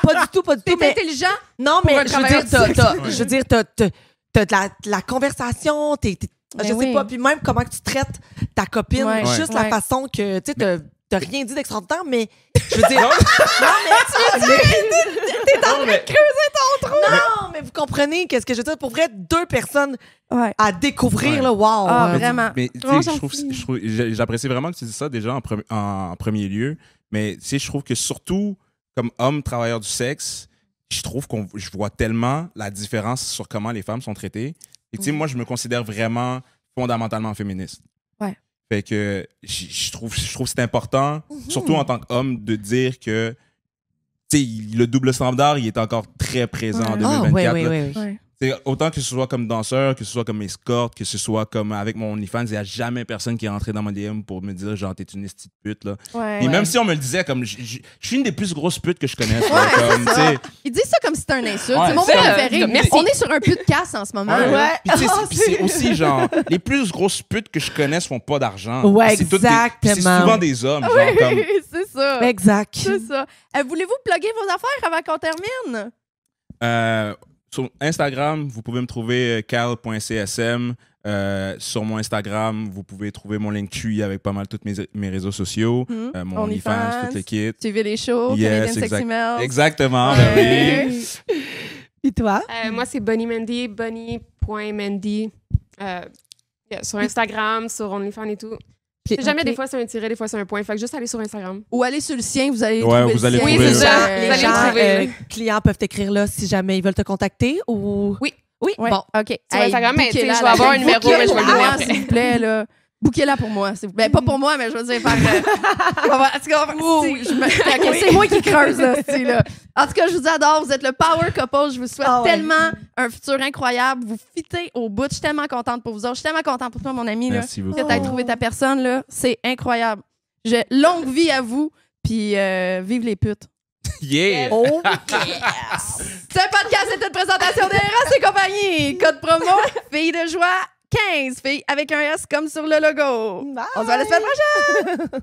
pas du tout, pas du tout. T'es Mais, intelligent? non, pour un mais je veux travailleur dire, du je veux dire, t'as de la conversation, Mais je sais oui. pas, puis même comment que tu traites ta copine, Ouais. juste la Ouais. façon que, tu sais, t'as rien dit d'extraordinaire, mais je veux dire... Non, mais vous comprenez qu'est-ce que je veux dire? Pour vrai, 2 personnes Ouais. à découvrir, Ouais. là, wow! Ah, Mais vraiment. Mais tu sais, Vraiment j'apprécie vraiment que tu dis ça déjà en premier lieu. Mais tu sais, je trouve que surtout comme homme travailleur du sexe, je trouve je vois tellement la différence sur comment les femmes sont traitées. Et tu sais, moi, je me considère vraiment fondamentalement féministe. Ouais. Fait que je trouve que c'est important, surtout en tant qu'homme, de dire que tu sais, le double standard, il est encore très présent en Ouais. Ah, 2024. oui, là. oui, oui. Ouais. T'sais, autant que ce soit comme danseur, que ce soit comme escorte, que ce soit comme avec mon OnlyFans, il n'y a jamais personne qui est rentré dans mon DM pour me dire genre t'es une esti de pute là. Ouais. Et même si on me le disait comme je suis une des plus grosses putes que je connaisse. là, Ouais, comme, c'est ça. t'sais. Il dit ça comme si c'était un insulte. Ouais, c'est mon c'est mot ça. préféré. Merci. On est sur un pute de casse en ce moment. Ouais. là. Puis tu sais, puis c'est aussi genre les plus grosses putes que je connaisse font pas d'argent. Ouais, C'est toutes puis c'est exactement. souvent des hommes genre Oui, comme c'est ça. Exact. C'est ça. Voulez-vous plugger vos affaires avant qu'on termine? sur Instagram, vous pouvez me trouver cal.csm. Sur mon Instagram, vous pouvez trouver mon Linktree avec pas mal tous mes réseaux sociaux. Mon OnlyFans, toute l'équipe. Suivez les shows, Yes, Canadian Sexy Males. Exactement, Ouais. ben oui. Et toi? Moi, c'est Bunny Mandy, bunny.mandy. Sur Instagram, sur OnlyFans et tout. C'est jamais, Ok. des fois, c'est un tiret, des fois, c'est un point. Fait que juste aller sur Instagram. Ou allez sur le sien, vous allez Ouais, trouver vous le allez sien. Oui, trouver, c'est ouais. ça. Les Vous allez gens, le trouver. clients peuvent t'écrire là si jamais ils veulent te contacter ou... Oui. Oui, Ouais. bon. OK. Sur Instagram, mais tu sais, bouquez-la, je vais avoir la un numéro, bouquez-la mais je vais le pour donner moi, après. s'il vous plaît, là. Bouquez-la pour moi. S'il vous plaît. Pas pour moi, mais je veux dire par... c'est moi qui creuse, là, là. En tout cas, je vous adore. Vous êtes le power couple. Je vous souhaite tellement un futur incroyable. Vous fitez au bout. Je suis tellement contente pour vous autres. Je suis tellement contente pour toi, mon ami. Là. Merci beaucoup. Que tu aies trouvé ta personne, là. C'est incroyable. Longue vie à vous. Puis vive les putes. Yeah! Oh, Ce podcast est une présentation de Eros et compagnie. Code promo, Filles de joie, 15 filles avec un S comme sur le logo. On se voit la semaine prochaine!